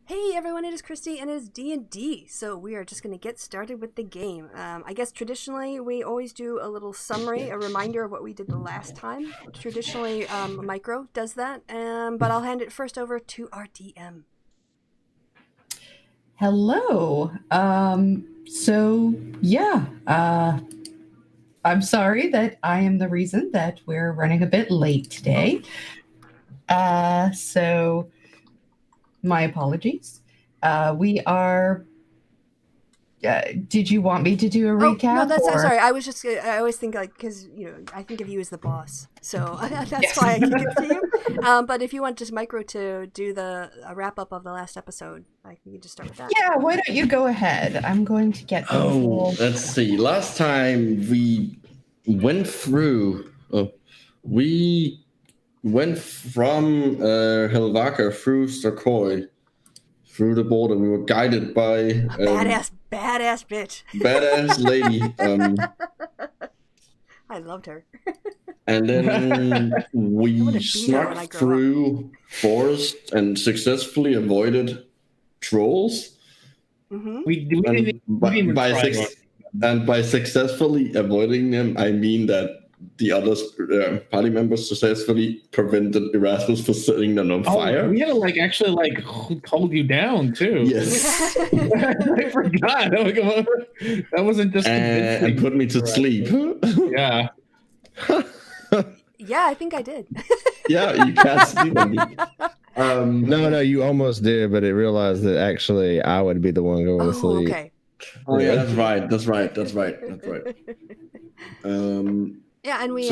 Hey everyone, it is Christy and it is D&D. So we are just going to get started with the game. I guess traditionally we always do a little summary, a reminder of what we did the last time. Traditionally Micro does that, but I'll hand it first over to our DM. Hello. I'm sorry that I am the reason that we're running a bit late today. So my apologies. We are. Did you want me to do a recap? No, sorry. I always think because I think of you as the boss, so that's why I kick it to you. But if you want just Micro to do the wrap up of the last episode, you can just start with that. Yeah, why don't you go ahead? I'm going to get. Let's see. Last time we went through. We went from Helvaka through Starkoi, through the border. We were guided by a badass bitch. Badass lady. I loved her. And then we snuck through forest and successfully avoided trolls. Mm-hmm. By successfully avoiding them, I mean that the other party members successfully prevented Erasmus from setting them on fire. We had to actually hold you down too. Yes. I forgot. That wasn't just and put me to sleep. Yeah. Yeah, I think I did. Yeah, you can't sleep on me. No, you almost did, but it realized that actually I would be the one going to sleep. Okay. Oh yeah, that's right. Yeah, and we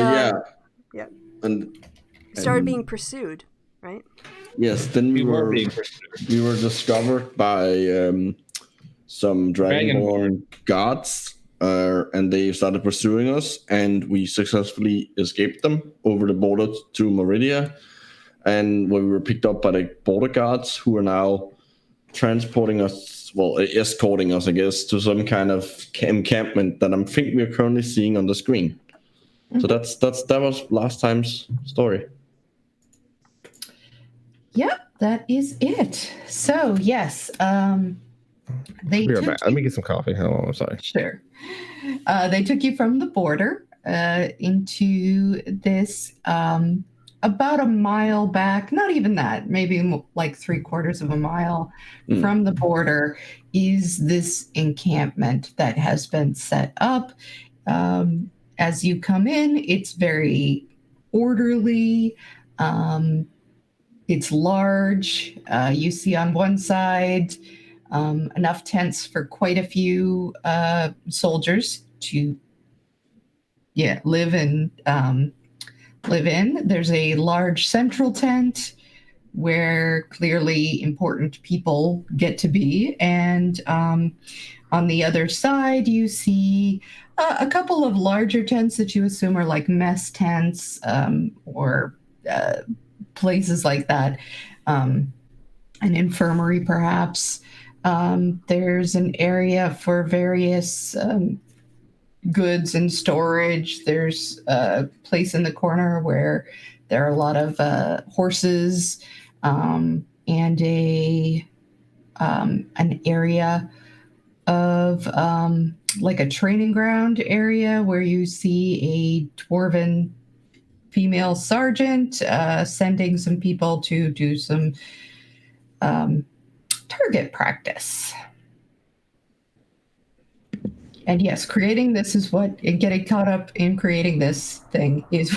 and started being pursued, right? Yes, then we were discovered by some dragonborn gods, and they started pursuing us, and we successfully escaped them over the border to Meridia, and we were picked up by the border guards, who are now escorting us, I guess, to some kind of encampment that I think we are currently seeing on the screen. So that was last time's story. Yep, that is it. So yes, they Be right back. Let me get some coffee. Hold on, I'm sorry. Sure. They took you from the border into this about a mile back, not even that, maybe like 3/4 of a mile from the border is this encampment that has been set up. As you come in, it's very orderly. It's large. You see on one side enough tents for quite a few soldiers to live in. There's a large central tent where clearly important people get to be, and on the other side you see a couple of larger tents that you assume are like mess tents or places like that, an infirmary perhaps. There's an area for various goods and storage. There's a place in the corner where there are a lot of horses, and an area of like a training ground area where you see a dwarven female sergeant sending some people to do some target practice. And yes, creating this is getting caught up in creating this thing is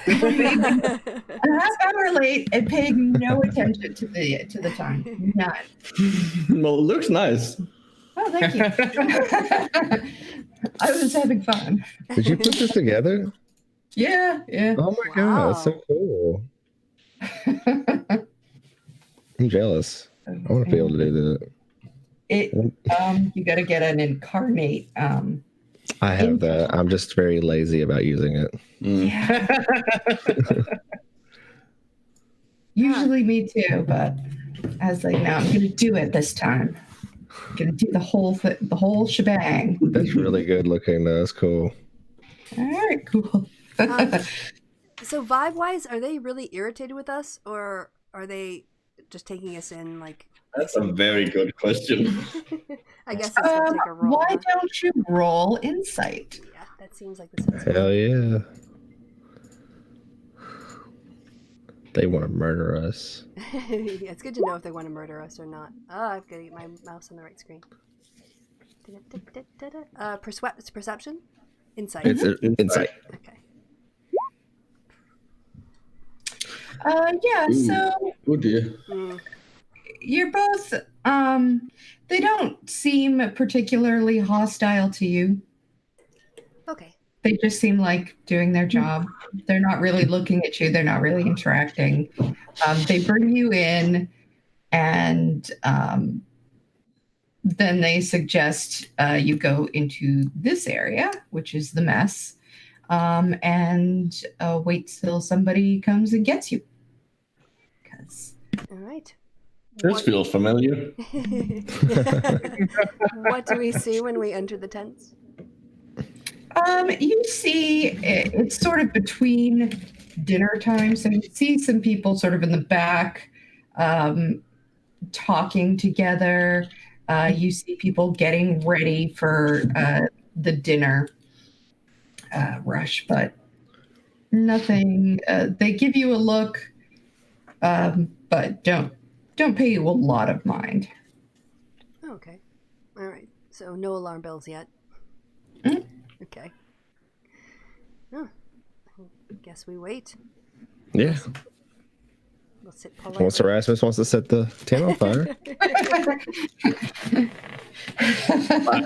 a half hour late and paying no attention to the time. None. Well, it looks nice. Oh, thank you. I was having fun. Did you put this together? Yeah. Oh my god, that's so cool. I'm jealous. I want to be able to do that. You got to get an incarnate. I have that. I'm just very lazy about using it. Yeah. Usually me too, but I was like, no, I'm going to do it this time. I'm going to do the whole shebang. That's really good looking. That's cool. All right, cool. So vibe-wise, are they really irritated with us, or are they just taking us in, like... That's a very good question. I guess it's going to take a roll. Why huh? don't you roll insight? Yeah, that seems like the sensible. Hell yeah. They want to murder us. Yeah, it's good to know if they want to murder us or not. I've got to get my mouse on the right screen. Perception? Insight. It's insight. Okay. Yeah, so Oh dear. you're both, they don't seem particularly hostile to you. Okay. They just seem like doing their job. They're not really looking at you. They're not really interacting. They bring you in, and then they suggest you go into this area, which is the mess, and wait till somebody comes and gets you. All right. This feels familiar. What do we see when we enter the tents? You see, it's sort of between dinner time, so you see some people sort of in the back talking together. You see people getting ready for the dinner rush, but nothing. They give you a look, but don't pay you a lot of mind. Okay. All right. So no alarm bells yet. Okay. Oh, I guess we wait. Yeah. We'll sit politely. Once Erasmus wants to set the tent on fire.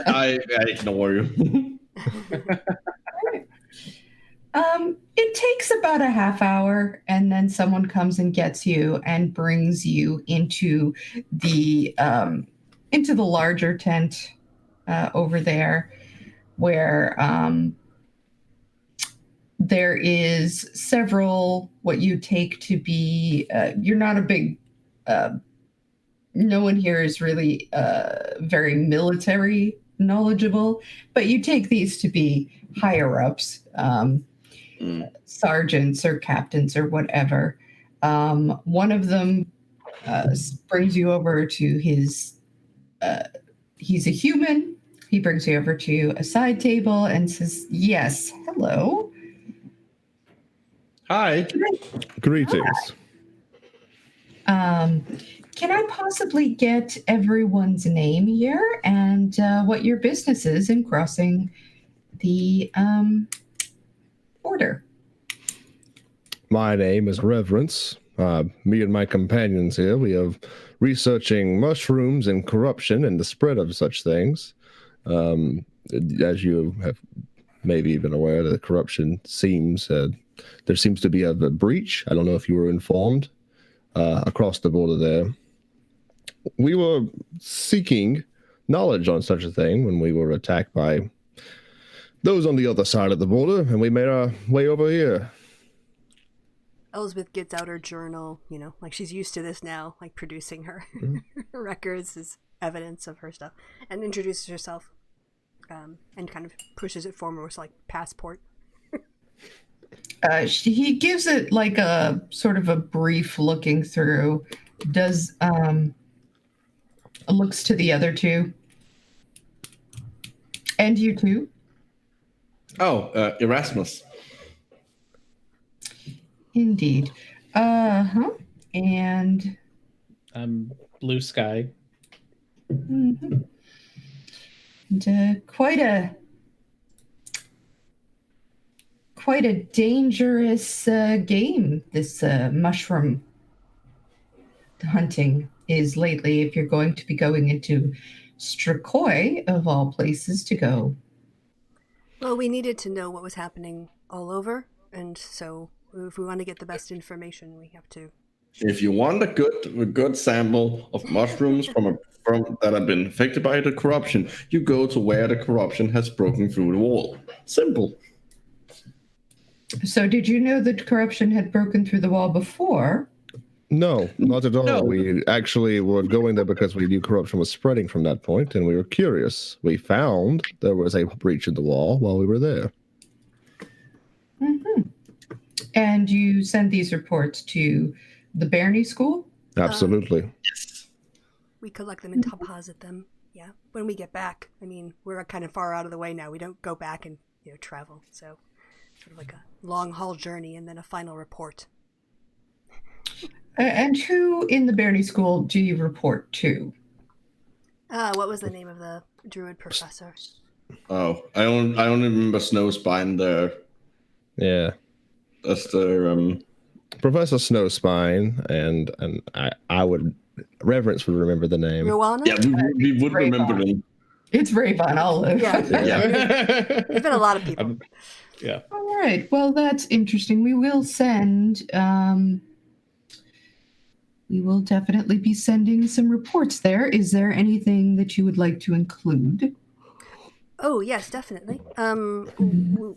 I ignore you. It takes about a half hour, and then someone comes and gets you and brings you into the larger tent over there, where there is several what you take to be. You're not a big. No one here is really very military knowledgeable, but you take these to be higher ups. Sergeants or captains or whatever. One of them brings you over to his, he's a human. He brings you over to a side table and says, yes, hello. Hi. Greetings. Can I possibly get everyone's name here and what your business is in crossing the border? My name is Reverence. Me and my companions here, we are researching mushrooms and corruption and the spread of such things. As you have maybe been aware, the corruption seems, there seems to be a breach. I don't know if you were informed across the border there. We were seeking knowledge on such a thing when we were attacked by those on the other side of the border, and we made our way over here. Elizabeth gets out her journal, like she's used to this now, like producing her records as evidence of her stuff, and introduces herself and kind of pushes it forward with like passport. He gives it like a sort of a brief looking through, looks to the other two. And you too? Oh, Erasmus. Indeed. And Blue Sky. Mm-hmm. And, quite a dangerous game this mushroom hunting is lately, if you're going to be going into Strakoi, of all places to go. Well, we needed to know what was happening all over, and so if we want to get the best information, we have to. If you want a good sample of mushrooms from that have been affected by the corruption, you go to where the corruption has broken through the wall. Simple. So did you know that corruption had broken through the wall before? No, not at all. No. We actually were going there because we knew corruption was spreading from that point, and we were curious. We found there was a breach in the wall while we were there. Mm-hmm. And you send these reports to the Barney School? Absolutely. Yes. We collect them and deposit them. Yeah. When we get back, I mean, we're kind of far out of the way now. We don't go back and travel. So sort of like a long haul journey and then a final report. And who in the Barony School do you report to? What was the name of the druid professor? Oh, I only remember Snowspine there. Yeah. That's the Professor Snowspine, and I would Reverence would remember the name. Ruana? Yeah, we would remember them. It's Rayvon Olive. Yeah. There's been a lot of people. Yeah. All right. Well, that's interesting. We will send. We will definitely be sending some reports there. Is there anything that you would like to include? Oh yes, definitely.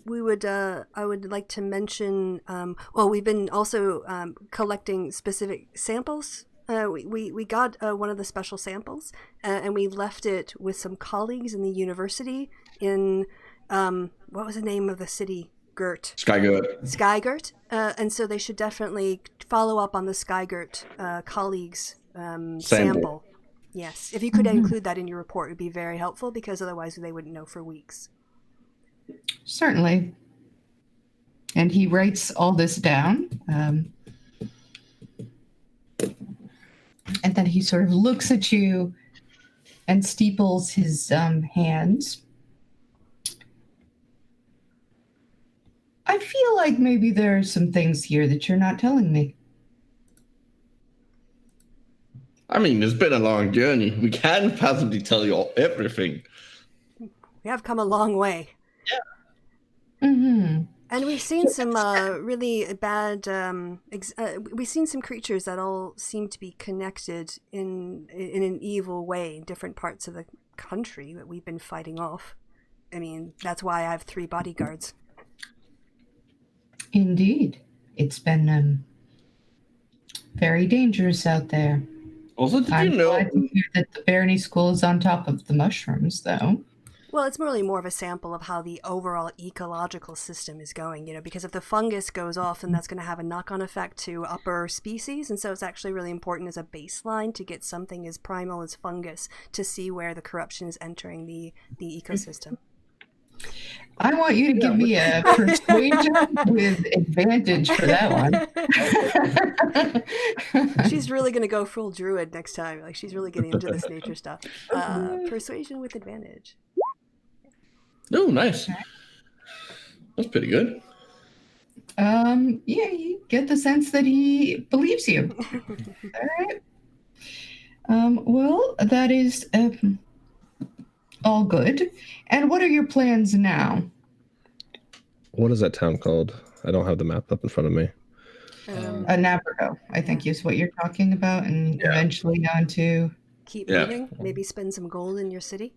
We would. I would like to mention. Well, we've been also collecting specific samples. We got one of the special samples, and we left it with some colleagues in the university in what was the name of the city? Skygert. And so they should definitely follow up on the Skygert colleagues sample. Yes, if you could include that in your report, it would be very helpful because otherwise they wouldn't know for weeks. Certainly. And he writes all this down. And then he sort of looks at you and steeples his hands. I feel like maybe there are some things here that you're not telling me. I mean, it's been a long journey. We can't possibly tell you everything. We have come a long way. Yeah. Mm-hmm. And we've seen some really bad. We've seen some creatures that all seem to be connected in an evil way in different parts of the country that we've been fighting off. I mean, that's why I have 3 bodyguards. Indeed. It's been very dangerous out there. Also, did I'm you know glad to hear that the Barony School is on top of the mushrooms, though? Well, it's really more of a sample of how the overall ecological system is going, because if the fungus goes off, then that's going to have a knock-on effect to upper species, and so it's actually really important as a baseline to get something as primal as fungus to see where the corruption is entering the ecosystem. I want you to give me a persuasion with advantage for that one. She's really going to go full druid next time. Like, she's really getting into this nature stuff. Persuasion with advantage. Oh, nice. That's pretty good. Yeah, you get the sense that he believes you. All right. Well, that is all good. And what are your plans now? What is that town called? I don't have the map up in front of me. Navarro, I think, is what you're talking about, and eventually on to... Keep moving. Maybe spend some gold in your city.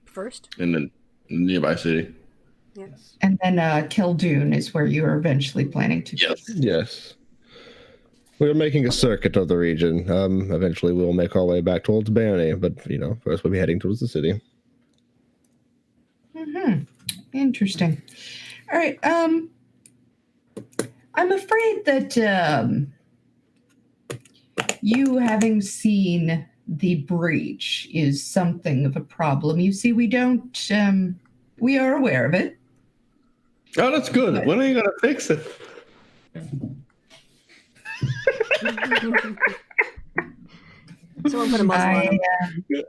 First. In the nearby city. Yes. And then Kildoon is where you are eventually planning to go. Yes. We're making a circuit of the region. Eventually we'll make our way back towards Barony, but, first we'll be heading towards the city. Mm-hmm. Interesting. All right. I'm afraid that you having seen the breach is something of a problem. You see, we are aware of it. Oh, that's good. When are you going to fix it? Someone put a muzzle on him.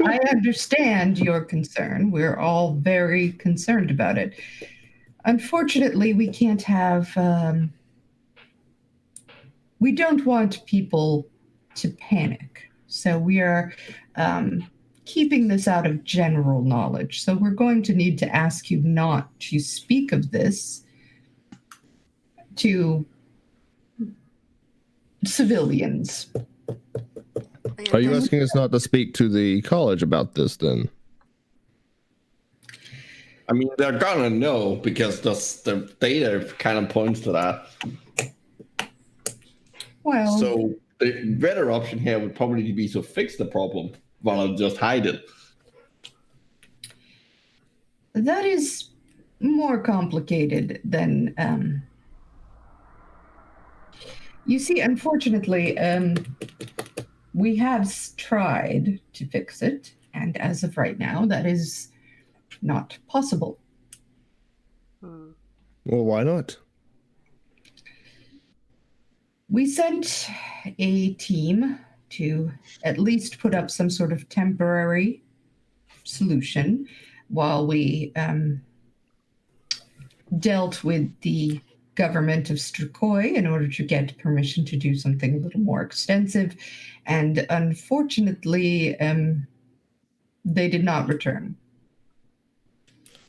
I understand your concern. We're all very concerned about it. Unfortunately, we can't have... we don't want people to panic. So we are keeping this out of general knowledge. So we're going to need to ask you not to speak of this to civilians. Are you asking us not to speak to the college about this, then? I mean, they're gonna know because the data kind of points to that. Well, so the better option here would probably be to fix the problem rather than just hide it. that is more complicated than You see, unfortunately, we have tried to fix it, and as of right now, that is not possible. Hmm. Well, why not? We sent a team to at least put up some sort of temporary solution while we dealt with the government of Strakoi in order to get permission to do something a little more extensive. And unfortunately, they did not return.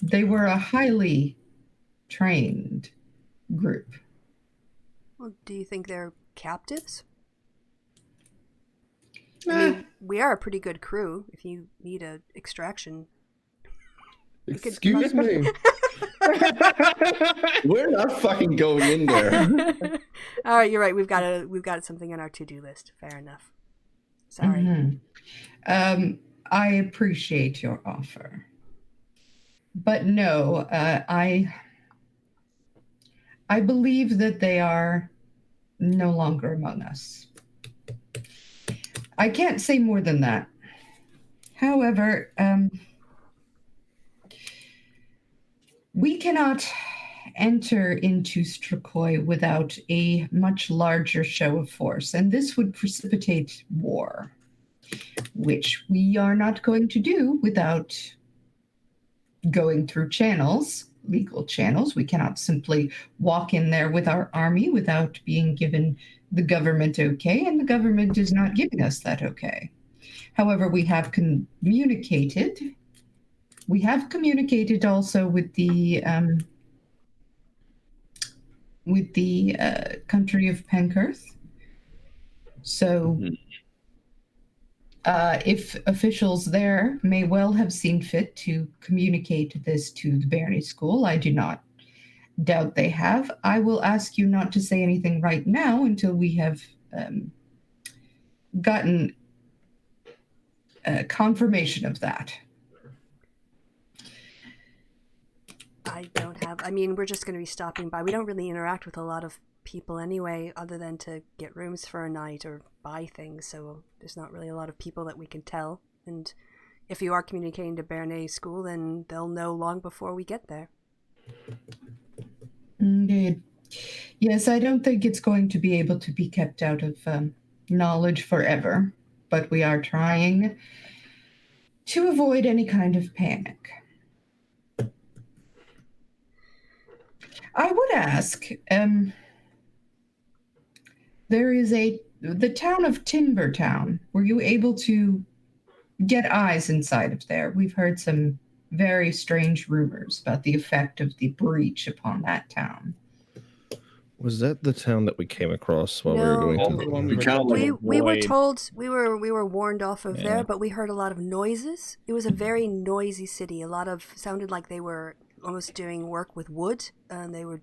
They were a highly trained group. Well, do you think they're captives? I mean, we are a pretty good crew. If you need an extraction. Excuse me. We're not fucking going in there. All right, you're right. We've got something on our to-do list. Fair enough. Sorry. Mm-hmm. I appreciate your offer, but no, I believe that they are no longer among us. I can't say more than that. However, we cannot enter into Strakoi without a much larger show of force, and this would precipitate war, which we are not going to do without going through channels, legal channels. We cannot simply walk in there with our army without being given the government okay, and the government is not giving us that okay. However, we have communicated. We have communicated also with the country of Penkirth. So if officials there may well have seen fit to communicate this to the Barony School, I do not doubt they have. I will ask you not to say anything right now until we have gotten confirmation of that. I mean, we're just going to be stopping by. We don't really interact with a lot of people anyway, other than to get rooms for a night or buy things, so there's not really a lot of people that we can tell. And if you are communicating to Bernay School, then they'll know long before we get there. Indeed. Yes, I don't think it's going to be able to be kept out of knowledge forever, but we are trying to avoid any kind of panic. I would ask, there is the town of Timbertown. Were you able to get eyes inside of there? We've heard some very strange rumors about the effect of the breach upon that town. Was that the town that we came across while we were going to we were told we were warned off of there, but we heard a lot of noises. It was a very noisy city. Sounded like they were almost doing work with wood, and there were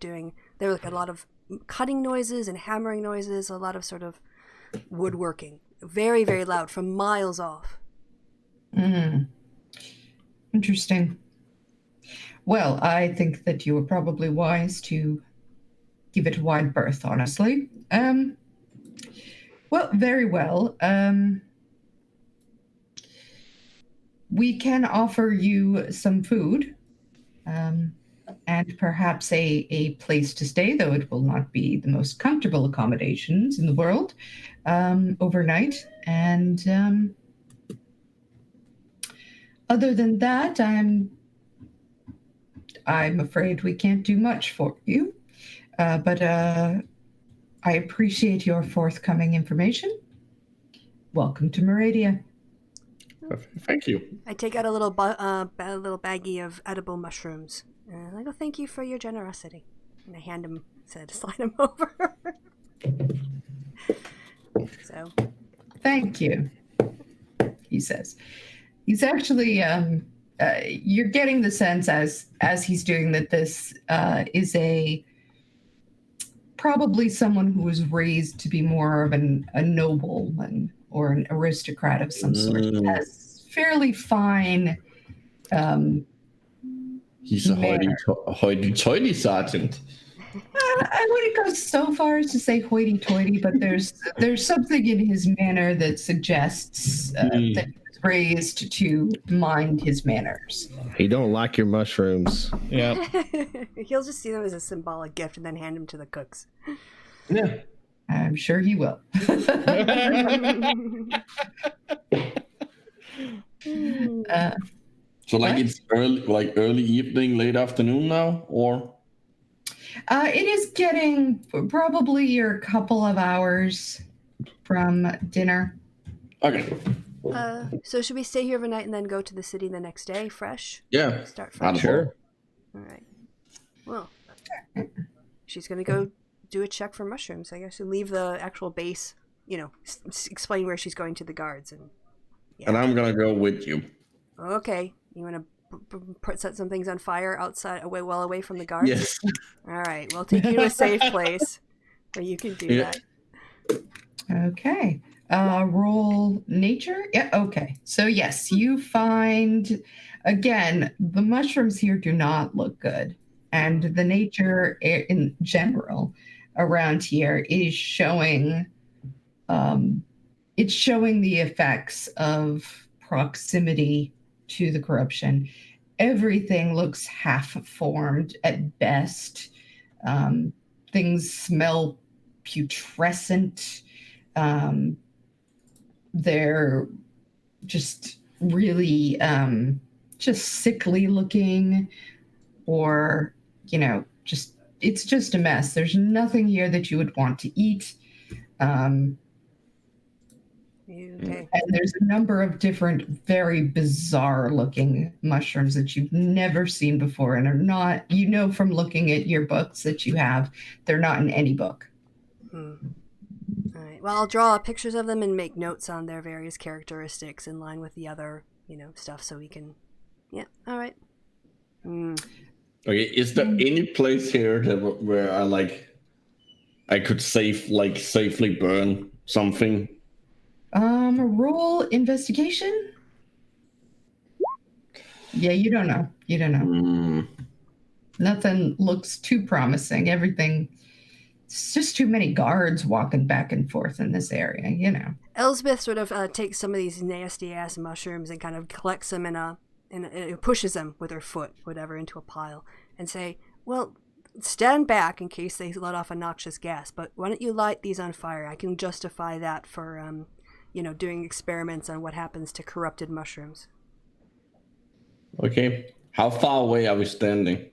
like a lot of cutting noises and hammering noises, a lot of sort of woodworking, very, very loud from miles off. Interesting. Well, I think that you were probably wise to give it wide berth, honestly. Well, very well. We can offer you some food. And perhaps a place to stay, though it will not be the most comfortable accommodations in the world, overnight. And other than that, I'm afraid we can't do much for you. But I appreciate your forthcoming information. Welcome to Meradia. Thank you. I take out a little baggie of edible mushrooms, and I go, "Thank you for your generosity." And I hand him, slide him over. So, thank you. He says, he's actually. You're getting the sense as he's doing that this is probably someone who was raised to be more of a nobleman or an aristocrat of some sort. He has fairly fine. He's a hoity-toity sergeant. I wouldn't go so far as to say hoity-toity, but there's something in his manner that suggests that he was raised to mind his manners. He don't like your mushrooms. Yeah. He'll just see them as a symbolic gift and then hand them to the cooks. Yeah. I'm sure he will. So like it's early evening, late afternoon now, or? It is getting probably your couple of hours from dinner. Okay. So should we stay here overnight and then go to the city the next day, fresh? Yeah. Start fresh. Sure. All right. Well, she's gonna go do a check for mushrooms. I guess she'll leave the actual base. Explain where she's going to the guards and. Yeah. And I'm gonna go with you. Okay. You want to set some things on fire outside, well away from the guards? Yes. All right. We'll take you to a safe place where you can do that. Okay. Roll nature. Yeah. Okay. So yes, you find again the mushrooms here do not look good, and the nature in general around here is showing. It's showing the effects of proximity to the corruption. Everything looks half-formed at best. Things smell putrescent. They're just really just sickly looking, or it's just a mess. There's nothing here that you would want to eat. Okay. And there's a number of different very bizarre looking mushrooms that you've never seen before and are not, from looking at your books that you have, they're not in any book. All right. Well, I'll draw pictures of them and make notes on their various characteristics in line with the other, stuff so we can. Yeah. All right. Okay. Is there any place here where I could safely burn something? Roll investigation. Yeah, you don't know. Nothing looks too promising. It's just too many guards walking back and forth in this area, Elsbeth sort of takes some of these nasty ass mushrooms and kind of collects them and pushes them with her foot, whatever, into a pile and say, well, stand back in case they let off a noxious gas, but why don't you light these on fire? I can justify that for, doing experiments on what happens to corrupted mushrooms. Okay. How far away are we standing?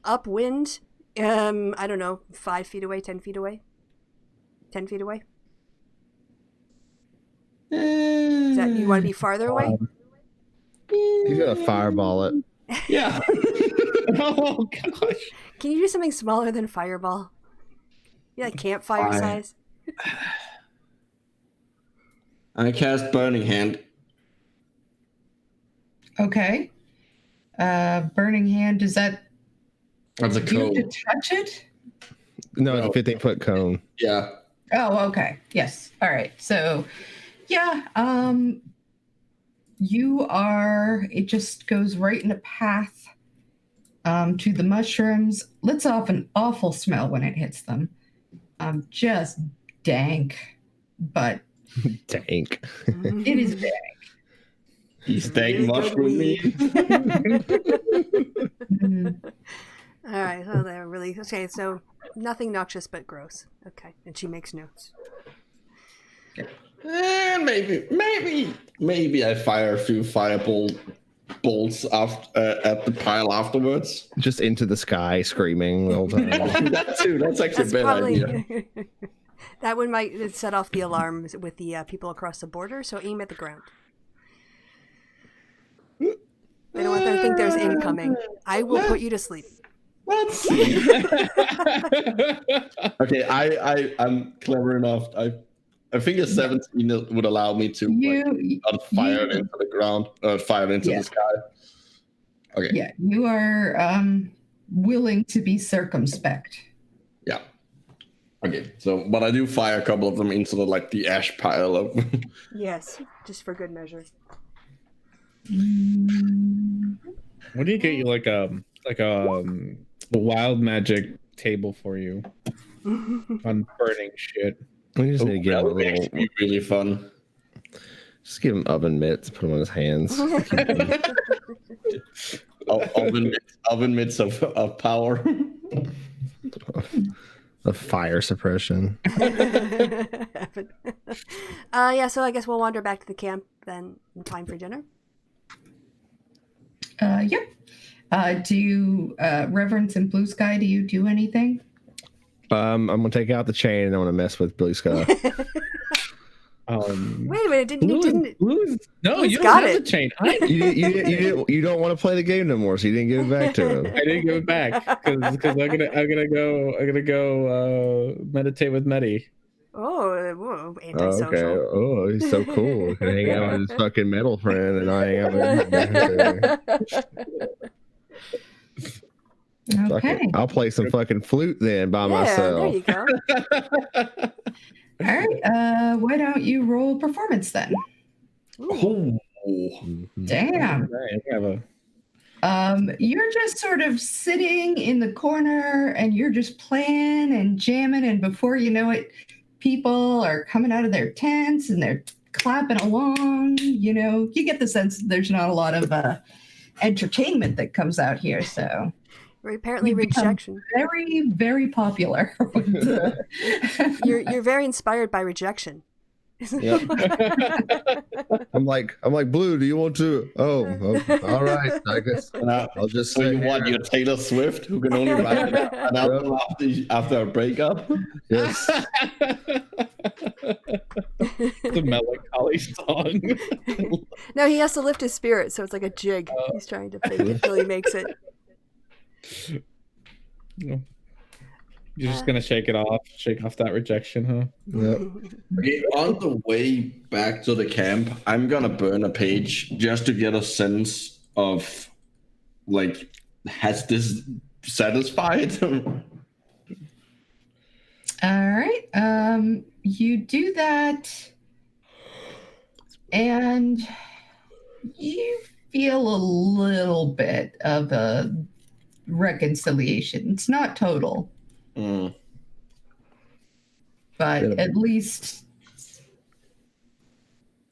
Upwind, I don't know, 5 feet away, 10 feet away? 10 feet away? Is that, you want to be farther away? He's gonna fireball it. Yeah. Oh, gosh. Can you do something smaller than fireball? Yeah, campfire size? I cast Burning Hand. Okay. Burning Hand, is that... That's a Do you have cone. to touch it? No, it's a 15-foot cone. Yeah. Oh, okay. Yes. All right. So, yeah, it just goes right in a path to the mushrooms. Lets off an awful smell when it hits them. Just dank, but Dank. it is dank. He's dank mushroom meat. Mm. All right, so they're really okay. So nothing noxious but gross. Okay, and she makes notes. Maybe I fire a few bolts at the pile afterwards. Just into the sky, screaming the whole time. That too. That's actually That's a bad probably idea. that one might set off the alarms with the people across the border. So aim at the ground. I don't want them to think there's incoming. I will put you to sleep. Let's see. Okay, I'm clever enough. I think a 17 would allow me to not fire it into the ground, fire it into the sky. Okay. Yeah, you are willing to be circumspect. Yeah. Okay. So, but I do fire a couple of them into the ash pile of. Yes, just for good measure. What do you get? You like a wild magic table for you on burning shit. We just need to give him a That would little. actually be really fun. Just give him oven mitts, put them on his hands. Oven mitts of power. Of fire suppression. Yeah, so I guess we'll wander back to the camp then in time for dinner. Yep. Do you, Reverence and Blue Sky, do you do anything? I'm gonna take out the chain and I'm gonna mess with Blue Sky. Wait a minute, No, Blue's you got don't have it. the chain. You don't want to play the game no more, so you didn't give it back to him. I didn't give it back because I'm gonna go meditate with Medi. whoa, Oh, antisocial. okay. Oh, he's so cool. He can hang out with his fucking metal friend, and I hang out with his Okay. I'll play some fucking flute then by There myself. you go. All right. Why don't you roll performance then? Ooh. Damn. You're just sort of sitting in the corner and you're just playing and jamming, and before you know it, people are coming out of their tents and they're clapping along. You know, you get the sense that there's not a lot of entertainment that comes out here, so Apparently you've become rejection. very, very popular. You're very inspired by rejection. Yep. I'm like, Blue, do you want to? Oh, all right. I guess I'll just So say. you want your Taylor Swift, who can only write an album after a breakup? Yes. The melancholy song. No, he has to lift his spirit, so it's like a jig. He's trying to fake it till he makes it. You're just gonna shake off that rejection, huh? Yep. Okay, on the way back to the camp, I'm gonna burn a page just to get a sense of, like, has this satisfied? All right. You do that, and you feel a little bit of a reconciliation. It's not total, but at least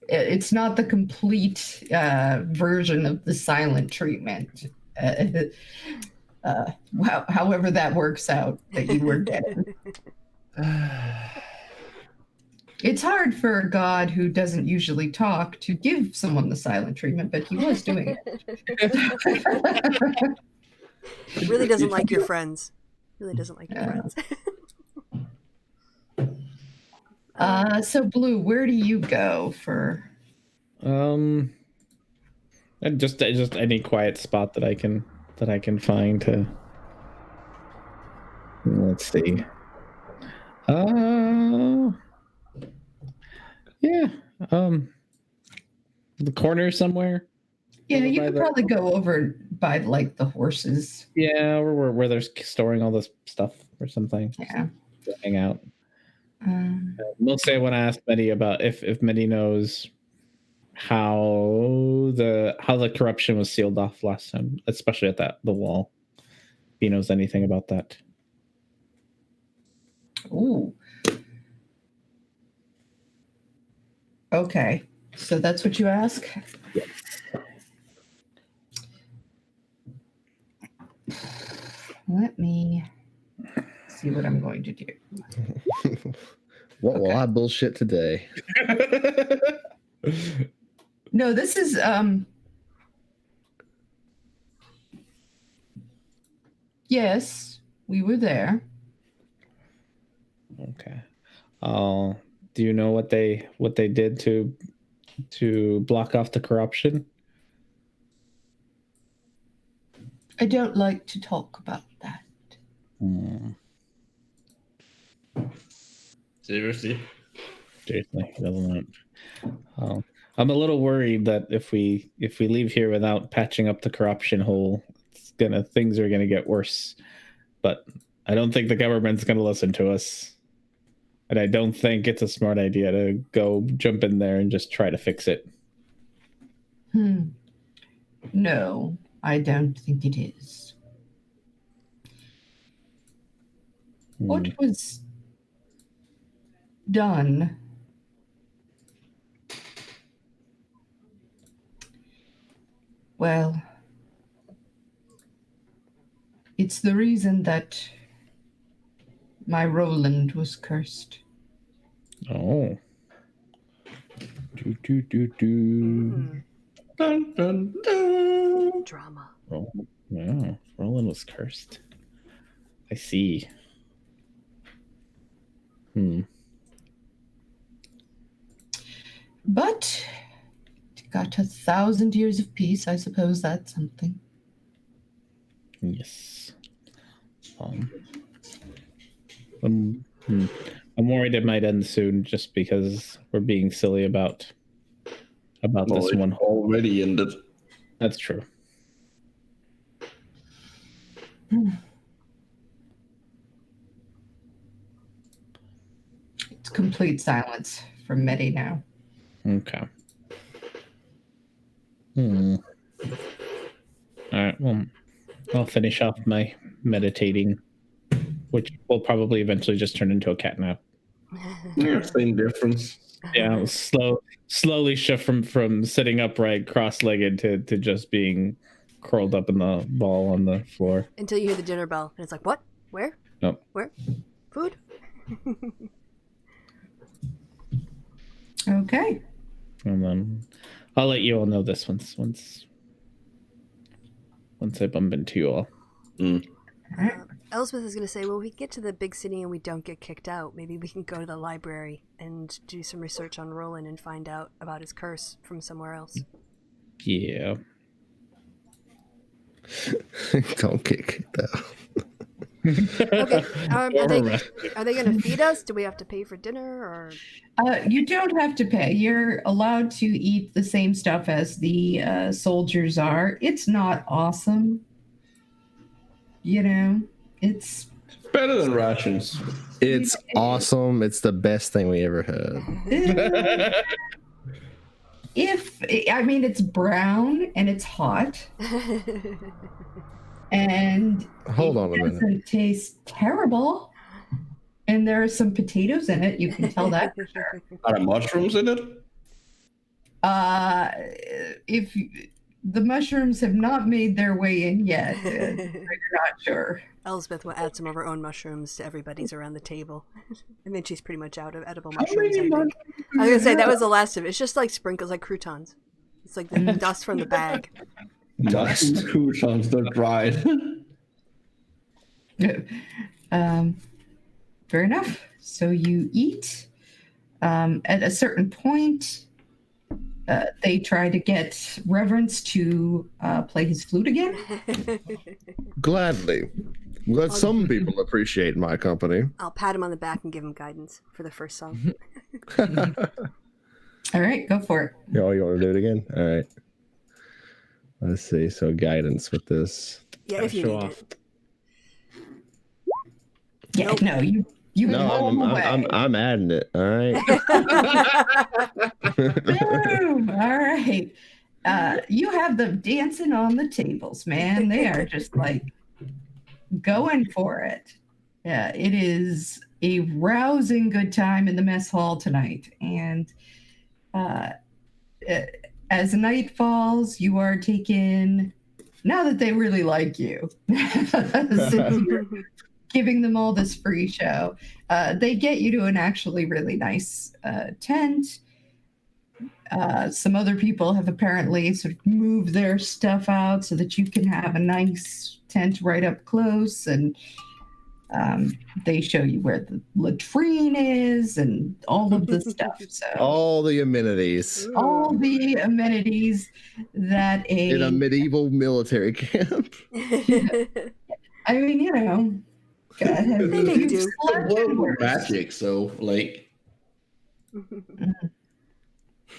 it's not the complete version of the silent treatment. However that works out that you were getting. It's hard for a god who doesn't usually talk to give someone the silent treatment, but he was doing it. Really doesn't like your friends. Really doesn't like your friends. So Blue, where do you go for? And just any quiet spot that I can find to. Let's see. Yeah. The corner somewhere. Yeah, you could probably go over by like the horses. Yeah, or where they're storing all this stuff or something. Yeah. To hang out. Mostly I want to ask Medi about if Medi knows how the corruption was sealed off last time, especially at the wall. If he knows anything about that. Ooh. Okay. So that's what you ask? Yes. Let me see what I'm going to do. What will I bullshit today? No, this is yes, we were there. Okay. Do you know what they did to block off the corruption? I don't like to talk about that. Seriously? Seriously, he doesn't. I'm a little worried that if we leave here without patching up the corruption hole, things are gonna get worse. But I don't think the government's gonna listen to us. And I don't think it's a smart idea to go jump in there and just try to fix it. No, I don't think it is. what was done well, it's the reason that my Roland was cursed. Oh. Dun, dun, dun. Drama. Oh, yeah. Roland was cursed. I see. But it got 1,000 years of peace. I suppose that's something. Yes. I'm worried it might end soon just because we're being silly about this It one. already ended. That's true. It's complete silence from Medi now. Okay. All right. Well, I'll finish off my meditating, which will probably eventually just turn into a cat nap. Yeah, same difference. Yeah, I'll slowly shift from sitting upright, cross-legged, to just being curled up in the ball on the floor. Until you hear the dinner bell, and it's like, what? Where? Nope. Where? Food? Okay. And then I'll let you all know this once I bump into you all. Elspeth is going to say, well, we get to the big city and we don't get kicked out. Maybe we can go to the library and do some research on Roland and find out about his curse from somewhere else. Yeah. Don't get kicked out. Okay. Are they going to feed us? Do we have to pay for dinner? Or You don't have to pay. You're allowed to eat the same stuff as the soldiers are. It's not awesome. You know, it's Better than rations. It's awesome. It's the best thing we ever had. It's brown and it's hot. And Hold on a minute. It doesn't taste terrible. And there are some potatoes in it. You can tell that for sure. Are there mushrooms in it? If the mushrooms have not made their way in yet, I'm not sure. Elspeth will add some of her own mushrooms to everybody's around the table. And then she's pretty much out of edible mushrooms, I think. I was going to say, that was the last of it. It's just like sprinkles, like croutons. It's like the dust from the bag. Dust croutons, they're dried. Fair enough. So you eat. At a certain point, they try to get Reverence to play his flute again. Gladly. I'm glad some people appreciate my company. I'll pat him on the back and give him guidance for the first song. All right, go for it. Oh, you want to do it again? All right. Let's see. So guidance with this. Yeah, if you need it. Yeah, Nope. no, you blow him away. I'm adding it. All right. Boom! All right. You have them dancing on the tables, man. They are just like going for it. Yeah, it is a rousing good time in the mess hall tonight. And as night falls, you are taken, now that they really like you, since you're giving them all this free show, they get you to an actually really nice tent. Some other people have apparently sort of moved their stuff out so that you can have a nice tent right up close, and they show you where the latrine is and all of the stuff. So all the amenities. All the amenities that in a medieval military camp. I mean, you know, They make do. Magic, so like.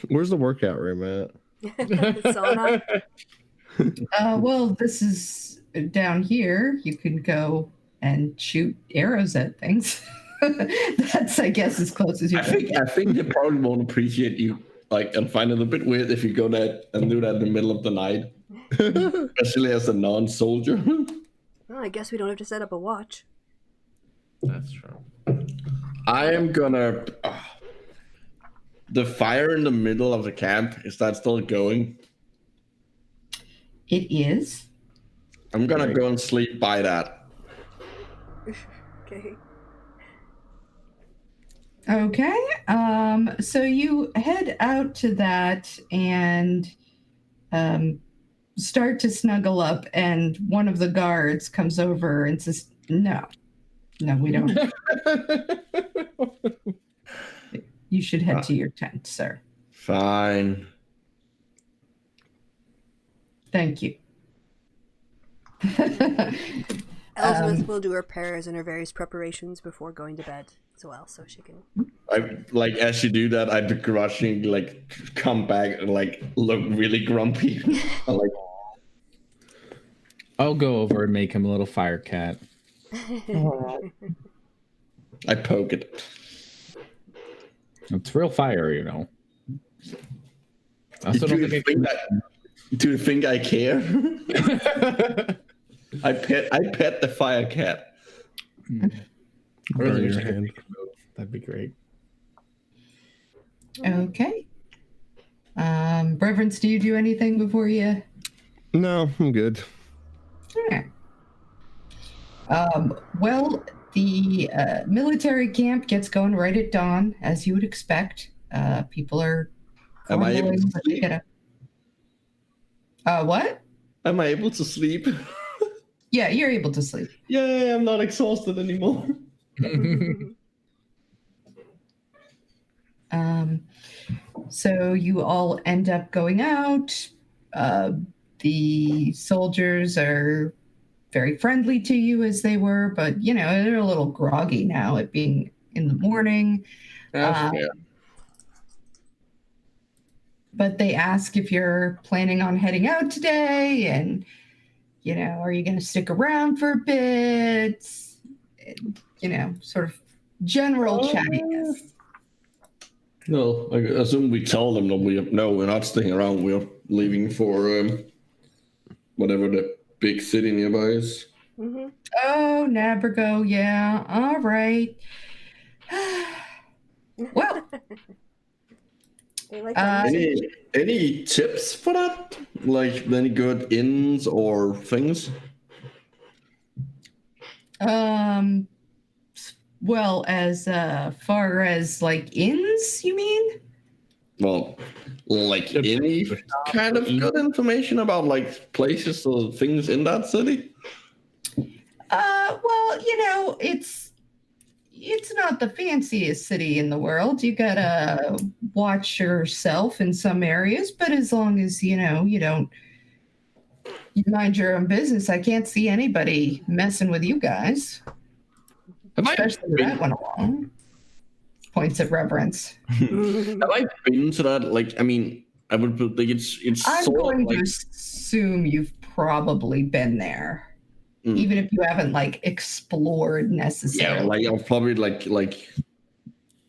Where's the workout room at? Sauna. Well, this is down here. You can go and shoot arrows at things. That's, I guess, as close as you can. I think they probably won't appreciate you, like, and find it a bit weird if you go there and do that in the middle of the night, especially as a non-soldier. Well, I guess we don't have to set up a watch. That's true. I am gonna. The fire in the middle of the camp, is that still going? It is. I'm gonna go and sleep by that. Okay. Okay. So you head out to that and start to snuggle up, and one of the guards comes over and says, No, we don't. You should head to your tent, sir. Fine. Thank you. Elizabeth will do her prayers and her various preparations before going to bed as well, so she can. As you do that, I begrudgingly come back and look really grumpy. I'll go over and make him a little fire cat. I poke it. It's real fire, you know. I also do you think I care? I pet the fire cat. Burn your hand. That'd be great. Okay. Reverence, do you do anything before you? No, I'm good. Okay. Well, the military camp gets going right at dawn, as you would expect. People are. Am I able to sleep? What? Am I able to sleep? Yeah, you're able to sleep. Yay, I'm not exhausted anymore. So you all end up going out. The soldiers are very friendly to you as they were, but they're a little groggy now, it being in the morning. But they ask if you're planning on heading out today, and are you going to stick around for a bit? Sort of general chattiness. No, I assume we tell them that we're not staying around. We're leaving for whatever the big city nearby is. Mm-hmm. Oh, Nabergo, yeah. All right. Well, any tips for that? Like any good inns or things? Well, as far as inns, you mean? Well, any kind of good information about places or things in that city? Well, it's not the fanciest city in the world. You gotta watch yourself in some areas, but as long as you mind your own business, I can't see anybody messing with you guys. Especially that one along. Points of reverence. Have I been to that? I would think it's. I'm going to assume you've probably been there. Even if you haven't explored necessarily. Yeah, I'll probably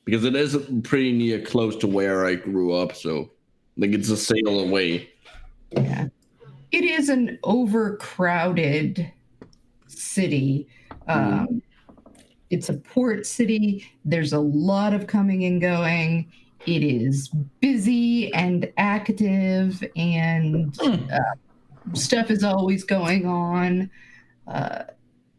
because it is pretty near close to where I grew up, so it's a sail away. Yeah, it is an overcrowded city. It's a port city. There's a lot of coming and going. It is busy and active, and stuff is always going on.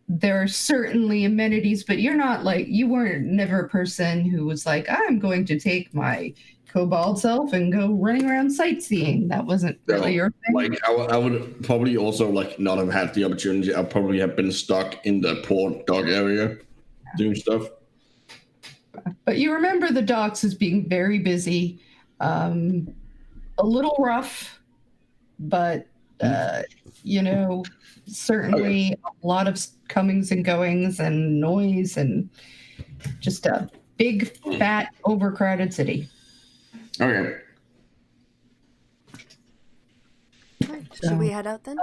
There are certainly amenities, but you're not you weren't never a person who was I'm going to take my kobold self and go running around sightseeing. That wasn't really your thing. I would probably also not have had the opportunity. I probably have been stuck in the port dock area doing stuff. But you remember the docks as being very busy, a little rough, but certainly a lot of comings and goings and noise, and just a big, fat, overcrowded city. Okay. Should we head out then?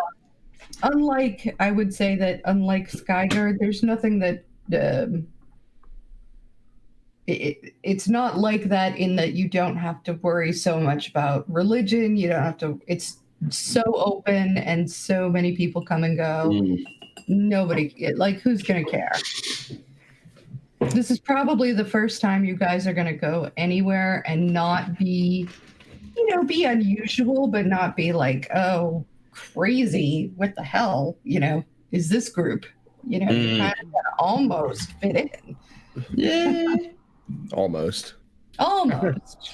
I would say that unlike Skyguard, there's nothing that it's not like that in that you don't have to worry so much about religion. You don't have to. It's so open and so many people come and go. Nobody who's gonna care? This is probably the first time you guys are going to go anywhere and not be, be unusual, but not be like, oh, crazy. What the hell, is this group? You kind of gotta almost fit in. Yeah. Almost. Almost.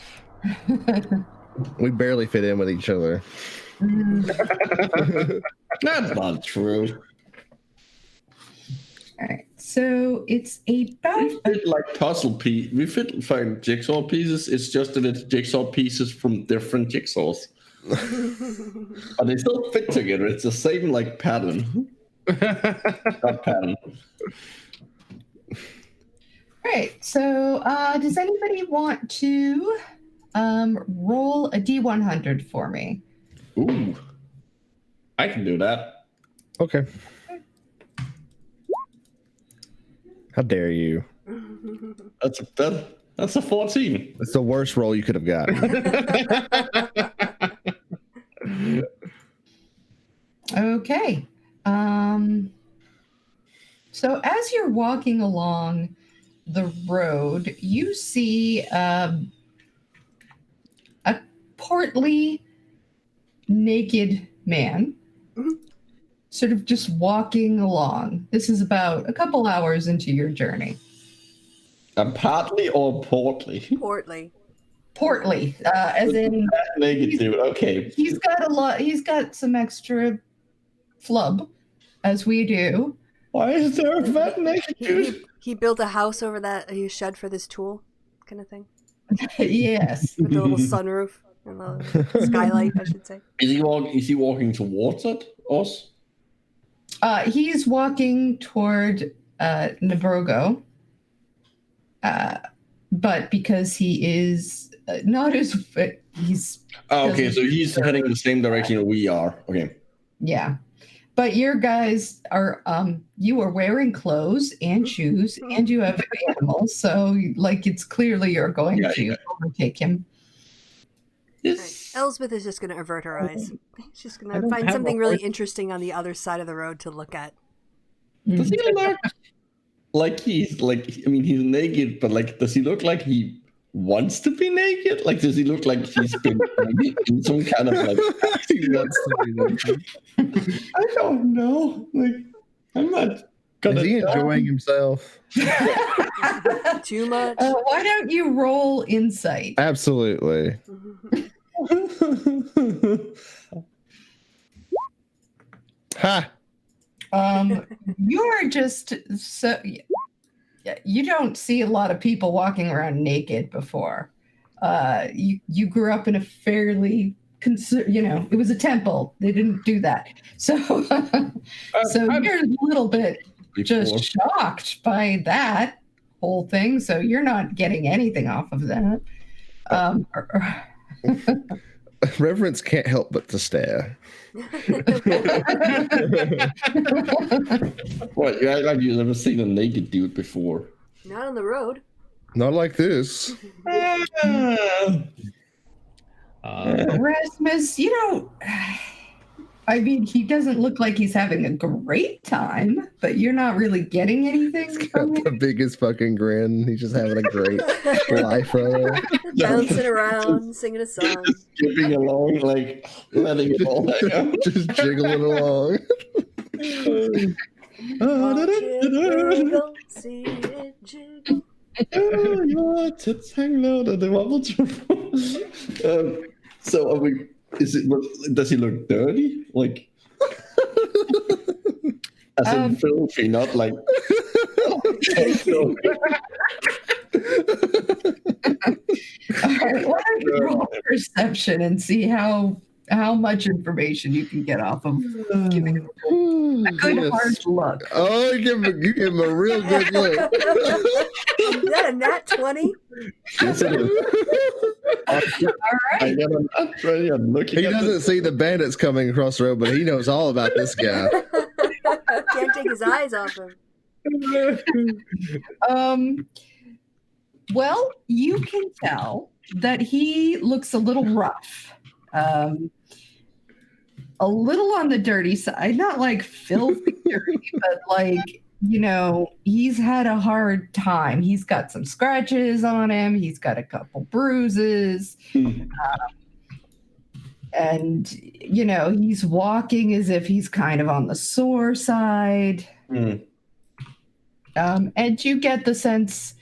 We barely fit in with each other. That's not true. All right, so it's We fit like puzzle piece. We fit like jigsaw pieces. It's just that it's jigsaw pieces from different jigsaws, but they still fit together. It's the same like pattern. Not pattern. All right, so does anybody want to roll a D100 for me? Ooh, I can do that. Okay. How dare you? That's a 14. That's the worst roll you could have got. Okay. So as you're walking along the road, you see a portly, naked man sort of just walking along. This is about a couple hours into your journey. Partly or portly? Portly, as in naked dude. Okay. He's got some extra flub, as we do. Why is there a fat naked dude? He built a house over that shed for this tool, kind of thing. Yes. With the little sunroof and the skylight, I should say. Is he walking towards us? He's walking toward Nabrogo, but because he is not as he's. Oh, okay, so he's heading the same direction we are. Okay. Yeah, but your guys are you are wearing clothes and shoes, and you have animals, so like it's clearly you're going to overtake him. Yes. Right. Elsbeth is just going to avert her eyes. She's going to find something really interesting on the other side of the road to look at. Does he look like he's he's naked, but like, does he look like he wants to be naked? Like, does he look like he's been in some kind of like he wants to be naked? I don't know. Like, I'm not gonna. Is he enjoying himself? Too much. Why don't you roll insight? Absolutely. Ha! You're just so you don't see a lot of people walking around naked before. You grew up in a fairly it was a temple. They didn't do that. So you're a little bit just shocked by that whole thing. So you're not getting anything off of that. Reverence can't help but to stare. What? You act like you've never seen a naked dude before. Not on the road. Not like this. Erasmus, I mean, he doesn't look like he's having a great time, but you're not really getting anything. He's got the biggest fucking grin. He's just having a great life. Bouncing around, singing a song. Just skipping along, like letting it all hang out. Just jiggling along. Jiggle, see it jiggle. Your tits hang low to the wobble triple. So are we? Does he look dirty? Like, as in filthy, not like. All right, why don't you roll perception and see how much information you can get off of giving him a good hard look. Oh, you give him a real good look. Is that a nat 20? Yes, it is. All right. I got a nat 20. I'm looking. He doesn't see the bandits coming across the road, but he knows all about this guy. Can't take his eyes off him. Well, you can tell that he looks a little rough. A little on the dirty side, not like filthy dirty, but like he's had a hard time. He's got some scratches on him. He's got a couple bruises. And, he's walking as if he's kind of on the sore side. And you get the sense,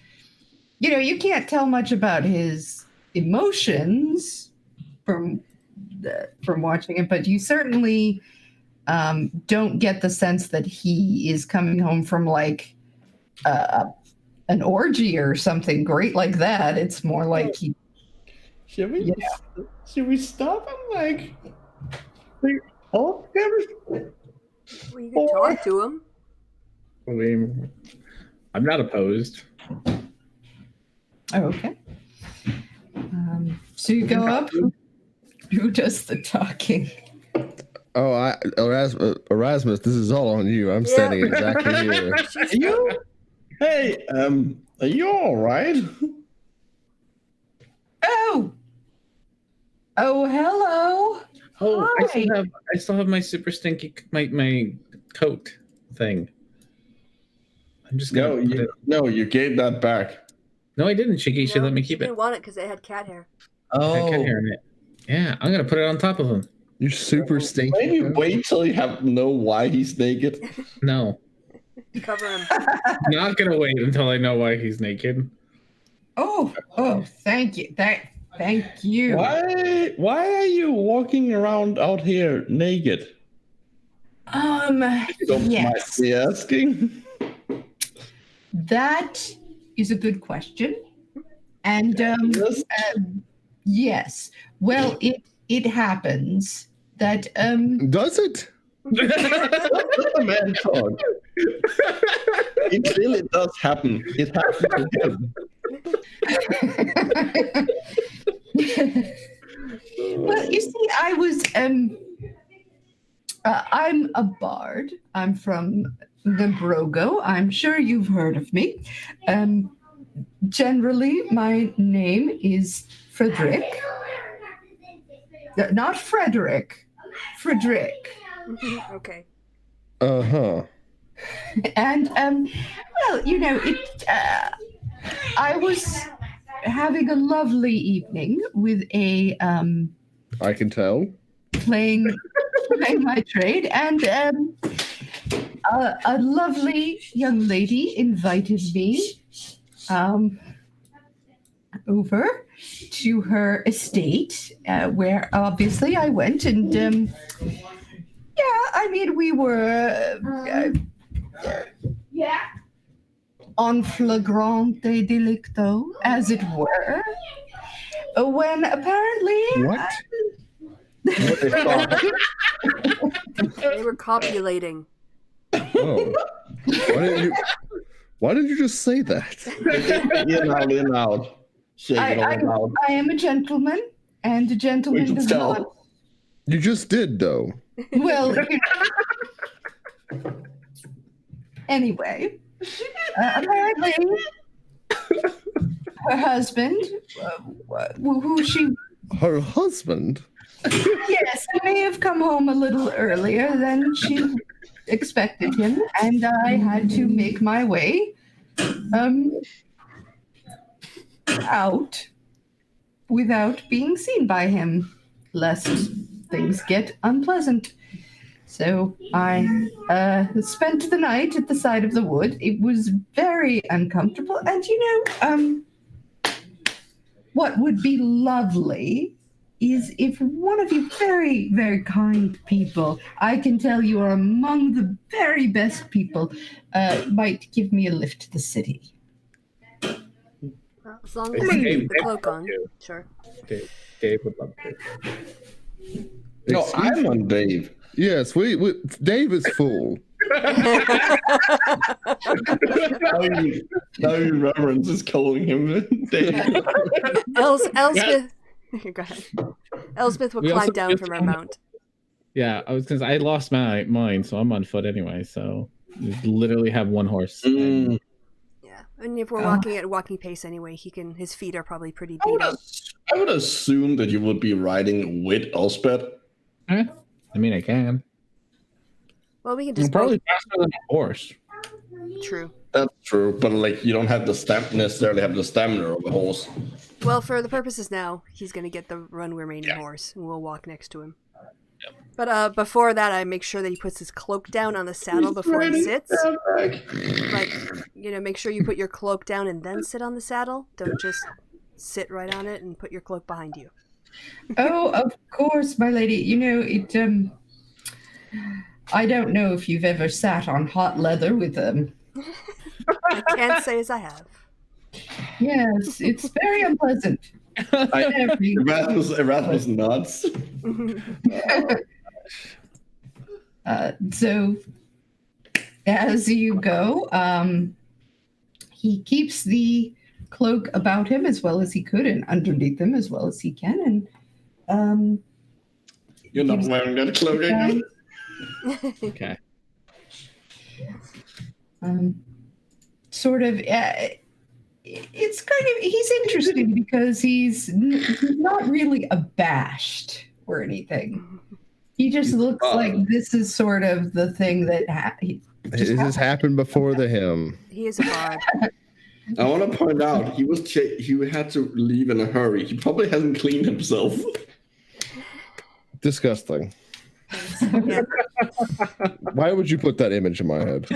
you can't tell much about his emotions from watching it, but you certainly don't get the sense that he is coming home from like an orgy or something great like that. It's more like he. Should we stop and talk Well, you can talk to him. I mean, I'm not opposed. Oh, okay. So you go up. Who does the talking? Oh, Erasmus, this is all on you. I'm standing exactly here. Hey, are you all right? Oh, hello. Oh, Hi. I still have my super stinky my coat thing. I'm just gonna you gave that back. No, I didn't. She let me keep it. She didn't want it because it had cat hair. Oh, had cat hair in it. Yeah, I'm gonna put it on top of him. You're super stinky. Maybe wait till you know why he's naked. No. Cover him. Not gonna wait until I know why he's naked. Oh, thank you. Thank you. Why are you walking around out here naked? Yes. Be asking. That is a good question. And yes. Well, it happens that Does it? Let the man talk. It really does happen. It happens to him. Well, you see, I was I'm a bard. I'm from the Brogo. I'm sure you've heard of me. Generally, my name is Frederick. Not Frederick. Frederick. Okay. Uh-huh. And well, I was having a lovely evening with a I can tell. playing my trade, and a lovely young lady invited me over to her estate, where obviously I went, and we were en flagrante delicto, as it were, when apparently What? They were copulating. Oh. Why did you just say that? In out. I am a gentleman, and a gentleman does not. You just did, though. Well, anyway, apparently her husband, who she... Her husband? Yes, he may have come home a little earlier than she expected him, and I had to make my way out without being seen by him, lest things get unpleasant. So I spent the night at the side of the wood. It was very uncomfortable, and what would be lovely is if one of you very, very kind people, I can tell you are among the very best people, might give me a lift to the city. Well, as long as you keep the cloak on, sure. Dave would love to. No, I'm on Dave. Yes, Dave is full. now your reverence is calling him Dave. Elspeth. Go ahead. Elspeth will climb down from her mount. Yeah, I lost mine, so I'm on foot anyway. So you literally have one horse. Yeah, and if we're walking at a walking pace anyway, his feet are probably pretty beat up. I would assume that you would be riding with Elspeth. I mean, I can. Well, we can just probably faster than a horse. True. That's true, but like you don't have necessarily have the stamina of a horse. Well, for the purposes now, he's going to get the run remaining horse, and we'll walk next to him. Yep. But before that, I make sure that he puts his cloak down on the saddle before he sits. Like, make sure you put your cloak down and then sit on the saddle. Don't just sit right on it and put your cloak behind you. Oh, of course, my lady. I don't know if you've ever sat on hot leather with them. I can't say as I have. Yes, it's very unpleasant. Erasmus nods. So, as you go, he keeps the cloak about him as well as he could and underneath him as well as he can. And you're not wearing that cloak again. Okay. Sort of, it's kind of, he's interesting because he's not really abashed or anything. He just looks like this is sort of the thing that this has happened before him. He is a bard. I want to point out he had to leave in a hurry. He probably hasn't cleaned himself. Disgusting. Yeah. Why would you put that image in my head?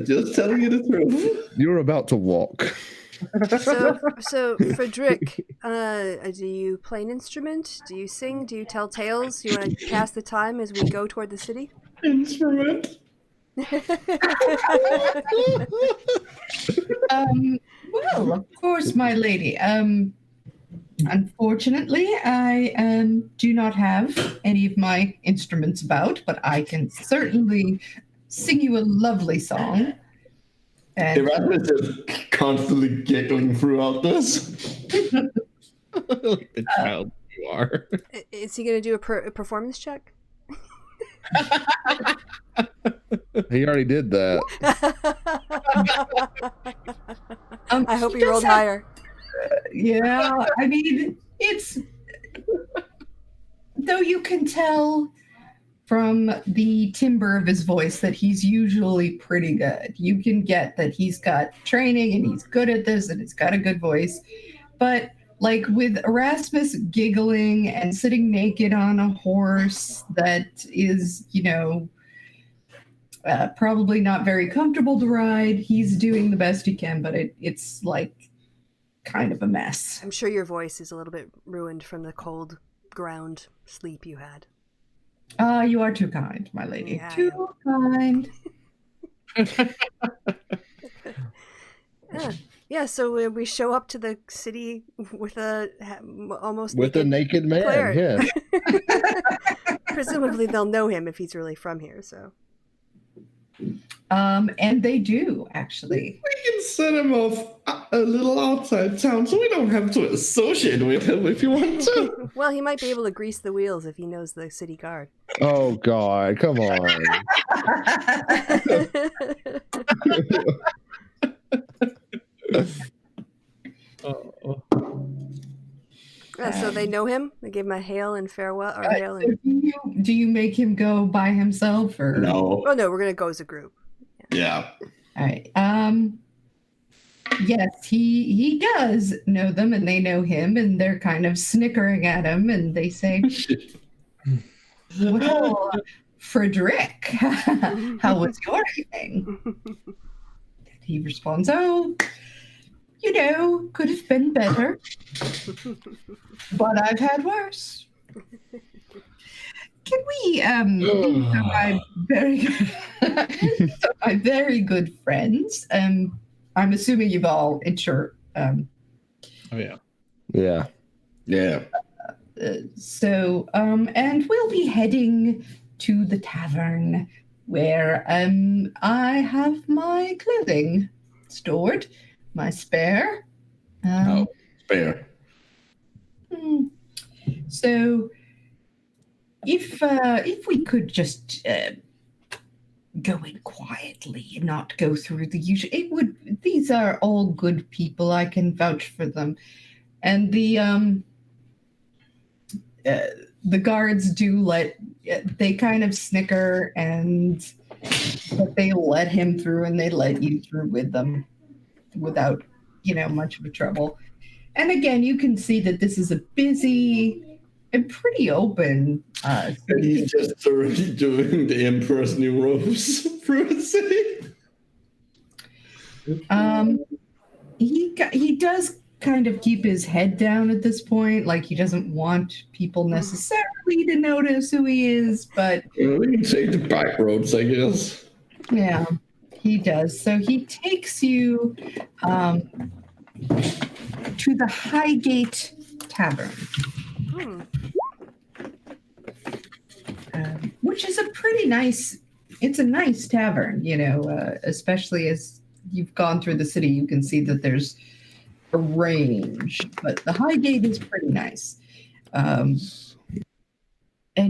Just telling you the truth. You're about to walk. So Frederick, do you play an instrument? Do you sing? Do you tell tales? Do you want to pass the time as we go toward the city? Instrument? Well, of course, my lady. Unfortunately, I do not have any of my instruments about, but I can certainly sing you a lovely song. And Erasmus is constantly giggling throughout this. Like the child you are. Is he going to do a performance check? He already did that. I hope he rolled higher. Yeah, I mean, it's... Though you can tell from the timbre of his voice that he's usually pretty good. You can get that he's got training and he's good at this and he's got a good voice. But like with Erasmus giggling and sitting naked on a horse that is, probably not very comfortable to ride, he's doing the best he can, but it's like kind of a mess. I'm sure your voice is a little bit ruined from the cold ground sleep you had. You are too kind, my lady. Yeah, too kind. Yeah, so we show up to the city with a naked man. Claire. Yeah. Presumably they'll know him if he's really from here, so. And they do, actually. We can send him off a little outside town so we don't have to associate with him if you want to. Well, he might be able to grease the wheels if he knows the city guard. Oh, God. Come on. So they know him? They give him a hail and farewell? Or hail and... Do you make him go by himself? Or No. Oh, no, we're going to go as a group. Yeah. All right. Yes, he does know them, and they know him, and they're kind of snickering at him, and they say, "Well, Frederick, how was your evening?" He responds, "Oh, could have been better, but I've had worse." Can we, my very good friends, I'm assuming you've all insured. Oh, yeah. Yeah. Yeah. So, and we'll be heading to the tavern where I have my clothing stored, my spare. Spare. So, if we could just go in quietly and not go through the usual, these are all good people. I can vouch for them. And the the guards they kind of snicker, but they let him through, and they let you through with them without, much of a trouble. And again, you can see that this is a busy and pretty open. And he's just already doing the Emperor's New Robes through the city. He does kind of keep his head down at this point, like he doesn't want people necessarily to notice who he is, but we can take the back roads, I guess. Yeah, he does. So he takes you to the Highgate Tavern, which is a nice tavern, especially as you've gone through the city, you can see that there's a range, but the Highgate is pretty nice. And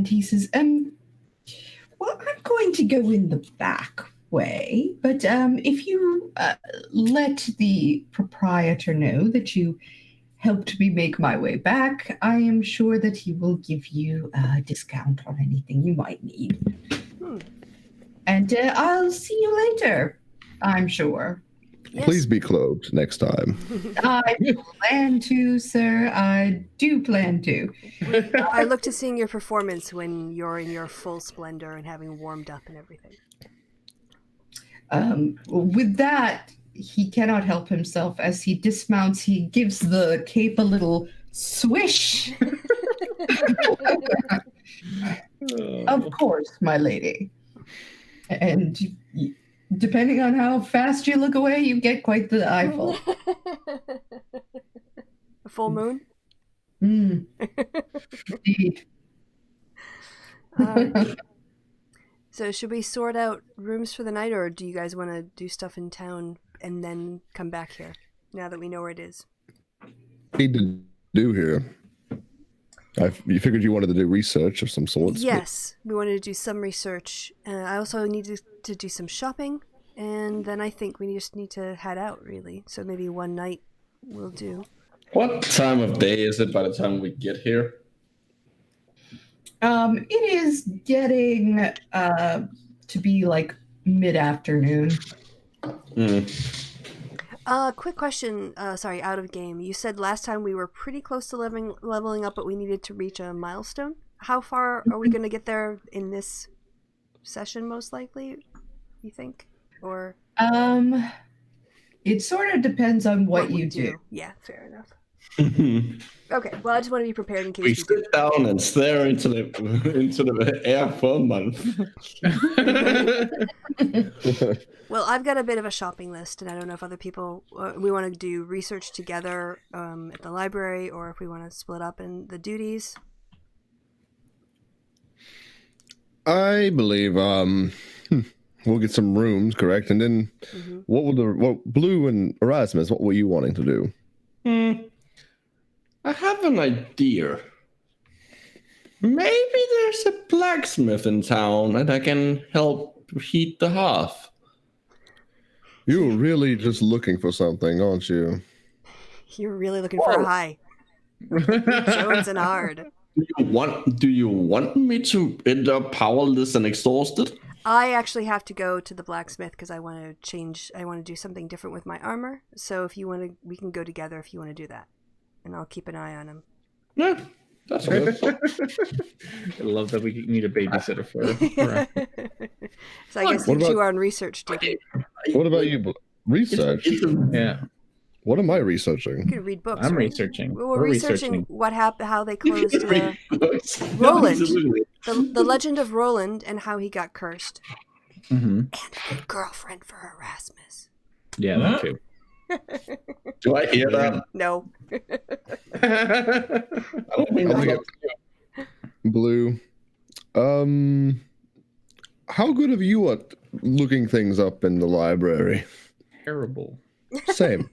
he says, well, I'm going to go in the back way, but if you let the proprietor know that you helped me make my way back, I am sure that he will give you a discount on anything you might need. And I'll see you later, I'm sure. Yes. Please be clothed next time. I plan to, sir. I do plan to. I look to seeing your performance when you're in your full splendor and having warmed up and everything. With that, he cannot help himself. As he dismounts, he gives the cape a little swish. Of course, my lady. And depending on how fast you look away, you get quite the eyeful. A full moon? Indeed. So should we sort out rooms for the night, or do you guys want to do stuff in town and then come back here, now that we know where it is? Need to do here. You figured you wanted to do research of some sorts. Yes, we wanted to do some research. I also needed to do some shopping, and then I think we just need to head out, really. So maybe one night will do. What time of day is it by the time we get here? It is getting to be like mid-afternoon. Quick question, sorry, out of game. You said last time we were pretty close to leveling up, but we needed to reach a milestone. How far are we going to get there in this session, most likely, you think? Or it sort of depends on what you do. Yeah, fair enough. Okay, well, I just want to be prepared in case we we sit down and stare into the air for a month. Well, I've got a bit of a shopping list, and I don't know if other people we want to do research together at the library, or if we want to split up in the duties. I believe we'll get some rooms, correct? And then what Blue and Erasmus, what were you wanting to do? I have an idea. Maybe there's a blacksmith in town and I can help heat the hearth. You're really just looking for something, aren't you? You're really looking for a high. Jones and hard. Do you want me to end up powerless and exhausted? I actually have to go to the blacksmith because I want to change. I want to do something different with my armor. So if you want to, we can go together if you want to do that, and I'll keep an eye on him. Yeah, that's good. I love that we need a babysitter for her. So I guess you two are on research duty. What about you? Research? Yeah. What am I researching? You can read books. I'm right? researching. We're researching what happened, how they closed Roland. the legend of Roland, and how he got cursed, and a good girlfriend for Erasmus. Yeah, that too. Do I hear that? No. I don't mean that. Blue. How good are you at looking things up in the library? Terrible. Same.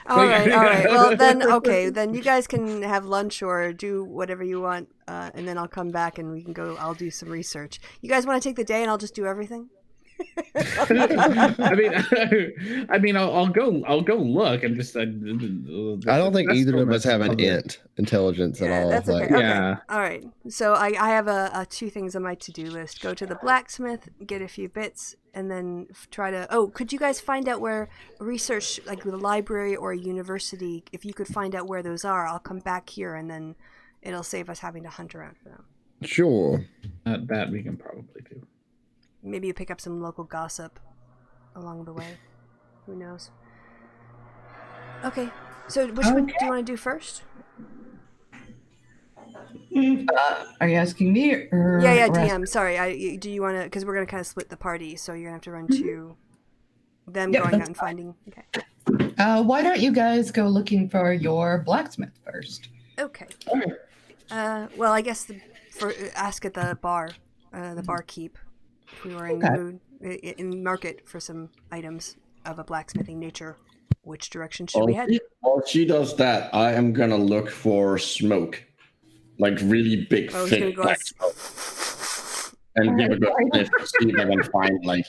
All right. Well, then you guys can have lunch or do whatever you want, and then I'll come back and we can go. I'll do some research. You guys want to take the day and I'll just do everything? I mean, I'll go look. I'm just. I don't think either of us have an intelligence at all. That's okay. Yeah. Okay. All right. So I have a 2 things on my to-do list. Go to the blacksmith, get a few bits, and then try to. Oh, could you guys find out where research, like the library or a university, if you could find out where those are, I'll come back here, and then it'll save us having to hunt around for them. Sure. That we can probably do. Maybe you pick up some local gossip along the way. Who knows? Okay. So which one do you want to do first? Are you asking me or? Yeah, DM. Sorry. Do you want to? Because we're gonna kind of split the party, so you're gonna have to run to them going out and finding. Okay. Why don't you guys go looking for your blacksmith first? Okay. Well, I guess ask at the bar, the barkeep, if we were in the mood, in market for some items of a blacksmithing nature. Which direction should we head? While she does that, I am gonna look for smoke, like really big, thick black smoke, and give a good sniff to see if I can find like.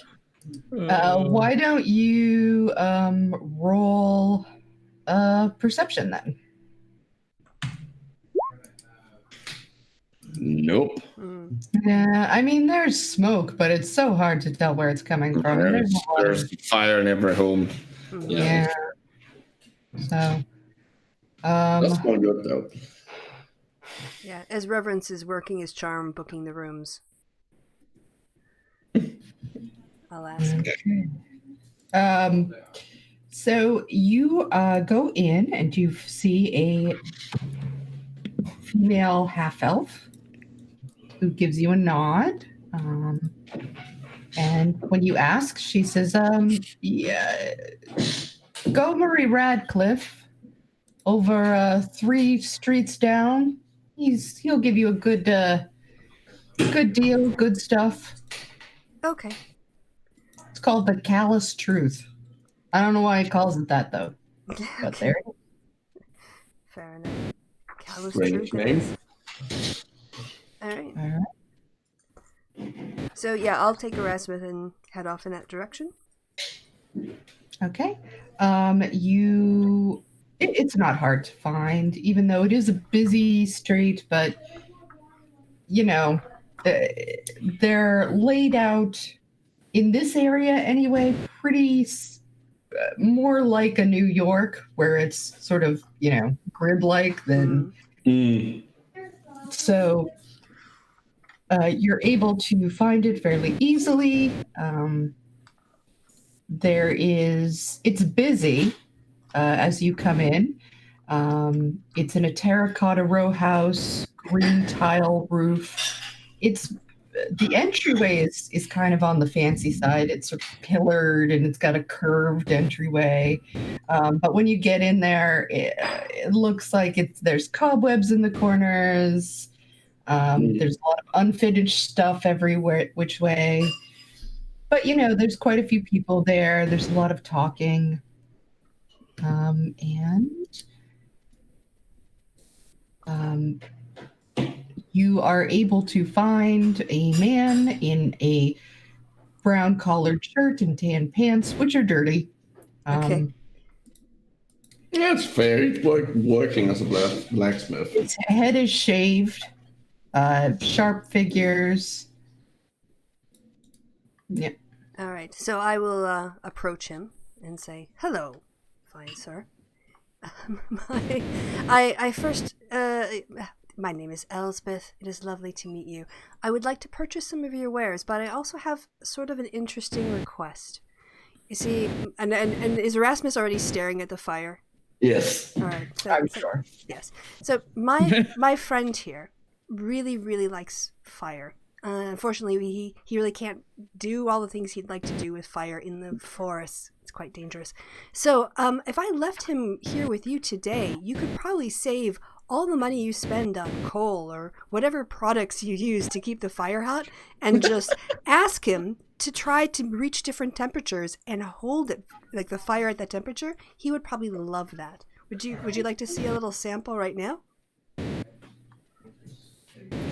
Why don't you roll perception then? Nope. Yeah, I mean, there's smoke, but it's so hard to tell where it's coming from. There's fire in every home. Yeah. So. That's not good though. Yeah, as Reverence is working his charm, booking the rooms. I'll ask. Okay. So you go in and you see a female half-elf who gives you a nod. And when you ask, she says, yeah, go Murray Radcliffe over 3 streets down. He'll give you a good deal, good stuff. Okay. It's called the Callous Truth. I don't know why he calls it that though. But there. Fair enough. Callous Strange Truth. name. All right. All right. So yeah, I'll take Erasmus and head off in that direction. Okay. It's not hard to find, even though it is a busy street, but they're laid out in this area anyway, pretty more like a New York, where it's sort of, grid-like than. So you're able to find it fairly easily. It's busy as you come in. It's in a terracotta row house, green tile roof. The entryway is kind of on the fancy side. It's sort of pillared and it's got a curved entryway. But when you get in there, it looks like there's cobwebs in the corners. There's a lot of unfinished stuff everywhere, which way. But, there's quite a few people there. There's a lot of talking. You are able to find a man in a brown collared shirt and tan pants, which are dirty. Okay. Yeah, it's fair. He's working as a blacksmith. His head is shaved. Sharp figures. Yeah. All right. So I will approach him and say, "Hello, fine sir. My name is Elsbeth. It is lovely to meet you. I would like to purchase some of your wares, but I also have sort of an interesting request. You see, and is Erasmus already staring at the fire? Yes. All right. I'm sure. Yes. So my friend here really, really likes fire. Unfortunately, he really can't do all the things he'd like to do with fire in the forest. It's quite dangerous. So if I left him here with you today, you could probably save all the money you spend on coal or whatever products you use to keep the fire hot, and just ask him to try to reach different temperatures and hold it, like the fire at that temperature. He would probably love that. Would you like to see a little sample right now?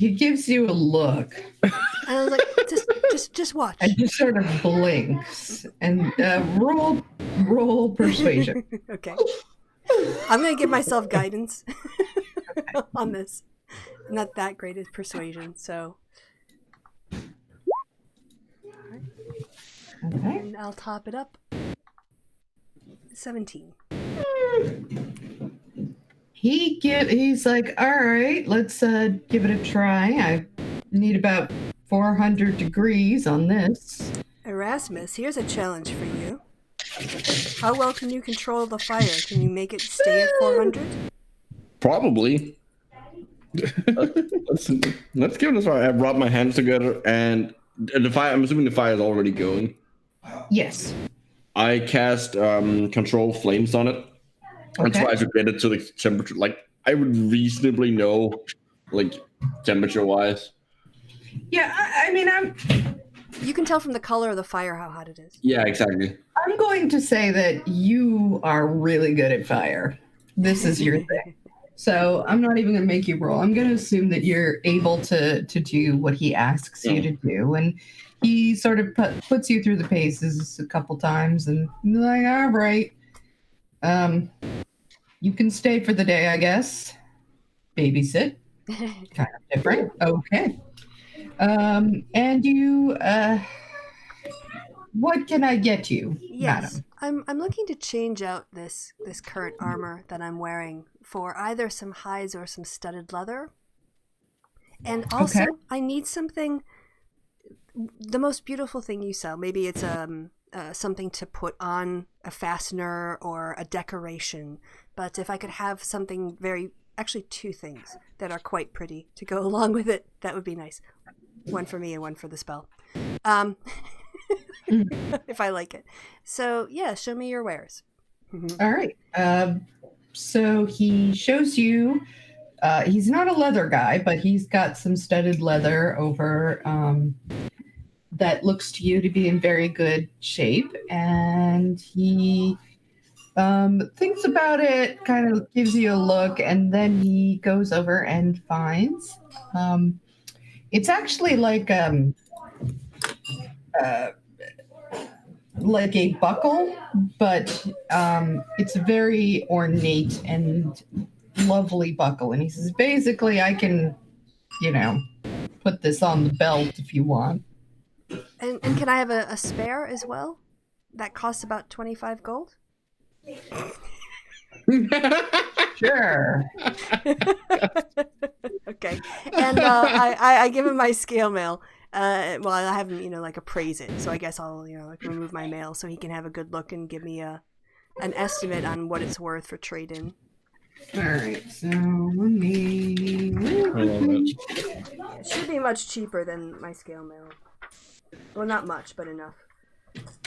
He gives you a look. And I was like, Just watch. And just sort of blinks and roll persuasion. Okay. I'm gonna give myself guidance on this. I'm not that great at persuasion, so. Okay. And I'll top it up. 17. He's like, all right, let's give it a try. I need about 400 degrees on this. Erasmus, here's a challenge for you. How well can you control the fire? Can you make it stay at 400? Probably. let's give it a try. I brought my hands together, and the fire. I'm assuming the fire is already going. Yes. I cast control flames on it and try to get it to the temperature. Like I would reasonably know, like temperature-wise. Yeah, I mean, You can tell from the color of the fire how hot it is. Yeah, exactly. I'm going to say that you are really good at fire. This is your thing. So I'm not even going to make you roll. I'm going to assume that you're able to do what he asks you to do. And he sort of puts you through the paces a couple times and you're like, all right, you can stay for the day, I guess. Babysit. Kind of different. Okay. And you, what can I get you, Yes, madam? I'm looking to change out this current armor that I'm wearing for either some hides or some studded leather. And also, I need something, the most beautiful thing you sell. Maybe it's something to put on a fastener or a decoration. But if I could have something actually two things that are quite pretty to go along with it, that would be nice. One for me and one for the spell. If I like it. So, yeah, show me your wares. All right. So he shows you, he's not a leather guy, but he's got some studded leather over that looks to you to be in very good shape. And he thinks about it, kind of gives you a look, and then he goes over and finds. It's actually like a buckle, but it's a very ornate and lovely buckle. And he says, basically, I can, put this on the belt if you want. And can I have a spare as well? That costs about 25 gold? Sure. Okay. And I give him my scale mail. Well, I have him, like appraise it. So I guess I'll, remove my mail so he can have a good look and give me an estimate on what it's worth for trade-in. All right. So let me. It should be much cheaper than my scale mail. Well, not much, but enough.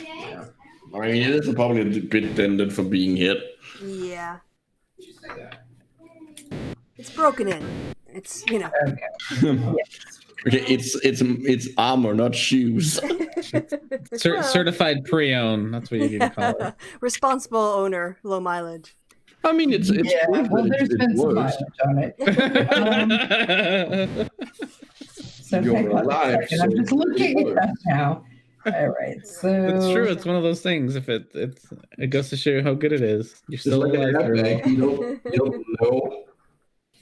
Yeah. I mean, it is probably a bit dented for being hit. Yeah. It's broken in. It's, Okay, it's armor, not shoes. Certified pre-owned. That's what you need to call it. Responsible owner, low mileage. I mean, it's well, there's been some mileage on it. So You're alive. I'm just looking at that now. All right, so it's true. It's one of those things. If it goes to show you how good it is. You're still alive. You don't know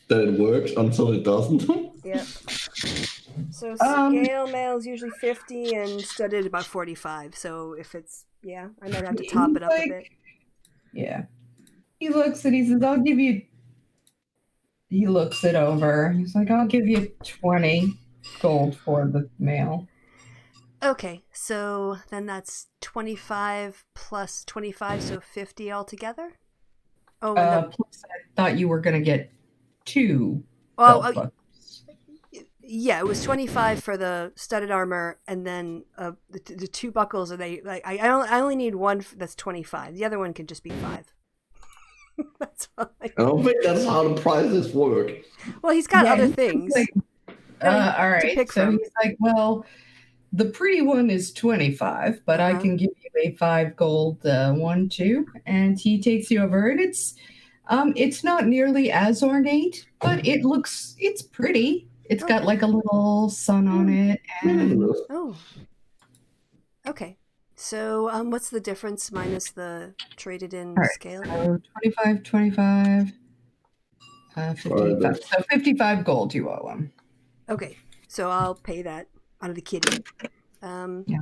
that it works until it doesn't. Yep. So scale mail is usually 50 and studded about 45. So if it's I might have to top it up a bit. Yeah. He looks and he says, I'll give you. He looks it over. He's like, I'll give you 20 gold for the mail. Okay, so then that's 25 plus 25, so 50 altogether? Oh, plus I thought you were going to get 2. Yeah, it was 25 for the studded armor, and then the 2 buckles are I only need one that's 25. The other one can just be 5. That's fine. I don't think that's how the prices work. Well, he's got other things. All right, so he's like, well, the pretty one is 25, but I can give you a 5 gold one too. And he takes you over, and it's not nearly as ornate, but it's pretty. It's got like a little sun on it, and Okay. So, what's the difference minus the traded in All right, scale? so 25, 25, 55. So 55 gold you owe him. Okay. So I'll pay that out of the kitty. Yeah.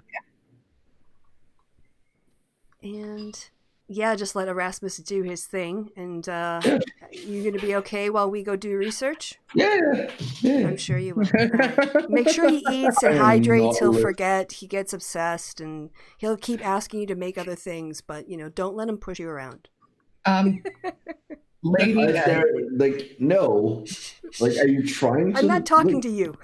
And yeah, just let Erasmus do his thing. And you're going to be okay while we go do research? Yeah. I'm sure you will. Make sure he eats and hydrates. He'll forget. He gets obsessed, and he'll keep asking you to make other things. But don't let him push you around. Lady, like, no. Like, are you trying to? I'm not talking to you.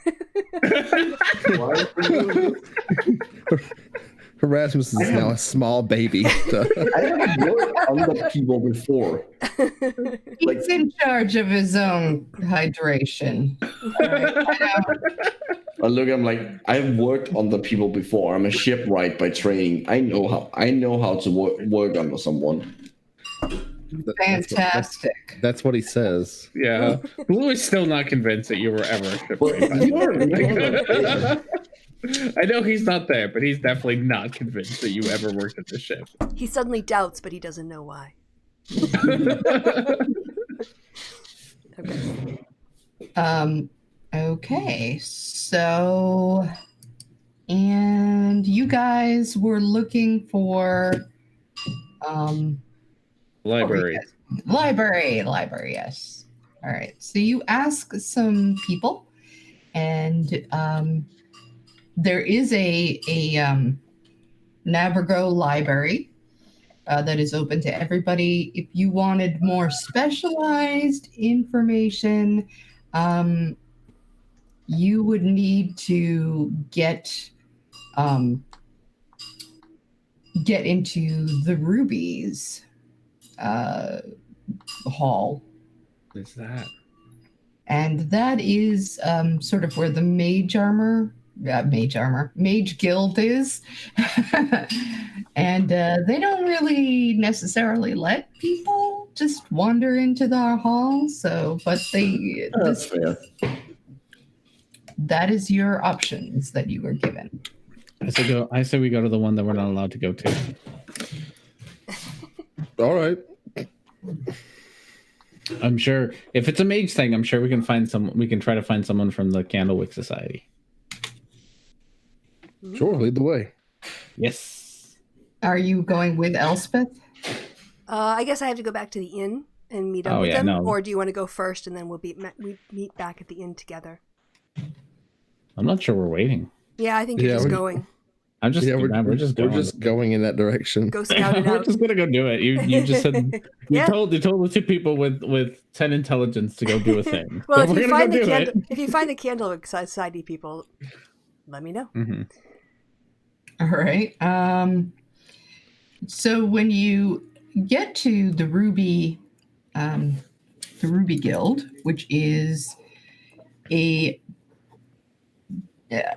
Erasmus is now a small baby. I haven't worked on the people before. He's in charge of his own hydration. Look, I'm like, I've worked on the people before. I'm a shipwright by training. I know how to work under someone. Fantastic. That's what he says. Yeah. Blue is still not convinced that you were ever a shipwright. I know he's not there, but he's definitely not convinced that you ever worked at the ship. He suddenly doubts, but he doesn't know why. Okay. Okay, so, and you guys were looking for, Library. Library, yes. All right, so you ask some people, and there is a Navigo library that is open to everybody. If you wanted more specialized information, you would need to get into the Rubies hall. What's that? And that is sort of where the Mage Guild is. And they don't really necessarily let people just wander into the hall. But That's fair. That is your options that you were given. I say we go to the one that we're not allowed to go to. All right. I'm sure if it's a mage thing, I'm sure we can find some. We can try to find someone from the Candlewick Society. Sure, lead the way. Yes. Are you going with Elspeth? I guess I have to go back to the inn and meet up with them. No. Or do you want to go first and then we meet back at the inn together? I'm not sure we're waiting. Yeah, I think you're just going. I'm just. We're just going in that direction. Go scout it out. We're just gonna go do it. You just said you told the two people with 10 intelligence to go do a thing. Well, so if you find the Candlewick Society people, let me know. Mm-hmm. All right. So when you get to the Ruby Guild, which is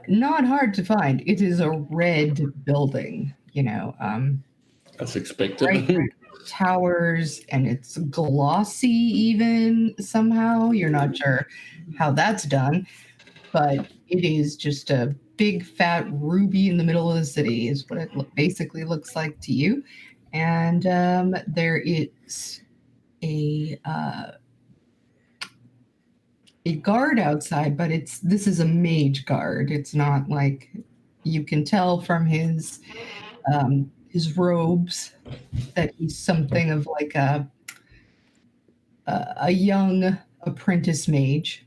not hard to find. It is a red building, That's expected. Right, towers, and it's glossy even somehow. You're not sure how that's done, but it is just a big fat ruby in the middle of the city is what it basically looks like to you. And there is a guard outside, but this is a mage guard. It's not like, you can tell from his robes that he's something of like a young apprentice mage.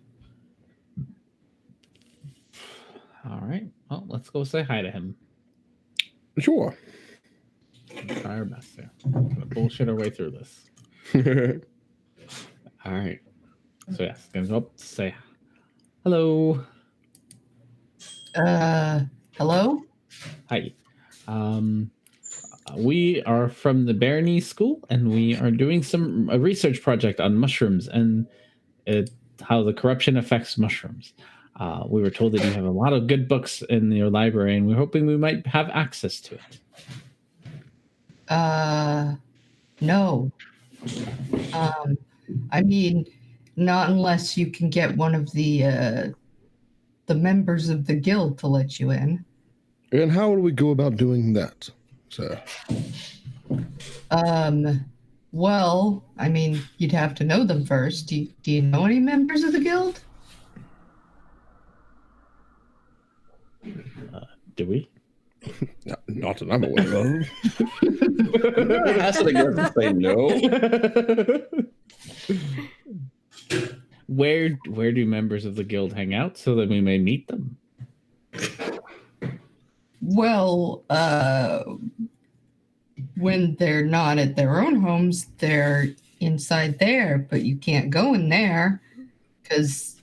All right. Well, let's go say hi to him. Sure. We'll try our best here. We're gonna bullshit our way through this. All right. So yes, gonna go up to say hello. Hello? Hi. We are from the Barony School, and we are doing a research project on mushrooms and how the corruption affects mushrooms. We were told that you have a lot of good books in your library, and we're hoping we might have access to it. No. I mean, not unless you can get one of the members of the guild to let you in. And how would we go about doing that, sir? Well, I mean, you'd have to know them first. Do you know any members of the guild? Do we? Not that I'm aware of. Ask it again to say no. Where do members of the guild hang out so that we may meet them? Well, when they're not at their own homes, they're inside there, but you can't go in there because...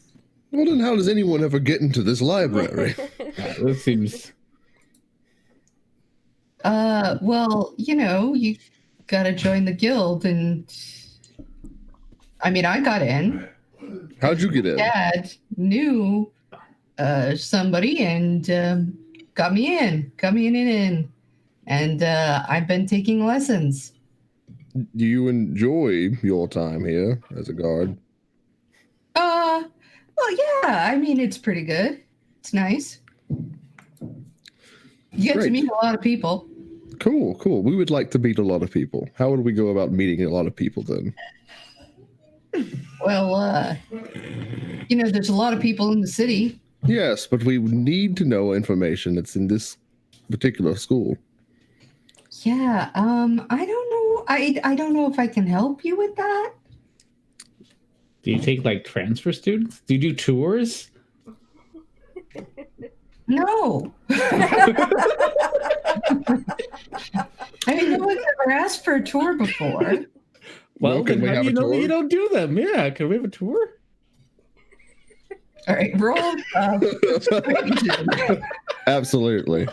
Well, then how does anyone ever get into this library? This seems... well, you gotta join the guild, and... I mean, I got in. How'd you get in? Dad knew somebody and got me in. And I've been taking lessons. Do you enjoy your time here as a guard? Well, yeah. I mean, it's pretty good. It's nice. You get to meet a lot of people. Cool. We would like to meet a lot of people. How would we go about meeting a lot of people then? Well, there's a lot of people in the city. Yes, but we need to know information that's in this particular school. Yeah, I don't know. I don't know if I can help you with that. Do you take like transfer students? Do you do tours? No. I mean, no one's ever asked for a tour before. Well, can then we how have do you a know that tour? you don't do them? Yeah, can we have a tour? All right, roll. Absolutely.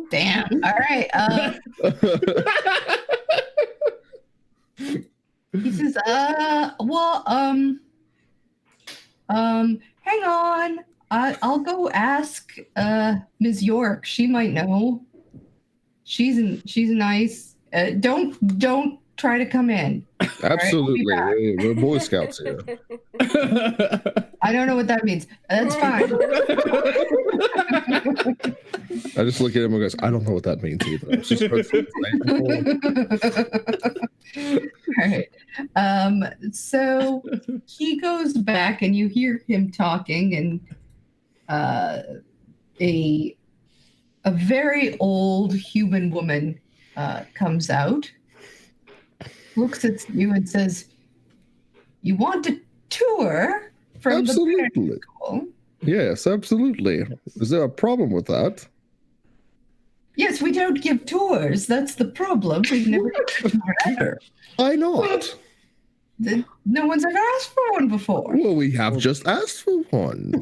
Damn. All right. He says, hang on. I'll go ask Ms. York. She might know. She's nice. Don't try to come in. Absolutely. We're Boy Scouts here. I don't know what that means. That's fine. I just look at him and goes, I don't know what that means either. It's just All right. So he goes back and you hear him talking, and a very old human woman comes out, looks at you and says, "You want a tour from Absolutely. the school?" Yes, absolutely. Is there a problem with that? Yes, we don't give tours. That's the problem. We've never given a tour ever. Why not? No one's ever asked for one before. Well, we have just asked for one.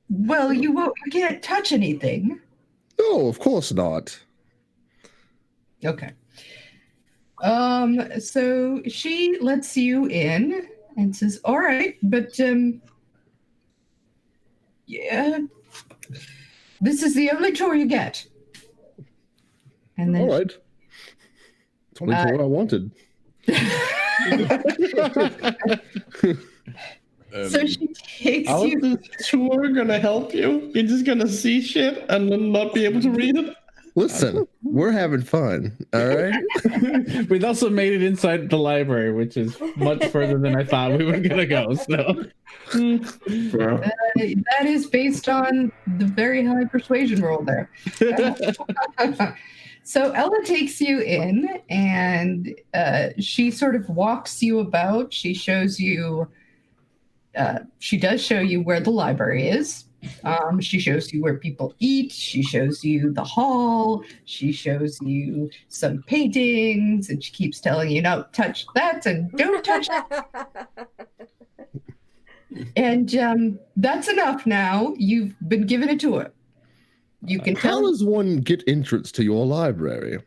Well, you can't touch anything. No, of course not. Okay. So she lets you in and says, "All right, but yeah, this is the only tour you get." And then All right. It's only what I wanted. So she takes How is you. this tour gonna help you? You're just gonna see shit and then not be able to read it? Listen, we're having fun, all right? We've also made it inside the library, which is much further than I thought we were gonna go. So That is based on the very high persuasion roll there. So Ella takes you in, and she sort of walks you about. She shows you. She does show you where the library is. She shows you where people eat. She shows you the hall. She shows you some paintings, and she keeps telling you, "No, touch that and don't touch that." And that's enough now. You've been given a tour. You can How tell does one get entrance to your library?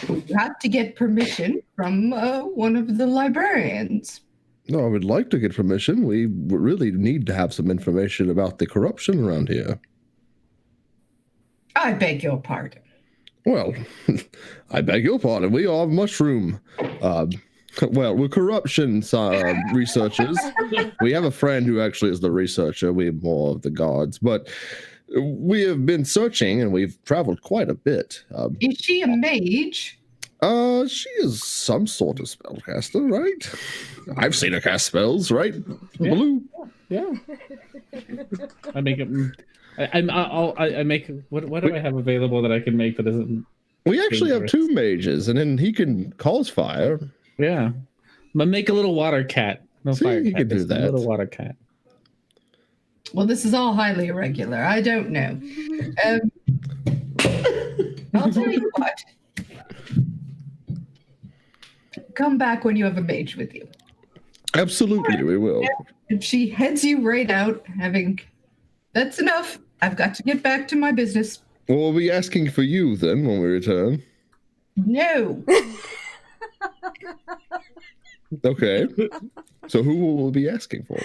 you have to get permission from one of the librarians. No, I would like to get permission. We really need to have some information about the corruption around here. I beg your pardon. Well, I beg your pardon. We are mushroom. We're corruption researchers. We have a friend who actually is the researcher. We're more of the guards, but we have been searching and we've traveled quite a bit. Is she a mage? She is some sort of spellcaster, right? I've seen her cast spells, right? Yeah. Blue. Yeah. I make it. I make. What do I have available that I can make that isn't? We actually dangerous? have 2 mages, and then he can cause fire. Yeah. But make a little water cat. No See, fire you cat. can do just that. A little water cat. Well, this is all highly irregular. I don't know. I'll tell you what. Come back when you have a mage with you. Absolutely, we will. And she heads you right out, having, that's enough. I've got to get back to my business. Well, we'll be asking for you then when we return. No. Okay. So who will we be asking for?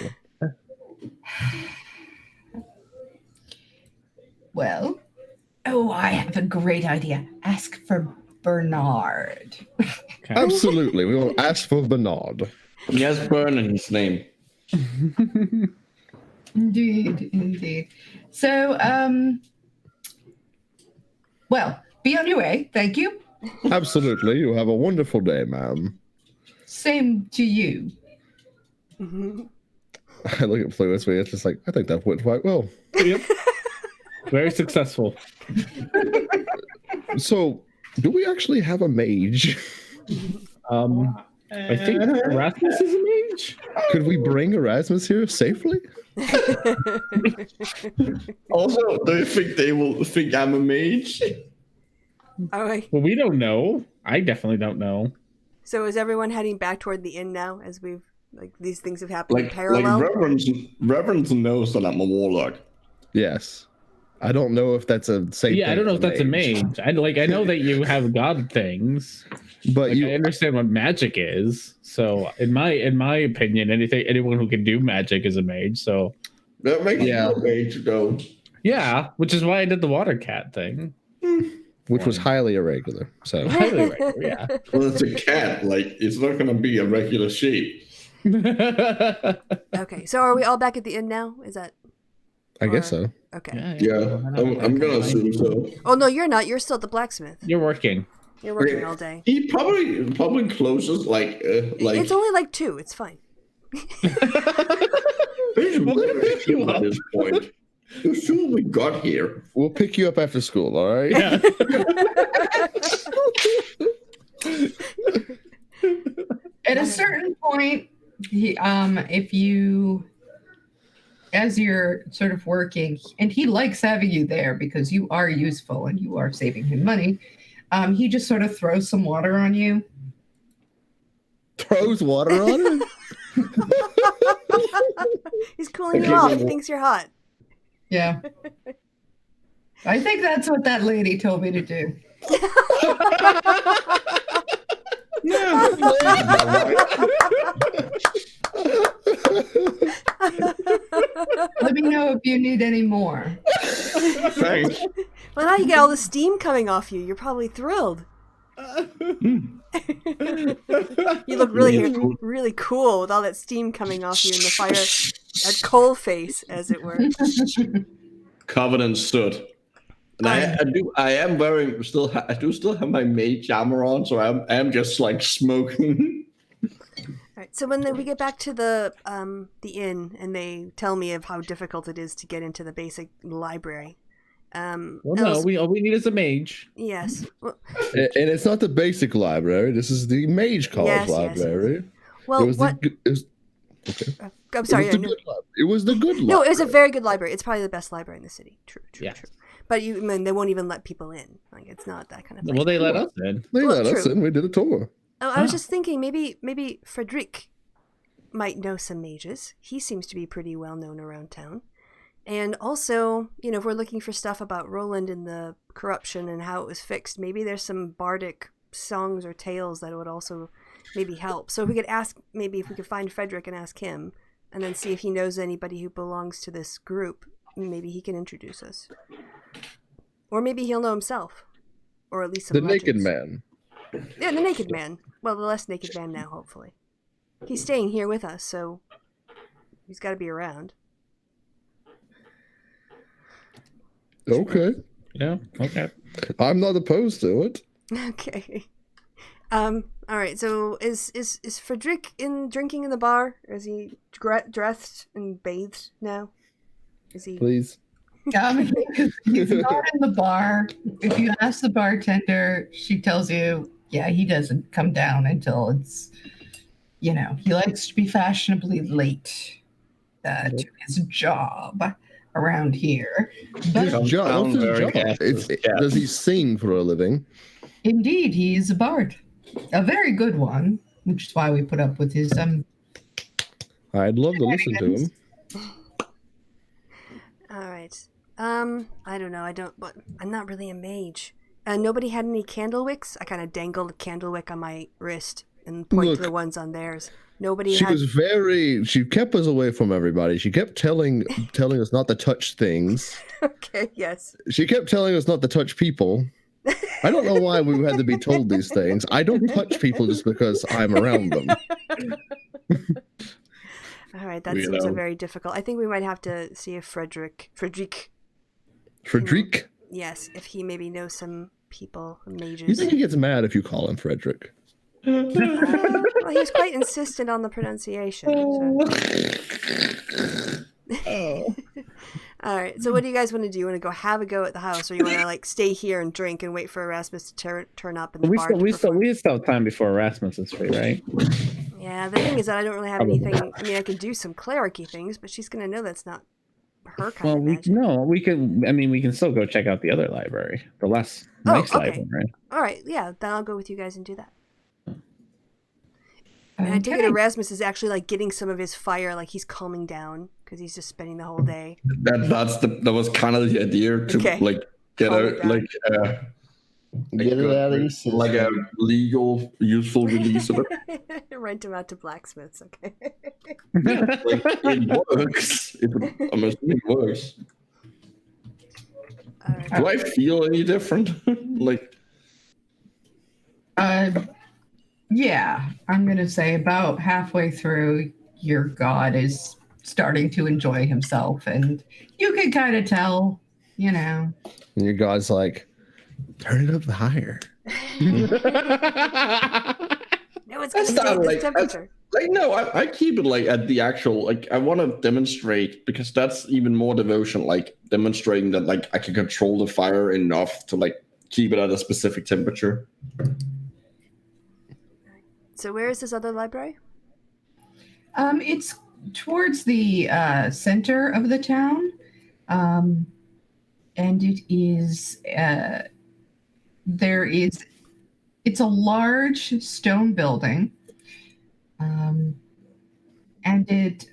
Well, I have a great idea. Ask for Bernard. Okay. Absolutely, we will ask for Bernard. He has burn in his name. Indeed. So, well, be on your way. Thank you. Absolutely, you have a wonderful day, ma'am. Same to you. I look at Fluid, it's just like, I think that went quite well. Yep. Very successful. So, do we actually have a mage? I think Erasmus is a mage. Could we bring Erasmus here safely? Also, do you think they will think I'm a mage? All right. Well, we don't know. I definitely don't know. So is everyone heading back toward the inn now as we've, like, these things have happened in Like parallel? Reverend knows that I'm a warlock. Yes. I don't know if that's a safe. Yeah, I don't know if that's a mage. I know that you have god things, but I understand what magic is. So in my opinion, anyone who can do magic is a mage. So That makes you a mage, though. yeah, which is why I did the water cat thing. Which was highly irregular. So Highly regular, yeah. Well, it's a cat. Like, it's not going to be a regular shape. Okay, so are we all back at the inn now? Is that? I guess so. Okay. Yeah, I'm going to assume so. Oh no, you're not. You're still at the blacksmith. You're working. You're working all day. He probably closes like It's only like 2. It's fine. basically at this point. How soon we got here? We'll pick you up after school, all right? Yeah. At a certain point, if you, as you're sort of working, and he likes having you there because you are useful and you are saving him money, he just sort of throws some water on you. Throws water on it? He's cooling you off. He thinks you're hot. Yeah. I think that's what that lady told me to do. Let me know if you need any more. Thanks. Well, now you get all the steam coming off you. You're probably thrilled. You look really cool with all that steam coming off you in the fire at coal face, as it were. Covered in soot. And I do still have my mage armor on, so I'm just like smoking. All right. So when we get back to the inn, and they tell me of how difficult it is to get into the basic library. Well, no, all we need is a mage. Yes. Well, And it's not the basic library. This is the Mage College library. Yes. Well, Okay. I'm sorry. It was the good library. No, it was a very good library. It's probably the best library in the city. True. Yeah. But they won't even let people in. Like, it's not that kind of thing. Well, they let us in. They Well, let us true. in. We did a tour. I was just thinking maybe Frederick might know some mages. He seems to be pretty well known around town. And also, if we're looking for stuff about Roland and the corruption and how it was fixed, maybe there's some bardic songs or tales that would also maybe help. So if we could find Frederick and ask him, and then see if he knows anybody who belongs to this group, maybe he can introduce us. Or maybe he'll know himself. Or at least some The legends. naked man. Yeah, the naked man. Well, the less naked man now, hopefully. He's staying here with us, so he's got to be around. Okay. Yeah. Okay. I'm not opposed to it. Okay. All right. So is Frederick drinking in the bar? Or is he dressed and bathed now? Is he? Please. He's not in the bar. If you ask the bartender, she tells you, yeah, he doesn't come down until it's, he likes to be fashionably late to his job around here. But What's his job? Does he sing for a living? Indeed, he is a bard. A very good one, which is why we put up with his I'd love to listen to him. All right. I don't know. I'm not really a mage. Nobody had any candle wicks. I kind of dangled a candle wick on my wrist and pointed to the ones on theirs. She kept us away from everybody. She kept telling us not to touch things. Okay, yes. She kept telling us not to touch people. I don't know why we had to be told these things. I don't touch people just because I'm around them. All right, that seems very difficult. I think we might have to see if Frederick. Yes, if he maybe knows some people, mages. You think he gets mad if you call him Frederick? Well, he's quite insistent on the pronunciation. So. All right. So, what do you guys want to do? You want to go have a go at the house, or you want to stay here and drink and wait for Erasmus to turn up in the bar? We still have time before Erasmus is free, right? Yeah. The thing is that I don't really have anything. I mean, I can do some clericy things, but she's gonna know that's not her kind of magic. We can still go check out the other library, the less nice library. All right. Yeah. Then I'll go with you guys and do that. And I take it Erasmus is actually getting some of his fire, he's calming down because he's just spending the whole day. That was kind of the idea to get out, get it out of your system. Like a legal, useful release of it. Rent him out to blacksmiths, okay? Yeah, it works. I'm assuming it works. Right. Do I feel any different? Yeah, I'm going to say about halfway through, your god is starting to enjoy himself, and you can kind of tell, And your god's like, turn it up higher. No, it's going to stay at this temperature. I keep it at the actual, I want to demonstrate, because that's even more devotion, demonstrating that, I can control the fire enough to, keep it at a specific temperature. So where is this other library? It's towards the center of the town, and it is it's a large stone building, and it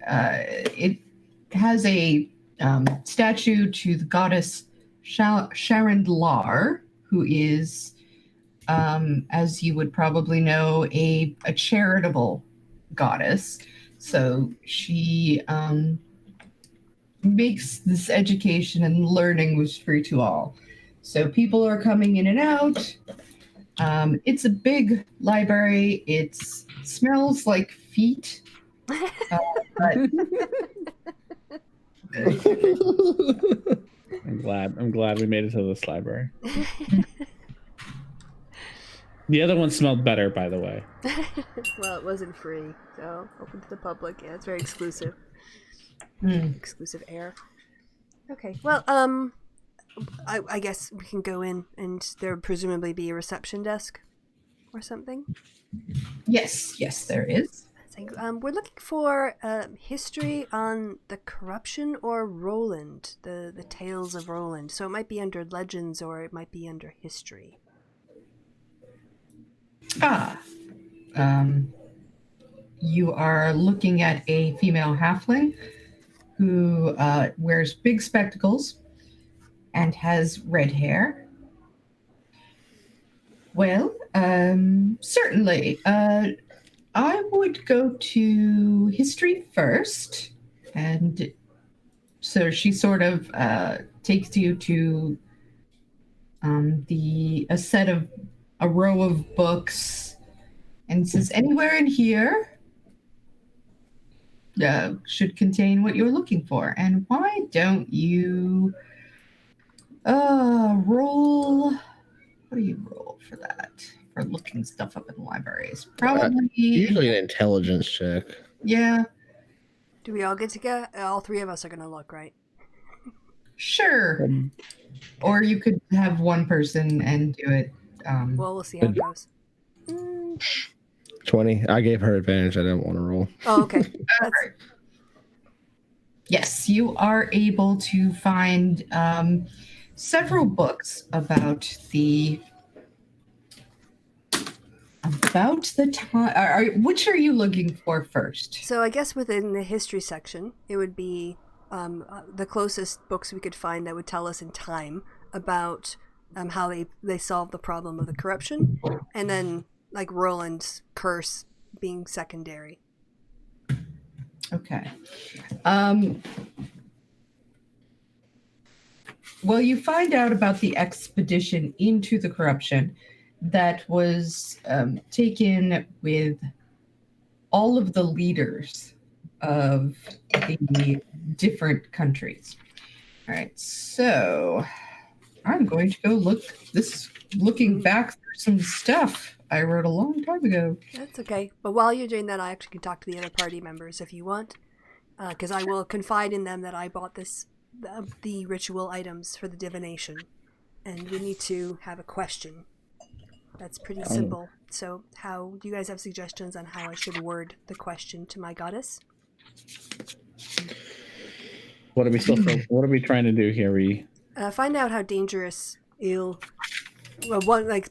has a statue to the goddess Sharandlar, who is, as you would probably know, a charitable goddess. So she makes this education and learning was free to all. So people are coming in and out. It's a big library. It smells like feet. I'm glad we made it to this library. The other one smelled better, by the way. Well, it wasn't free, so open to the public. Yeah, it's very exclusive. Exclusive air. Okay, well, I guess we can go in, and there would presumably be a reception desk or something. Yes, there is. We're looking for history on the corruption or Roland, the tales of Roland. So it might be under legends or it might be under history. You are looking at a female halfling who wears big spectacles and has red hair. Well, certainly. I would go to history first. And so she sort of takes you to a set of a row of books, and it says anywhere in here should contain what you're looking for. And why don't you roll? What do you roll for that? For looking stuff up in the libraries? Probably usually an intelligence check. Yeah. Do we all get together? All three of us are going to look, right? Sure. Or you could have one person and do it. Well, we'll see how it goes. 20. I gave her advantage. I didn't want to roll. Oh, okay. All right. Yes, you are able to find several books about the time. Which are you looking for first? So I guess within the history section, it would be the closest books we could find that would tell us in time about how they solved the problem of the corruption, and then like Roland's curse being secondary. Okay. Well, you find out about the expedition into the corruption that was taken with all of the leaders of the different countries. All right, so I'm going to go looking back through some stuff I wrote a long time ago. That's okay. But while you're doing that, I actually can talk to the other party members if you want, because I will confide in them that I bought the ritual items for the divination, and we need to have a question. That's pretty simple. So how do you guys have suggestions on how I should word the question to my goddess? What are we trying to do here? Find out how dangerous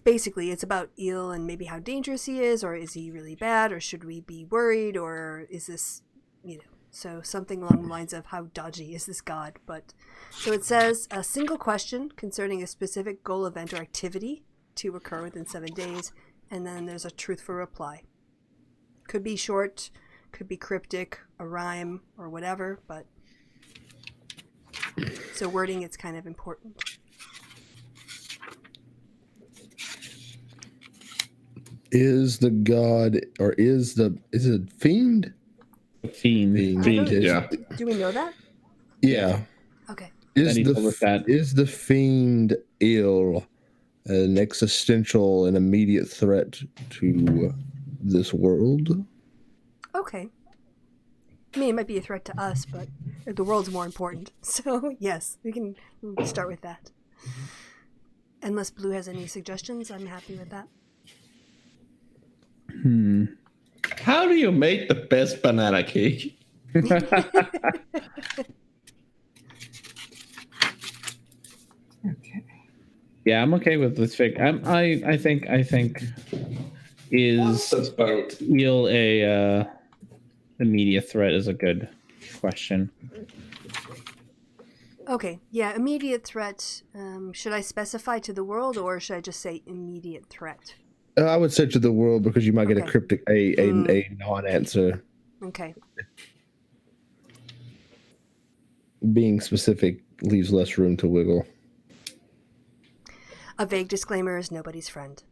basically it's about Il and maybe how dangerous he is, or is he really bad, or should we be worried, or is this, so something along the lines of how dodgy is this god. But so it says a single question concerning a specific goal, event, or activity to occur within 7 days, and then there's a truthful reply. Could be short, could be cryptic, a rhyme, or whatever, but so wording it's kind of important. Is the god, or is it fiend? Fiend. Yeah. Do we know that? Yeah. Okay. Is the fiend ill an existential and immediate threat to this world? Okay. I mean, it might be a threat to us, but the world's more important. So, yes, we can start with that. Unless Blue has any suggestions, I'm happy with that. How do you make the best banana cake? Okay. Yeah, I'm okay with this fig. I think is Eel a immediate threat is a good question. Okay, yeah, immediate threat. Should I specify to the world, or should I just say immediate threat? I would say to the world, because you might get a cryptic, a non-answer. Okay. Being specific leaves less room to wiggle. A vague disclaimer is nobody's friend.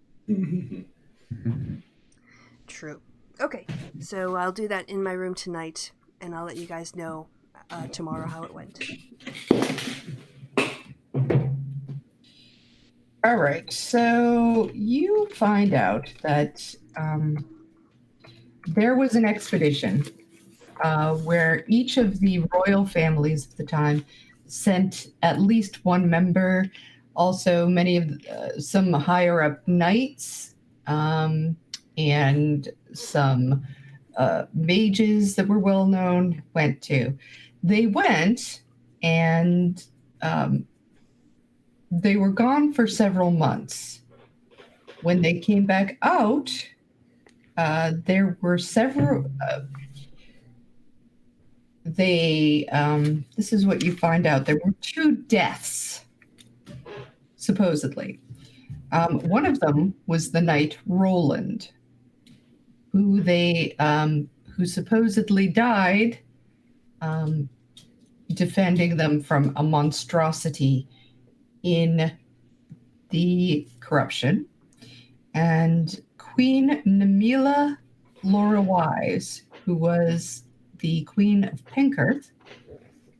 True. Okay, so I'll do that in my room tonight, and I'll let you guys know tomorrow how it went. All right, so you find out that there was an expedition where each of the royal families at the time sent at least one member, also many of some higher up knights, and some mages that were well known went too. They went and they were gone for several months. When they came back out, there were several. This is what you find out. There were 2 deaths, supposedly. One of them was the knight Roland, who supposedly died defending them from a monstrosity in the corruption, and Queen Namila Laura Wise, who was the Queen of Penkirth,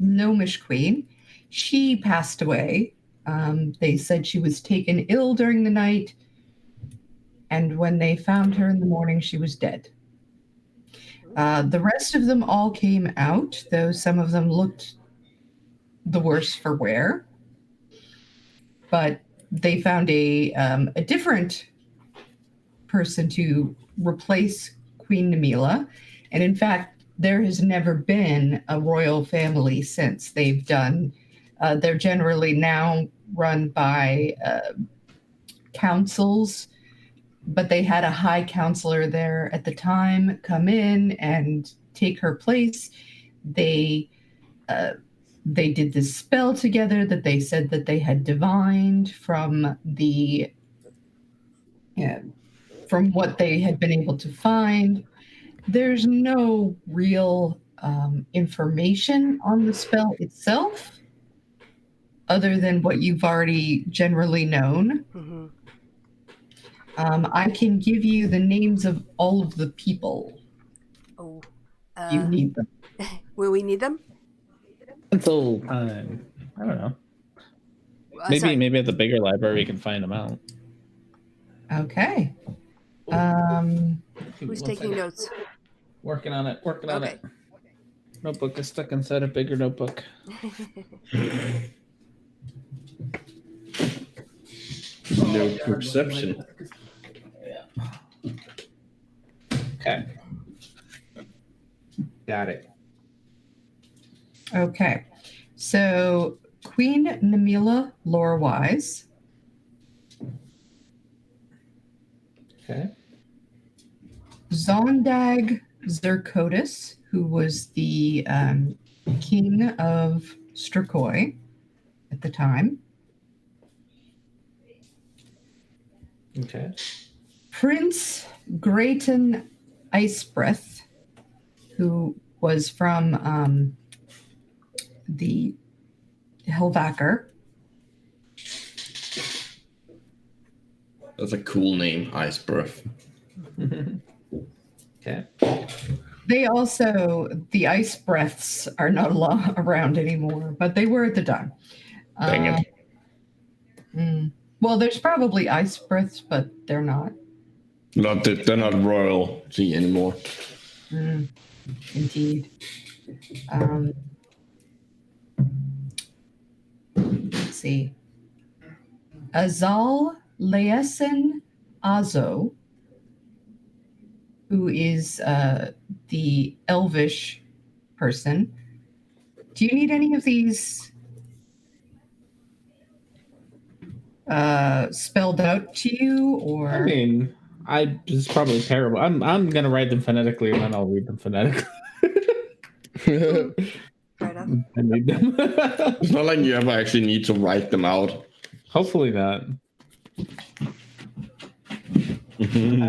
Gnomish Queen, she passed away. They said she was taken ill during the night, and when they found her in the morning, she was dead. The rest of them all came out, though some of them looked the worse for wear. But they found a different person to replace Queen Namila. And in fact, there has never been a royal family since. They're generally now run by councils, but they had a high counselor there at the time come in and take her place. They did this spell together that they said that they had divined from from what they had been able to find. There's no real information on the spell itself, other than what you've already generally known. Mm-hmm. I can give you the names of all of the people. Oh, You need them. will we need them? Until I don't know. Maybe at the bigger library we can find them out. Okay. Who's taking notes? Working on it. Notebook is stuck inside a bigger notebook. No perception. Yeah. Okay. Got it. Okay. So Queen Namila Laura Wise. Okay. Zondag Zercotis, who was the king of Strakoi at the time. Okay. Prince Grayton Icebreath, who was from the Helvaker. That's a cool name, Ice Breath. Okay. The Ice Breaths are not around anymore, but they were at the time. Dang it. Well, there's probably Ice Breaths, but they're not. They're not royalty anymore. Indeed. Let's see. Azal Laessen Azo, who is the Elvish person. Do you need any of these spelled out to you, or? I mean, it's probably terrible. I'm gonna write them phonetically, and then I'll read them phonetically. Right up. I need them. It's not like you ever actually need to write them out. Hopefully not.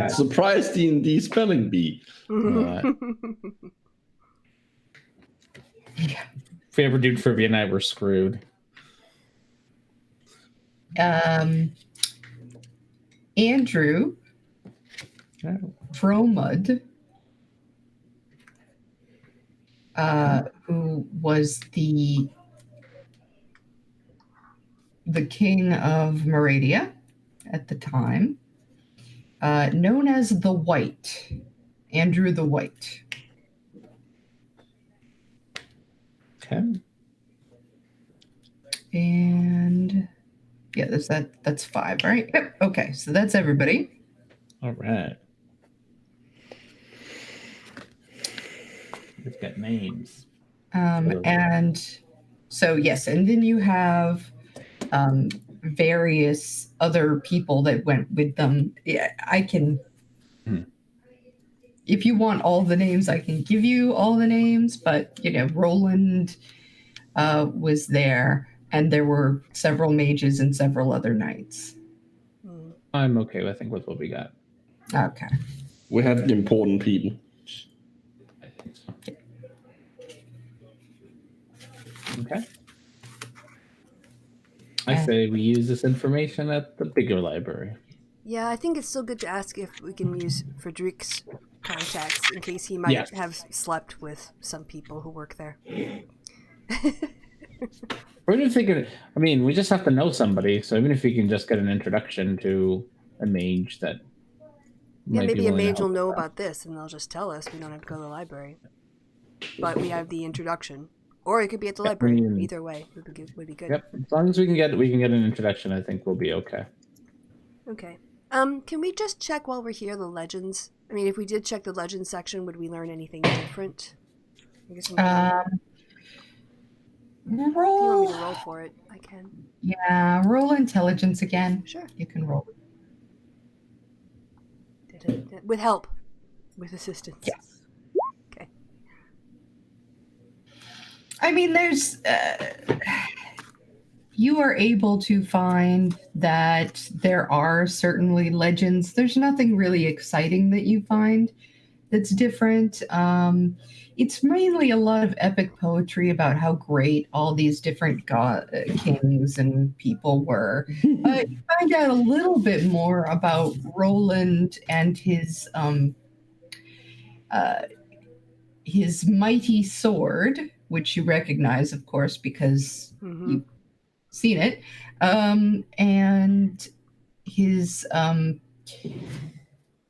Surprise D&D spelling bee. If we ever do trivia night, we're screwed. Andrew Fromud, who was the king of Meradia at the time, known as the White, Andrew the White. Okay. And yeah, that's 5, right? Yep. Okay, so that's everybody. All right. We've got names. And so yes, and then you have various other people that went with them. Yeah, I can. If you want all the names, I can give you all the names. But Roland was there, and there were several mages and several other knights. I'm okay, I think, with what we got. Okay. We had the important people. I think so. Okay. I say we use this information at the bigger library. Yeah, I think it's still good to ask if we can use Frederick's contacts in case he might have slept with some people who work there. We're just thinking, I mean, we just have to know somebody, so even if we can just get an introduction to a mage that maybe a mage will know about this and they'll just tell us. We don't have to go to the library. But we have the introduction. Or it could be at the library. Either way would be good. Yep. As long as we can get an introduction, I think we'll be okay. Okay. Can we just check while we're here the legends? I mean, if we did check the legends section, would we learn anything different? I guess roll. If you want me to roll for it, I can. Yeah, roll intelligence again. Sure. You can roll. With help. With assistance. Yes. Okay. I mean, there's... you are able to find that there are certainly legends. There's nothing really exciting that you find that's different. It's mainly a lot of epic poetry about how great all these different kings and people were. You find out a little bit more about Roland and his mighty sword, which you recognize, of course, because you've seen it, and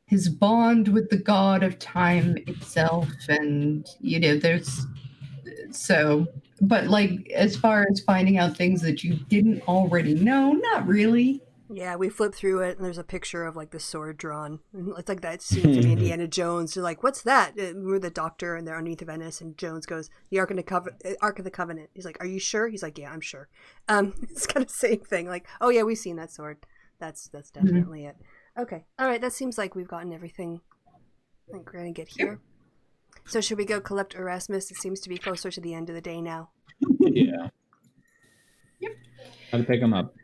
his bond with the god of time itself, and there's but like as far as finding out things that you didn't already know, not really. Yeah, we flip through it and there's a picture of like the sword drawn. It's like that scene from Indiana Jones. You're like, what's that? We're the doctor and they're underneath Venice, and Jones goes, the Ark of the Covenant. He's like, are you sure? He's like, yeah, I'm sure. It's kind of the same thing. Like, oh yeah, we've seen that sword. That's definitely it. Okay. All right. That seems like we've gotten everything. I think we're going to get here. So should we go collect Erasmus? It seems to be closer to the end of the day now. Yeah. Yep. How to pick them up.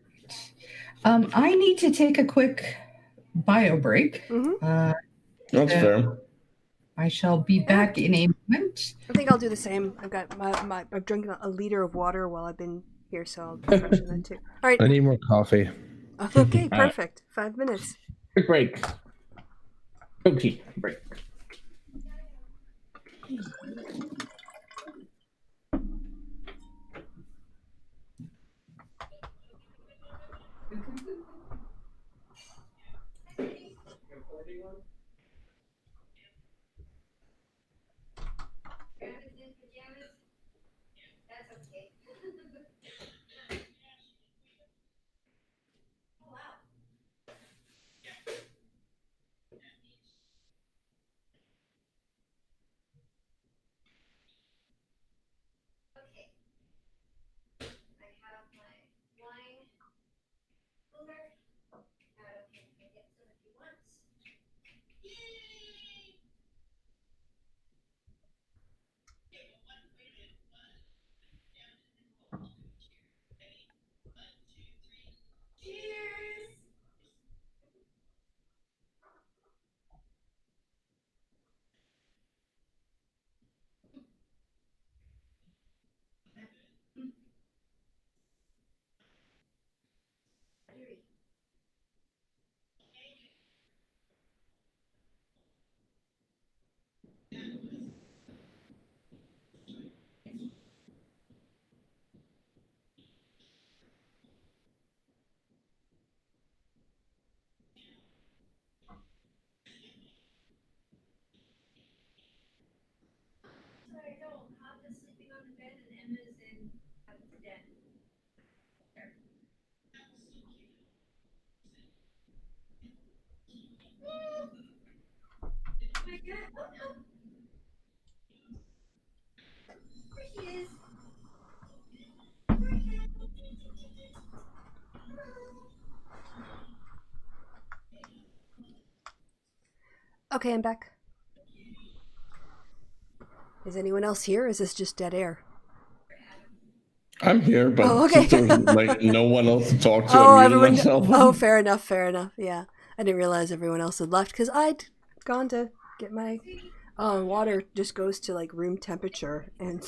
I need to take a quick bio break. That's fair. I shall be back in a moment. I think I'll do the same. I've got I've drinking a liter of water while I've been here, so I'll refresh that too. All right. I need more coffee. Okay, perfect. 5 minutes. Quick break. Okay, break. Okay, I'm back. Is anyone else here? Or is this just dead air? I'm here, but since there's like no one else to talk to, I'm muting myself. Oh, fair enough. Yeah, I didn't realize everyone else had left because I'd gone to get my water. Just goes to like room temperature, and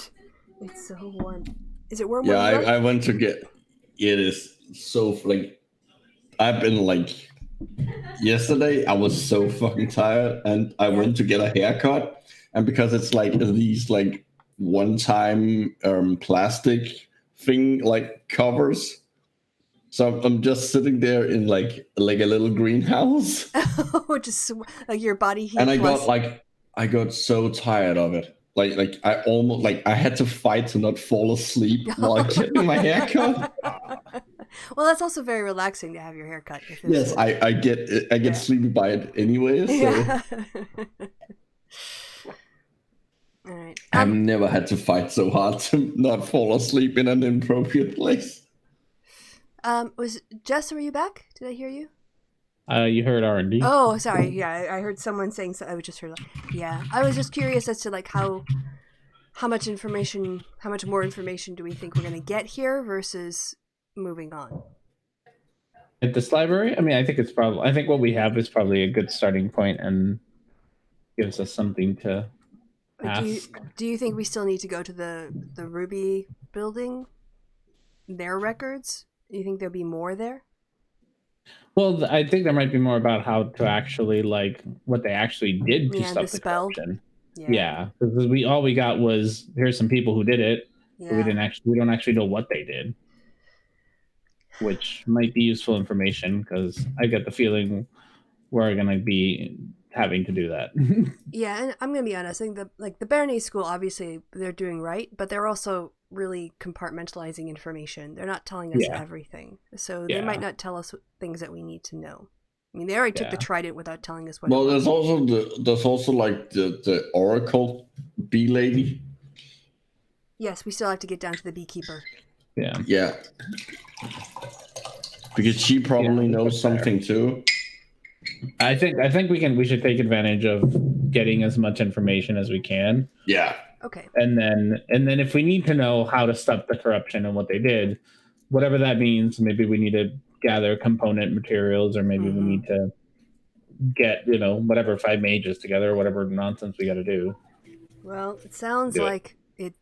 it's so warm. Is it warm? Yeah, I went to get. It is so like I've been like yesterday I was so fucking tired and I went to get a haircut, and because it's like these like one-time plastic thing like covers, so I'm just sitting there in like a little greenhouse. Which is like your body heat. And plus... I got so tired of it. Like I almost I had to fight to not fall asleep while getting my hair cut. Well, that's also very relaxing to have your hair cut. Yes, I get sleepy by it anyway. So Yeah. All right. I've never had to fight so hard to not fall asleep in an inappropriate place. Was Jess? Were you back? Did I hear you? You heard R&D. Oh, sorry. Yeah, I heard someone saying so. I just heard. Yeah, I was just curious as to like how much information, how much more information do we think we're going to get here versus moving on At this library? I mean, I think what we have is probably a good starting point and gives us something to ask. Do you think we still need to go to the Ruby building? Their records? Do you think there'll be more there? Well, I think there might be more about how to actually like what they actually did to stop the corruption. Yeah, because all we got was here's some people who did it. But we don't actually know what they did, which might be useful information because I get the feeling we're gonna be having to do that. Yeah, and I'm gonna be honest. I think the Bearnese school, obviously they're doing right, but they're also really compartmentalizing information. They're not telling us everything, so they might not tell us things that we need to know. I mean, they already took the trident without telling us what. Well, there's also like the Oracle bee lady. Yes, we still have to get down to the Beekeepr. Yeah. Because she probably knows something too. I think we should take advantage of getting as much information as we can. Yeah. Okay. And then if we need to know how to stop the corruption and what they did, whatever that means, maybe we need to gather component materials, or maybe we need to get, whatever 5 mages together, or whatever nonsense we got to do. Well, it sounds like it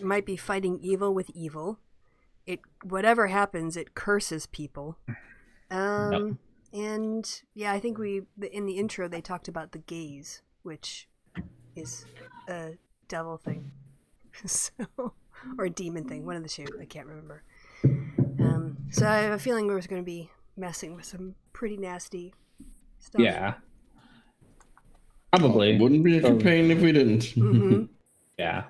might be fighting evil with evil. Whatever happens, it curses people. And yeah, I think in the intro they talked about the gaze, which is a devil thing, or a demon thing, one of the two. I can't remember. So I have a feeling we're going to be messing with some pretty nasty stuff. Yeah, probably. Wouldn't be a campaign if we didn't. Mm-hmm. Yeah.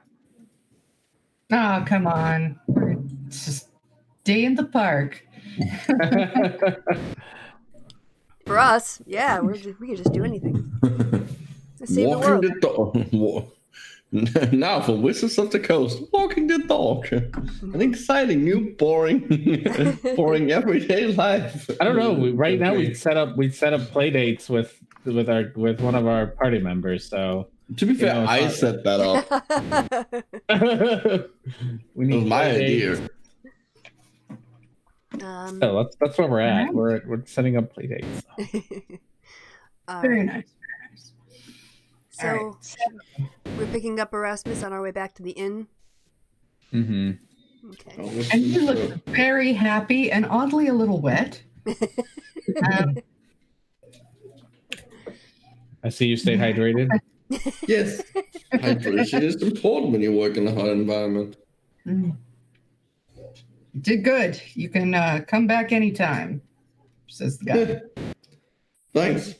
Oh, come on. It's just day in the park. For us, yeah, we can just do anything. Save the world. Now for Wizards of the Coast, walking the dog. An exciting new boring everyday life. I don't know. Right now we set up play dates with one of our party members. So to be fair, I set that up. It was my idea. So that's where we're at. We're setting up play dates. Very nice. So we're picking up Erasmus on our way back to the inn. Mm-hmm. Okay. And you look very happy and oddly a little wet. I see you stayed hydrated. Yes. Hydration is important when you work in a hot environment. Did good. You can come back anytime, says the guy. Thanks.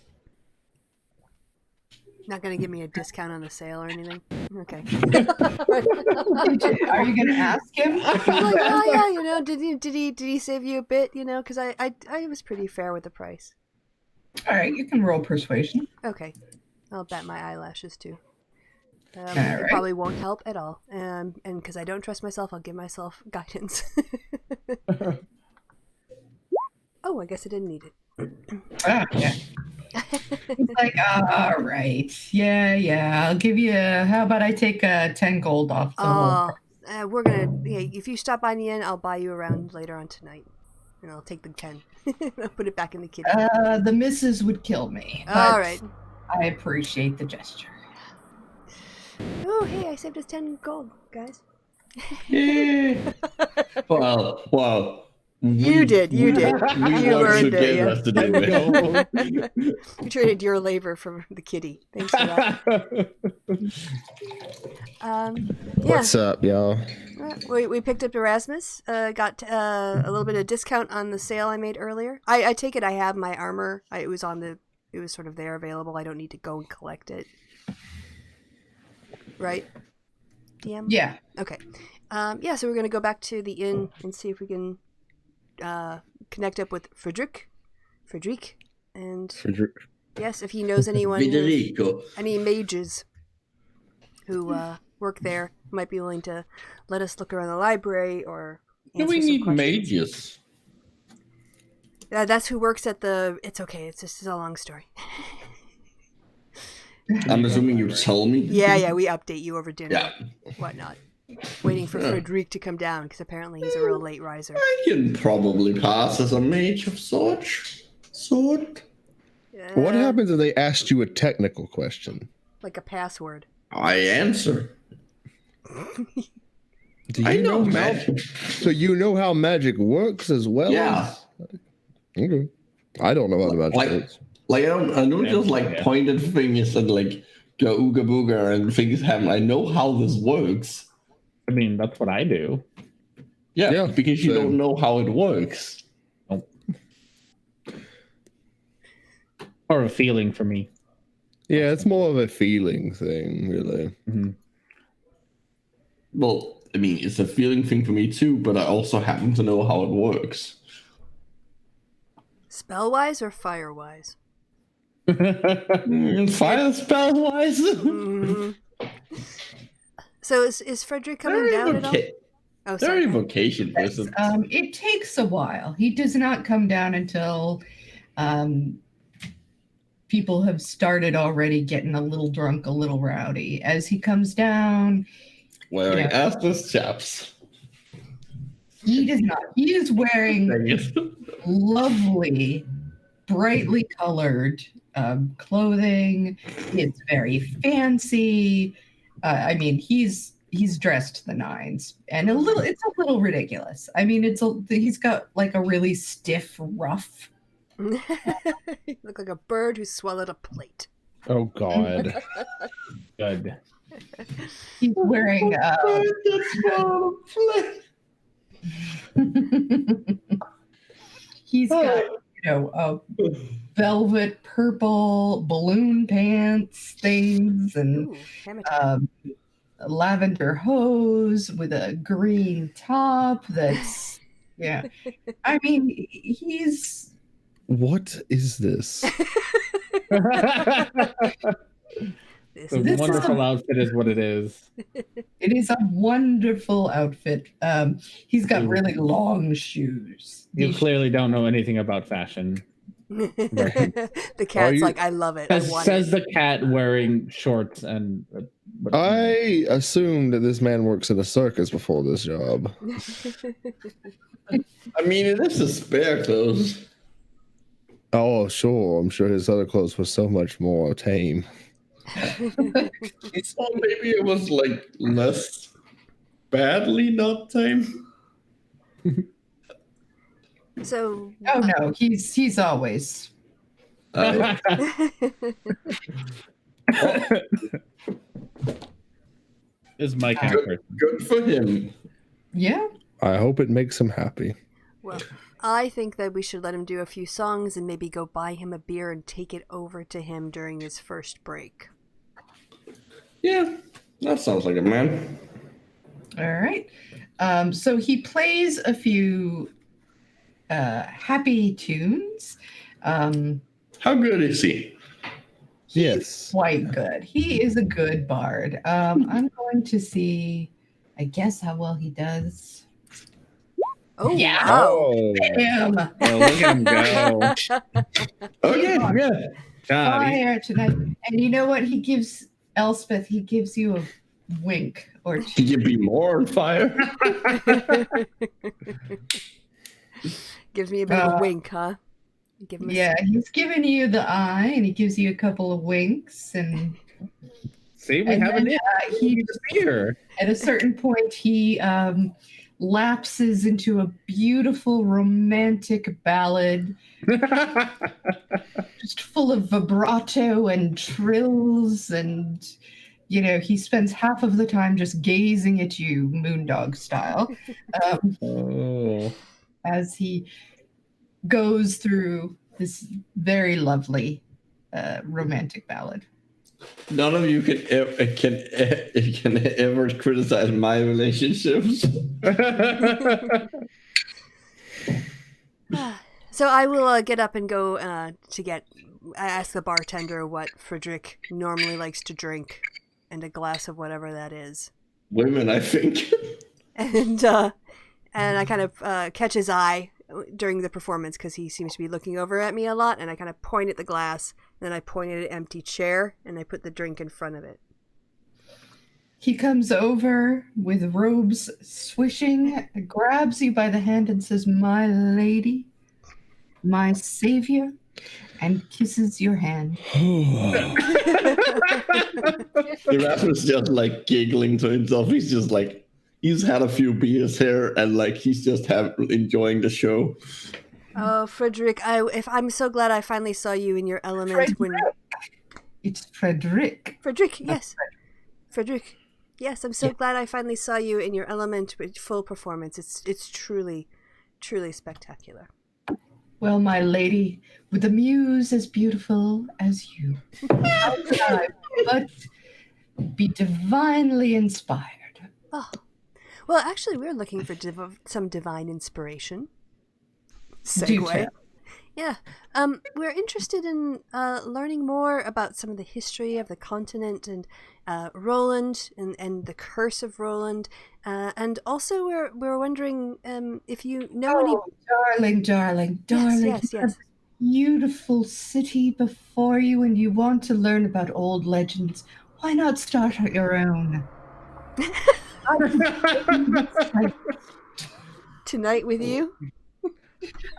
Not going to give me a discount on the sale or anything? Okay. Are you going to ask him? Like, oh yeah, did he save you a bit, because I was pretty fair with the price. All right, you can roll persuasion. Okay. I'll bat my eyelashes too. All It right. probably won't help at all. And because I don't trust myself, I'll give myself guidance. Oh, I guess I didn't need it. Yeah. It's like, all right. Yeah. I'll give you, how about I take 10 gold off the whole. We're going to, if you stop by the inn, I'll buy you around later on tonight. And I'll take the 10. I'll put it back in the kitchen. The missus would kill me. All right. I appreciate the gesture. Oh, hey, I saved us 10 gold, guys. Yeah. Well, You did. You earned it. Has to do it. You traded your labor for the kitty. Thanks for that. What's up, y'all? We picked up Erasmus. Got a little bit of discount on the sale I made earlier. I take it I have my armor. It was sort of there available. I don't need to go and collect it. Right? DM? Yeah. Okay. So we're gonna go back to the inn and see if we can connect up with Frederick, and yes, if he knows anyone, any mages who work there, might be willing to let us look around the library or answer Do we some need questions. mages? That's who works at the. It's okay. It's just a long story. I'm assuming you tell me. Yeah. We update you over dinner. Yeah. Whatnot. Waiting for Frederick to come down because apparently he's a real late riser. I can probably pass as a mage of sort. What happens if they asked you a technical question? Like a password. I answer. Do you I know how- magic. So you know how magic works as well? Yeah. Okay. I don't know how the magic works. Like I don't just like pointed fingers and like go ooga booga and things happen. I know how this works. I mean, that's what I do. Yeah, because you same. don't know how it works. Or a feeling for me. Yeah, it's more of a feeling thing, really. Mm-hmm. Well, I mean, it's a feeling thing for me too, but I also happen to know how it works. Spell-wise or fire-wise? Fire spell wise. Mm-hmm. So is Frederick coming down at all? Oh, They're sorry. evocation person. It takes a while. He does not come down until people have started already getting a little drunk, a little rowdy. As he comes down, Wearing assless chaps. he does not. He is wearing lovely, brightly colored clothing. It's very fancy. I mean, he's dressed to the nines, and it's a little ridiculous. I mean, he's got like a really stiff ruff. You look like a bird who swallowed a plate. Oh, God. Good. He's wearing he's got velvet purple balloon pants things and Ooh, hammer lavender hose with a green top that's I mean he's What is this? The wonderful outfit is what it is. It is a wonderful outfit. He's got really long shoes. You clearly don't know anything about fashion. The cat's like, I love it. I want Says it. the cat wearing shorts and. I assume that this man works at a circus before this job. I mean, it is a spare clothes. Oh, sure. I'm sure his other clothes were so much more tame. So maybe it was like less badly not tame. So. Oh no, he's always. Is my kind of person. Good for him. Yeah. I hope it makes him happy. Well, I think that we should let him do a few songs and maybe go buy him a beer and take it over to him during his first break. Yeah, that sounds like a man. All right. So he plays a few happy tunes. How good is he? Yes. Quite good. He is a good bard. I'm going to see, I guess, how well he does. Oh, Yeah. wow. Oh, Damn. Oh, look at him go. Okay, yeah. God, Fire tonight. And you know what? He gives Elspeth, he gives you a wink or two. Can you be more on fire? Gives me a bit of a wink, huh? Give him a Yeah, he's giving you the eye and he gives you a couple of winks. And see, we And have an then, he beer. at a certain point, he lapses into a beautiful romantic ballad, just full of vibrato and trills, and he spends half of the time just gazing at you, Moondog style, as he goes through this very lovely romantic ballad. None of you can ever criticize my relationships. So I will get up and go I ask the bartender what Frederick normally likes to drink, and a glass of whatever that is. Women, I think. And I kind of catch his eye during the performance because he seems to be looking over at me a lot, and I kind of point at the glass, and then I point at an empty chair, and I put the drink in front of it. He comes over with robes swishing, grabs you by the hand and says, "My lady, my savior," and kisses your hand. Erasmus just like giggling to himself. He's just like, he's had a few beers here, and like he's just enjoying the show. Oh, Frederick, I'm so glad I finally saw you in your element. It's Frederick. Frederick, yes. Frederick, yes. I'm so glad I finally saw you in your element with full performance. It's truly, truly spectacular. Well, my lady, with a muse as beautiful as you, how could I but be divinely inspired? Oh. Well, actually, we're looking for some divine inspiration. Segue. Yeah. We're interested in learning more about some of the history of the continent and Roland and the curse of Roland. And also we're wondering if you know any... Darling. Yes. Beautiful city before you, and you want to learn about old legends. Why not start your own? Tonight with you?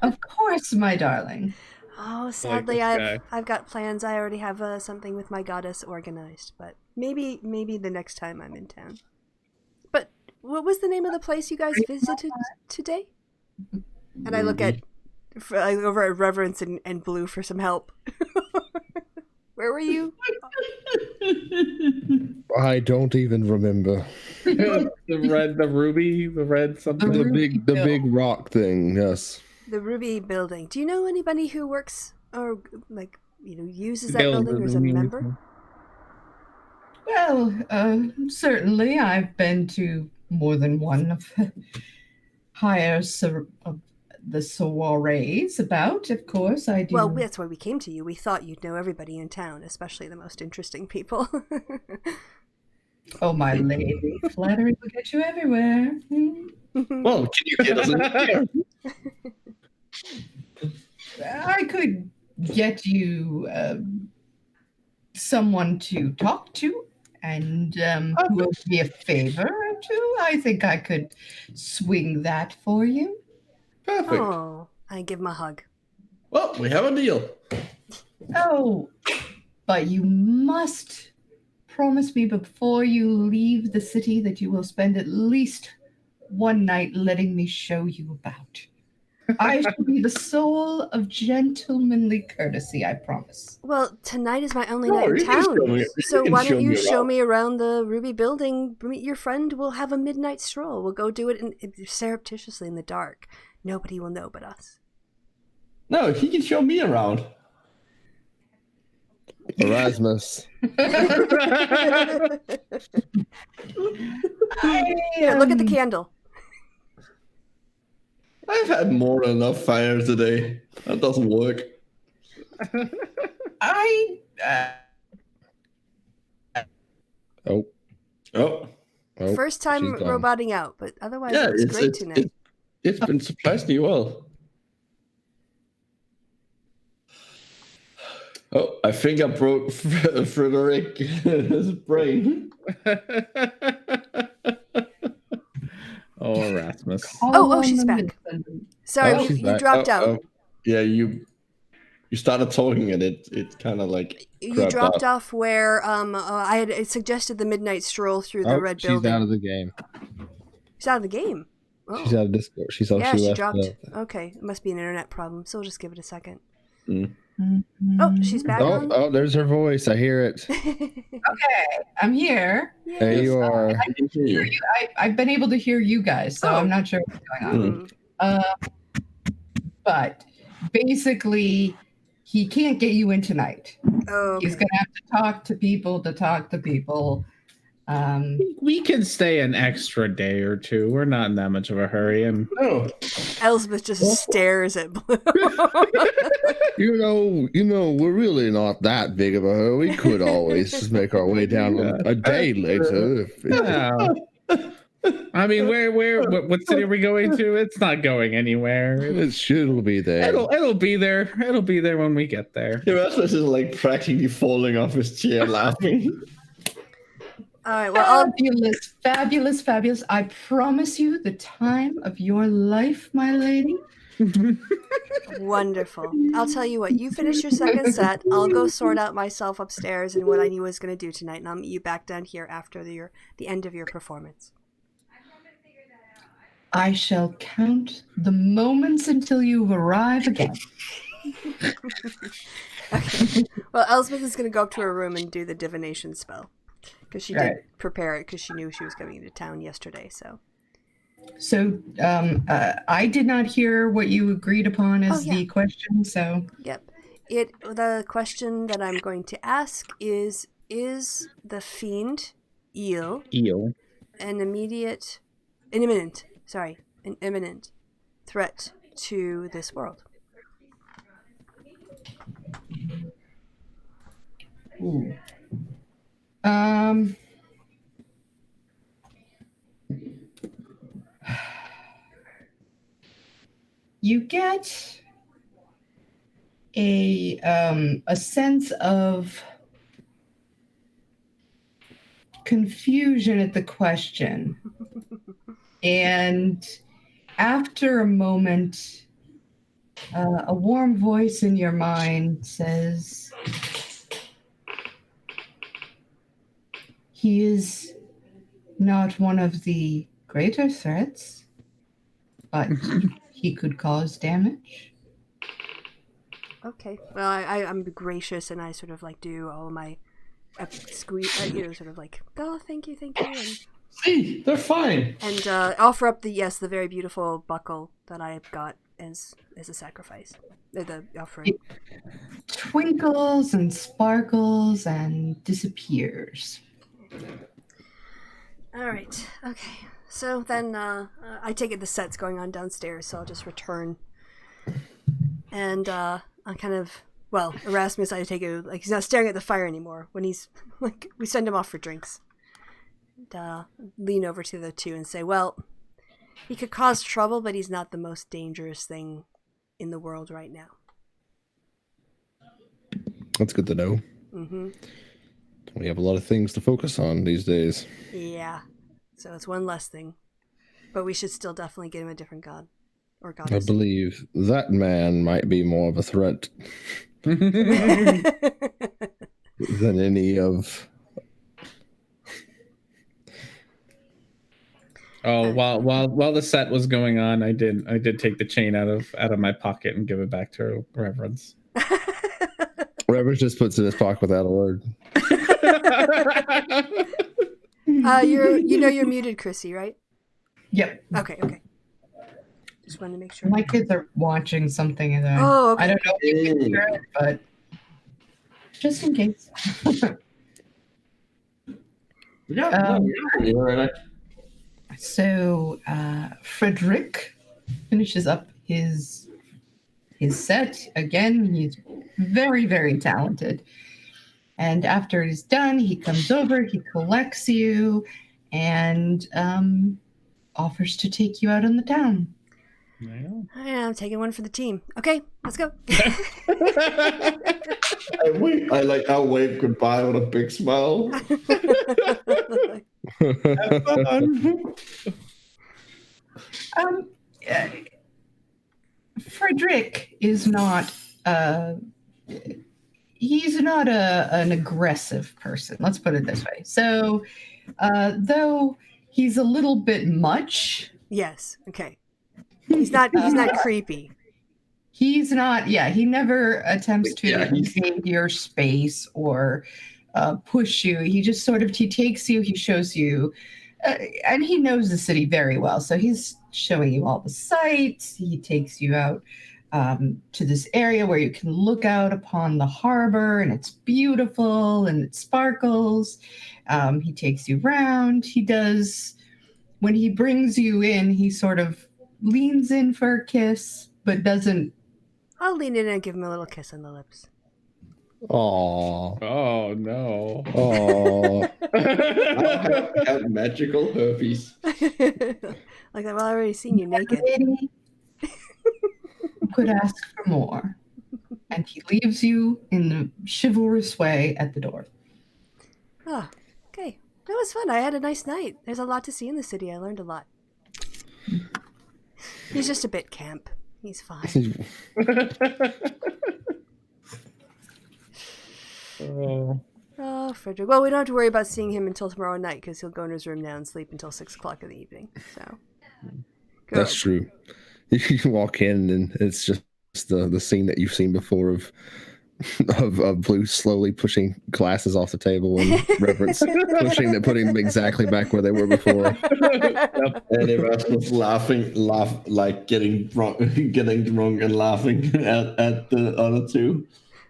Of course, my darling. Oh, sadly, I've got plans. I already have something with my goddess organized, but maybe the next time I'm in town. But what was the name of the place you guys visited today? And I look over at Reverence and Blue for some help. Where were you? I don't even remember. The red something. The big rock thing, yes. The Ruby building. Do you know anybody who works or uses that building or is a member? Well, certainly I've been to more than one of the soirees about, of course I do. Well, that's why we came to you. We thought you'd know everybody in town, especially the most interesting people. Oh, my lady, flattery will get you everywhere. Well, can you get us in here? I could get you someone to talk to, and who will be a favor or two. I think I could swing that for you. Perfect. Oh, I give him a hug. Well, we have a deal. Oh, but you must promise me before you leave the city that you will spend at least one night letting me show you about. I shall be the soul of gentlemanly courtesy, I promise. Well, tonight is my only night in town. So why don't you show me around the Ruby building, meet your friend, we'll have a midnight stroll. We'll go do it surreptitiously in the dark. Nobody will know but us. No, he can show me around. Erasmus. Here, look at the candle. I've had more than enough fire today. That doesn't work. Oh. First time roboting out, but otherwise Yeah, it's great tonight. It's been surprisingly well. Oh, I think I broke Frederick's brain. Oh, Erasmus. Oh, she's back. Sorry, she's you back. dropped out. Yeah, you started talking and it kind of like You dropped off where I had suggested the midnight stroll through the red building. She's out of the game. She's out of the game. Oh. She's out of Discord. She left. Dropped. Okay, it must be an internet problem. So we'll just give it a second. Mm. Oh, she's back on. Oh, there's her voice. I hear it. Okay, I'm here. There you are. I can hear you. I've been able to hear you guys, so I'm not sure what's going on. But basically, he can't get you in tonight. Oh, okay. He's going to have to talk to people. We can stay an extra day or two. We're not in that much of a hurry. And Elspeth just stares at Blue. We're really not that big of a hurry. We could always just make our way down a day later. I mean, what city are we going to? It's not going anywhere. It'll be there. It'll be there. It'll be there when we get there. Erasmus is like practically falling off his chair laughing. All right, well, fabulous. I promise you the time of your life, my lady. Wonderful. I'll tell you what, you finish your second set. I'll go sort out myself upstairs and what I was going to do tonight, and I'll meet you back down here after the end of your performance. I shall count the moments until you arrive again. Okay. Well, Elspeth is going to go up to her room and do the divination spell. Because she did prepare it because she knew she was coming into town yesterday. So I did not hear what you agreed upon as the question. So yep, the question that I'm going to ask is the fiend eel an imminent threat to this world? Ooh. You get a sense of confusion at the question, and after a moment, a warm voice in your mind says, "He is not one of the greater threats, but he could cause damage." Okay. Well, I'm gracious, and I sort of like do all my sort of like, oh, thank you, and see, they're fine. And offer up the very beautiful buckle that I got as a sacrifice. The offering. It twinkles and sparkles and disappears. All right. Okay. So then I take it the set's going on downstairs, so I'll just return. And I kind of, Erasmus, I take it like he's not staring at the fire anymore. When he's like, we send him off for drinks. And, lean over to the two and say, well, he could cause trouble, but he's not the most dangerous thing in the world right now. That's good to know. Mm-hmm. We have a lot of things to focus on these days. Yeah. So it's one less thing. But we should still definitely get him a different god. Or goddess. I believe that man might be more of a threat than any of... Oh, while the set was going on, I did take the chain out of my pocket and give it back to Reverence. Reverence just puts it in his pocket without a word. You're muted, Chrissy, right? Yep. Okay. Just wanted to make sure. My kids are watching something, and okay. I don't know if you can hear it, but just in case. So Frederick finishes up his set. Again, he's very, very talented. And after he's done, he comes over, he collects you, and offers to take you out on the town. I'm taking one for the team. Okay, let's go. I wave goodbye with a big smile. Frederick is not he's not an aggressive person, let's put it this way. So though he's a little bit much Yes. Okay. He's not creepy. He's not. Yeah, he never attempts to invade your space or push you. He just sort of takes you. He shows you, and he knows the city very well. So he's showing you all the sights. He takes you out to this area where you can look out upon the harbor, and it's beautiful and it sparkles. He takes you around. He does. When he brings you in, he sort of leans in for a kiss, but doesn't. I'll lean in and give him a little kiss on the lips. Aww. Oh no. Aww. I have magical herpes. Like that. Well, I already seen you naked. Could ask for more. And he leaves you in the chivalrous way at the door. Oh, okay. That was fun. I had a nice night. There's a lot to see in the city. I learned a lot. He's just a bit camp. He's fine. Oh, Frederick. Well, we don't have to worry about seeing him until tomorrow night because he'll go in his room now and sleep until 6 o'clock in the evening. So, good. That's true. You walk in and it's just the scene that you've seen before of Blue slowly pushing glasses off the table and Reverence putting them exactly back where they were before. And Erasmus like getting drunk and laughing at the other two.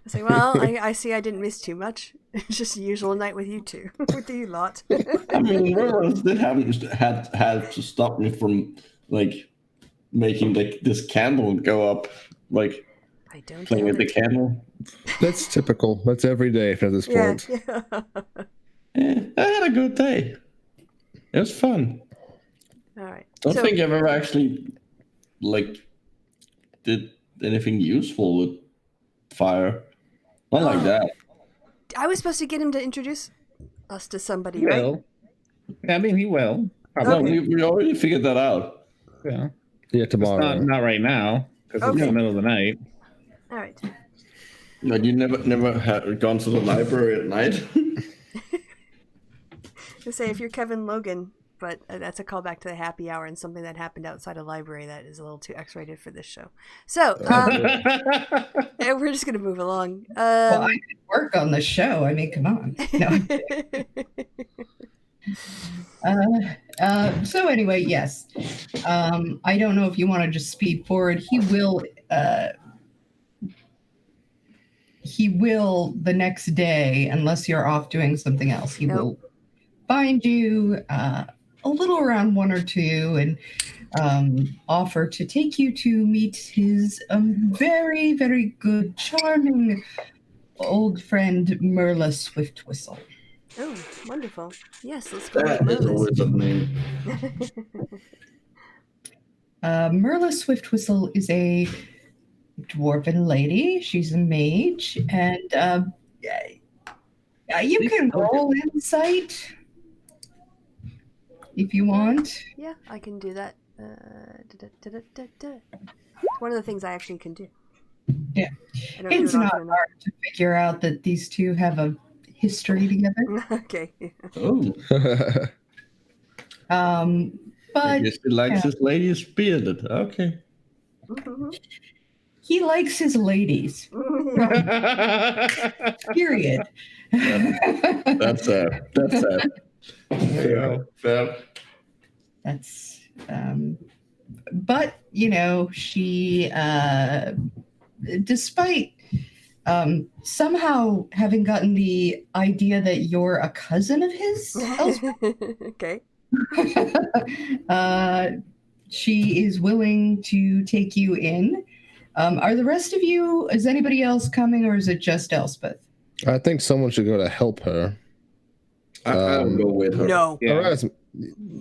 I say, well, I see I didn't miss too much. It's just a usual night with you two, with you lot. I mean, Reverence did had to stop me from like making this candle go up, like I don't playing with the candle. That's typical. That's every day at this point. Yeah. I had a good day. It was fun. All right. Don't think I've ever actually like did anything useful with fire. Not like that. I was supposed to get him to introduce us to somebody, He right? will. I mean, he will. No, we already figured that out. Yeah. Yeah, tomorrow. Not right now because it's in the middle of the night. All right. No, you never had gone to the library at night. To say if you're Kevin Logan, but that's a callback to the happy hour and something that happened outside a library that is a little too X-rated for this show. So we're just gonna move along. Well, I could work on the show. I mean, come on. No. So anyway, yes. I don't know if you want to just speed forward. He will the next day, unless you're off doing something else, he will find you a little around 1 or 2 and offer to take you to meet his very, very good, charming old friend Merla Swiftwhistle. Oh, wonderful. Yes, let's go. That is always a name. Merla Swiftwhistle is a dwarven lady. She's a mage, and you can roll insight if you want. Yeah, I can do that. It's one of the things I actually can do. Yeah, It's not hard to figure out that these two have a history together. Okay. Oh. But I guess he likes his ladies bearded. Okay. He likes his ladies. Period. That's it. Yeah. That's but she despite somehow having gotten the idea that you're a cousin of his, okay. She is willing to take you in. Are the rest of you, is anybody else coming, or is it just Elspeth? I think someone should go to help her. I'll go with her. No. Yeah.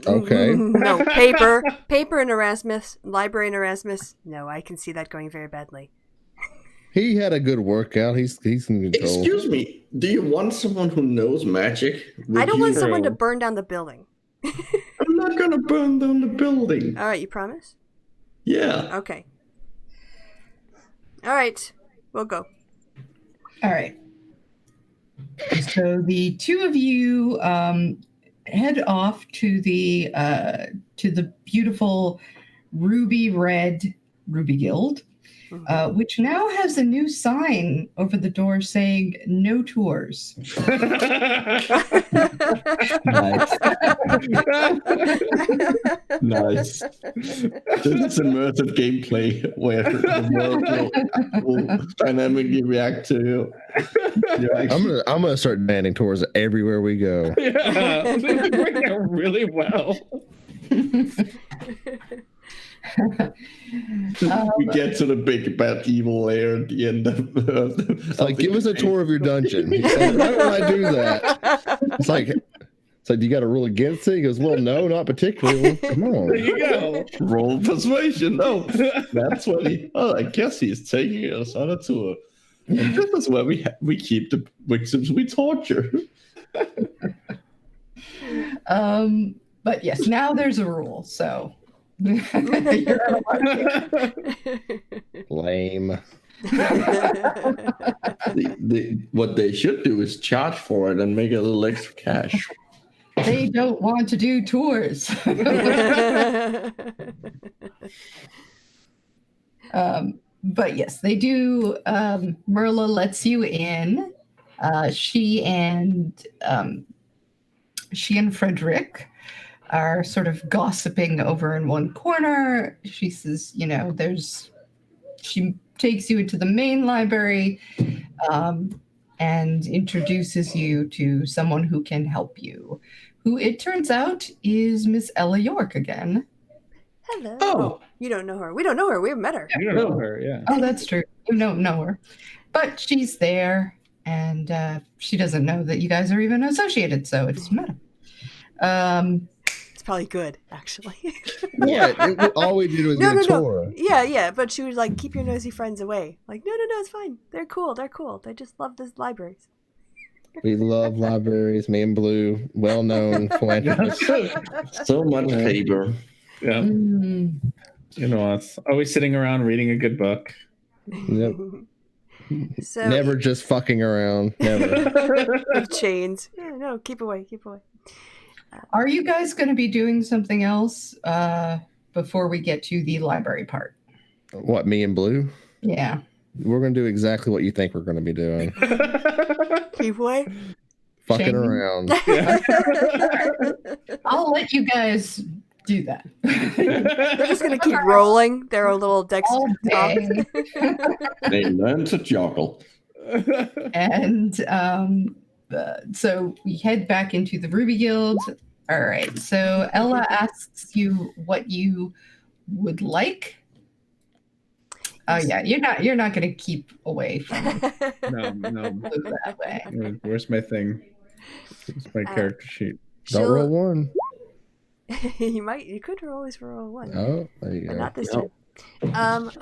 Okay. No, paper and Erasmus, library and Erasmus. No, I can see that going very badly. He had a good workout. He's in control. Excuse me. Do you want someone who knows magic? I don't want someone to burn down the building. I'm not gonna burn down the building. All right, you promise? Yeah. Okay. All right, we'll go. All right. So the two of you head off to the beautiful ruby red Ruby Guild, which now has a new sign over the door saying "No tours." Nice. Nice. This is immersive gameplay where the world will dynamically react to your action. I'm gonna start banning tours everywhere we go. Yeah, I think we're working out really well. We get to the big bad evil lair at the end of It's like, give us a tour of your dungeon. He said, why would I do that? It's like, do you got a rule against it? He goes, well, no, not particularly. Well, come on. There you go. roll persuasion. No, that's what he. Oh, I guess he's taking us on a tour. And this is where we keep the victims we torture. But yes, now there's a rule, so. Lame. What they should do is charge for it and make a little extra cash. They don't want to do tours. But yes, they do. Merla lets you in. She and Frederick are sort of gossiping over in one corner. She says, she takes you into the main library and introduces you to someone who can help you, who it turns out is Miss Ella York again. Hello. Oh. You don't know her. We don't know her. We haven't met her. You don't know her, yeah. Oh, that's true. You don't know her. But she's there, and she doesn't know that you guys are even associated, so it's meta. It's probably good, actually. Yeah, all we did was get a tour. Yeah, but she was like, keep your nosy friends away. Like, no, it's fine. They're cool. They just love this libraries. We love libraries. Me and Blue, well-known philanthropists. So much paper. Yeah. You know us. Always sitting around reading a good book. Yep. So, Never just fucking around. Never. with chains. Yeah, no, keep away. Are you guys going to be doing something else before we get to the library part? What, me and Blue? Yeah. We're going to do exactly what you think we're going to be doing. Keep away. Fucking Shame. around. I'll let you guys do that. They're just going to keep rolling their little decks. All day. They learn to juggle. And so we head back into the Ruby Guild. All right. So Ella asks you what you would like. Oh yeah, you're not going to keep away from No. that way. Where's my thing? It's my character sheet. Don't roll one. You could always roll one. Oh, there you But go. not this time.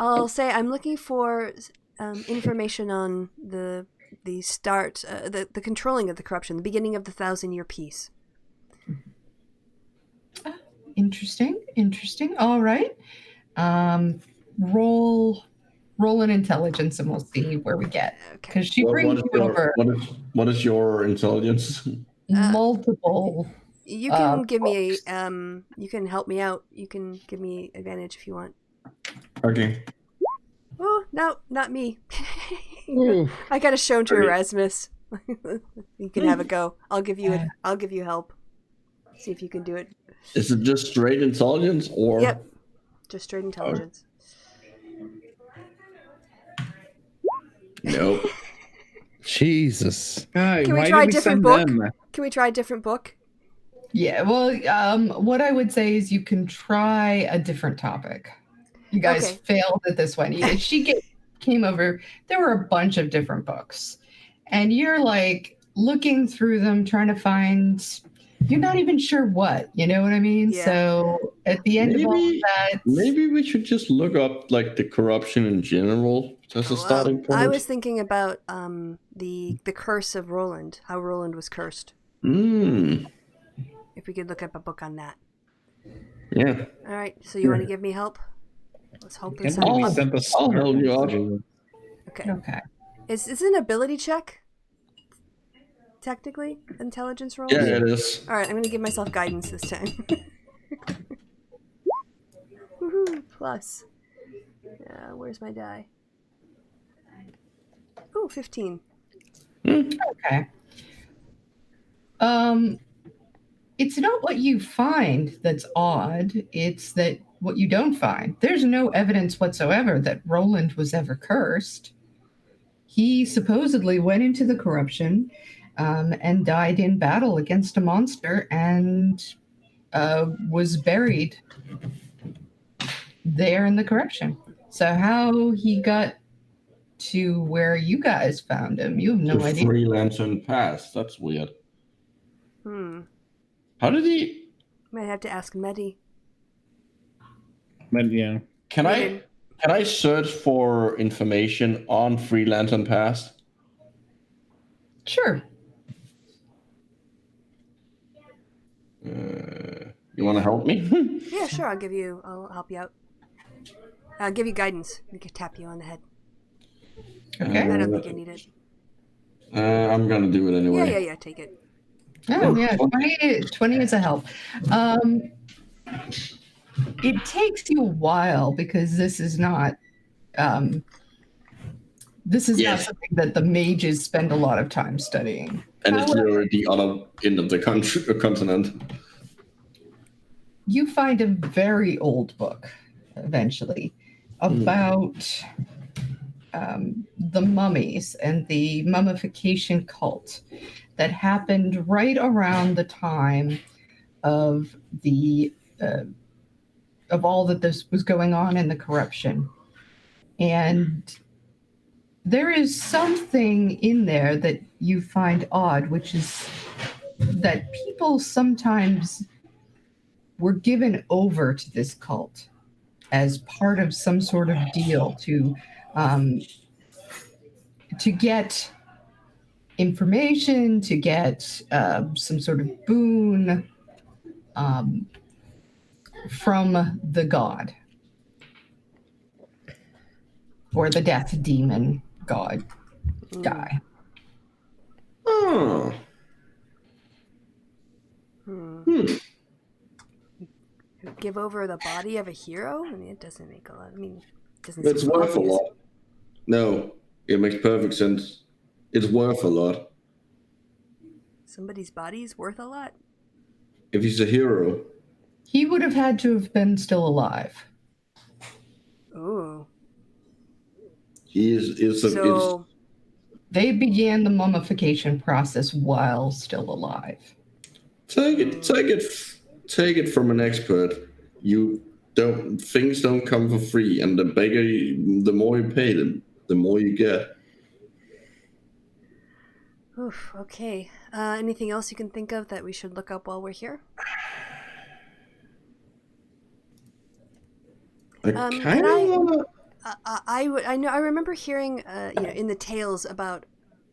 I'll say I'm looking for information on the start, the controlling of the corruption, the beginning of the 1,000-year peace. Interesting. All right. Roll an intelligence and we'll see where we get. Because she brings you over What is your intelligence? multiple. You can give me you can help me out. You can give me advantage if you want. Okay. Oh, no, not me. Ooh. I got to show him to Erasmus. You can have a go. I'll give you help. See if you can do it. Is it just straight intelligence or? Yep. Just straight intelligence. Nope. Jesus. Guy, Can we why try a did we different send book? them? Can we try a different book? Yeah, well, what I would say is you can try a different topic. You guys Okay. failed at this one. Came over, there were a bunch of different books. And you're like looking through them, trying to find, you're not even sure what, you know what I mean? Yeah. So at the end of all of that. Maybe we should just look up like the corruption in general as a starting point. I was thinking about the curse of Roland, how Roland was cursed. If we could look up a book on that. Yeah. All right, so you want to give me help? Let's hope this Can't believe we happens. sent the I'll help you smart out. ones. Okay. Okay. Is this an ability check? technically? Intelligence rolls? Yeah, it is. Alright, I'm gonna give myself guidance this time. Woohoo! Plus. Where's my die? Oh, 15. Okay. It's not what you find that's odd. It's that what you don't find. There's no evidence whatsoever that Roland was ever cursed. He supposedly went into the corruption and died in battle against a monster and was buried there in the corruption. So how he got to where you guys found him, you have no idea. Free Lantern Pass. That's weird. How did he? Might have to ask Medi. But yeah. Can I search for information on Free Lantern Pass? Sure. You want to help me? Yeah, sure. I'll help you out. I'll give you guidance. We can tap you on the head. Okay. I don't think you need it. I'm gonna do it anyway. Yeah. Take it. Oh, yeah. 20 is a help. It takes you a while because this is not not something that the mages spend a lot of time studying. And it's literally the other end of the continent. You find a very old book eventually about the mummies and the mummification cult that happened right around the time of the of all that this was going on in the corruption. And there is something in there that you find odd, which is that people sometimes were given over to this cult as part of some sort of deal to get information, to get some sort of boon from the god or the death demon god guy. Oh. Give over the body of a hero? I mean, it doesn't make a lot. It's worth a lot. No, it makes perfect sense. It's worth a lot. Somebody's body is worth a lot? If he's a hero. He would have had to have been still alive. Ooh. They began the mummification process while still alive. Take it from an expert. Things don't come for free, and the more you pay them, the more you get. Oof, okay. Anything else you can think of that we should look up while we're here? I remember hearing in the tales about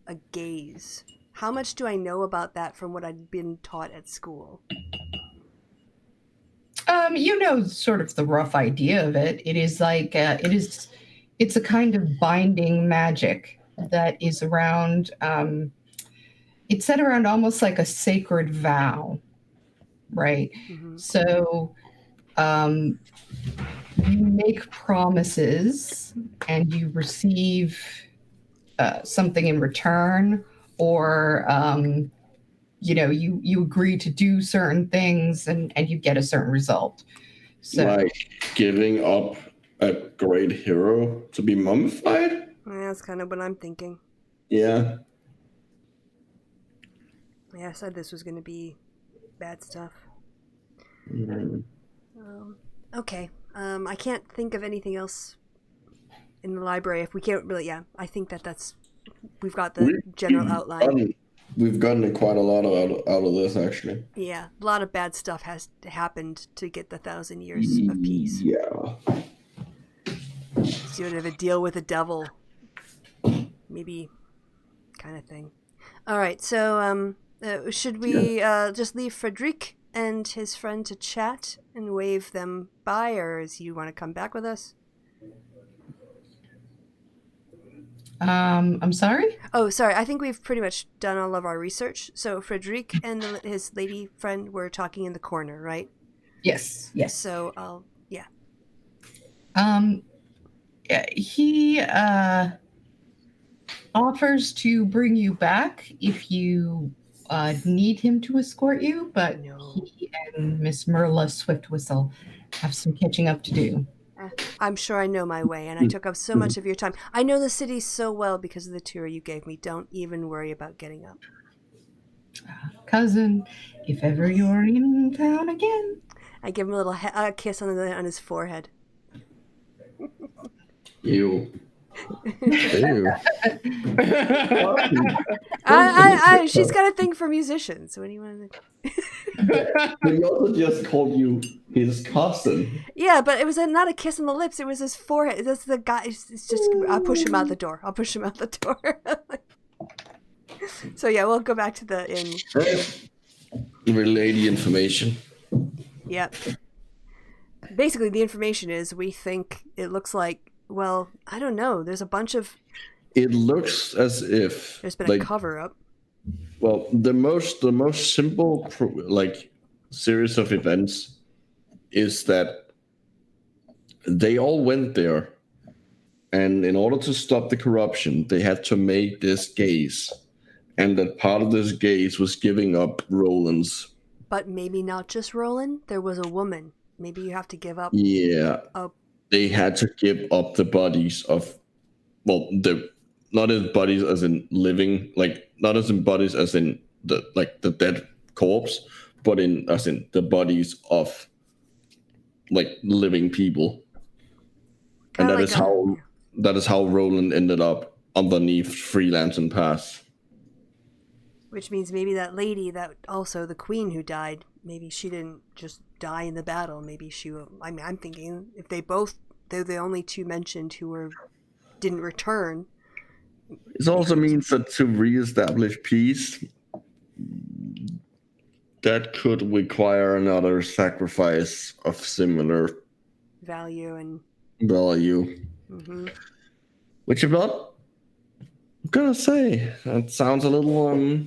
a gaze. How much do I know about that from what I'd been taught at school? Sort of the rough idea of it. It is like it's a kind of binding magic that is around. It's set around almost like a sacred vow, right? Mm-hmm. So you make promises and you receive something in return, or you agree to do certain things and you get a certain result. So, like giving up a great hero to be mummified? Yeah, that's kind of what I'm thinking. Yeah. Yeah, I said this was going to be bad stuff. Mm-hmm. Okay. I can't think of anything else in the library. If we can't really, I think we've got the general outline. We've gotten quite a lot out of this, actually. Yeah, a lot of bad stuff has happened to get the 1,000 years of peace. Yeah. Sort of a deal with the devil, maybe, kind of thing. All right, so should we just leave Frederic and his friend to chat and wave them by, or do you want to come back with us? I'm sorry? Oh, sorry. I think we've pretty much done all of our research. So Frederic and his lady friend were talking in the corner, right? Yes. So yeah. He offers to bring you back if you need him to escort you, but he and Miss Merla Swiftwhistle have some catching up to do. I'm sure I know my way, and I took up so much of your time. I know the city so well because of the tour you gave me. Don't even worry about getting up. Cousin, if ever you're in town again. I give him a little kiss on his forehead. Ew. Ew. She's got a thing for musicians. What do you want to He also just called you his cousin. Yeah, but it was not a kiss on the lips. It was his forehead. That's the guy. It's just. I'll push him out the door. So yeah, we'll go back to the inn. Relay the information. Yep. Basically, the information is we think it looks like. Well, I don't know. There's a bunch of. It looks as if there's been a cover up. Well, the most simple series of events is that they all went there, and in order to stop the corruption, they had to make this gaze, and that part of this gaze was giving up Roland's. But maybe not just Roland. There was a woman. Maybe you have to give up. Yeah, they had to give up the bodies of, not as bodies as in living, not as in bodies as in the dead corpse, but as in the bodies of living people. And that is how Roland ended up underneath Freelanson Pass. Which means maybe that lady, that also the queen who died, maybe she didn't just die in the battle. Maybe I'm thinking if they're the only two mentioned who didn't return. It also means that to reestablish peace, that could require another sacrifice of similar value. Mm-hmm. Which I'm not gonna say. That sounds a little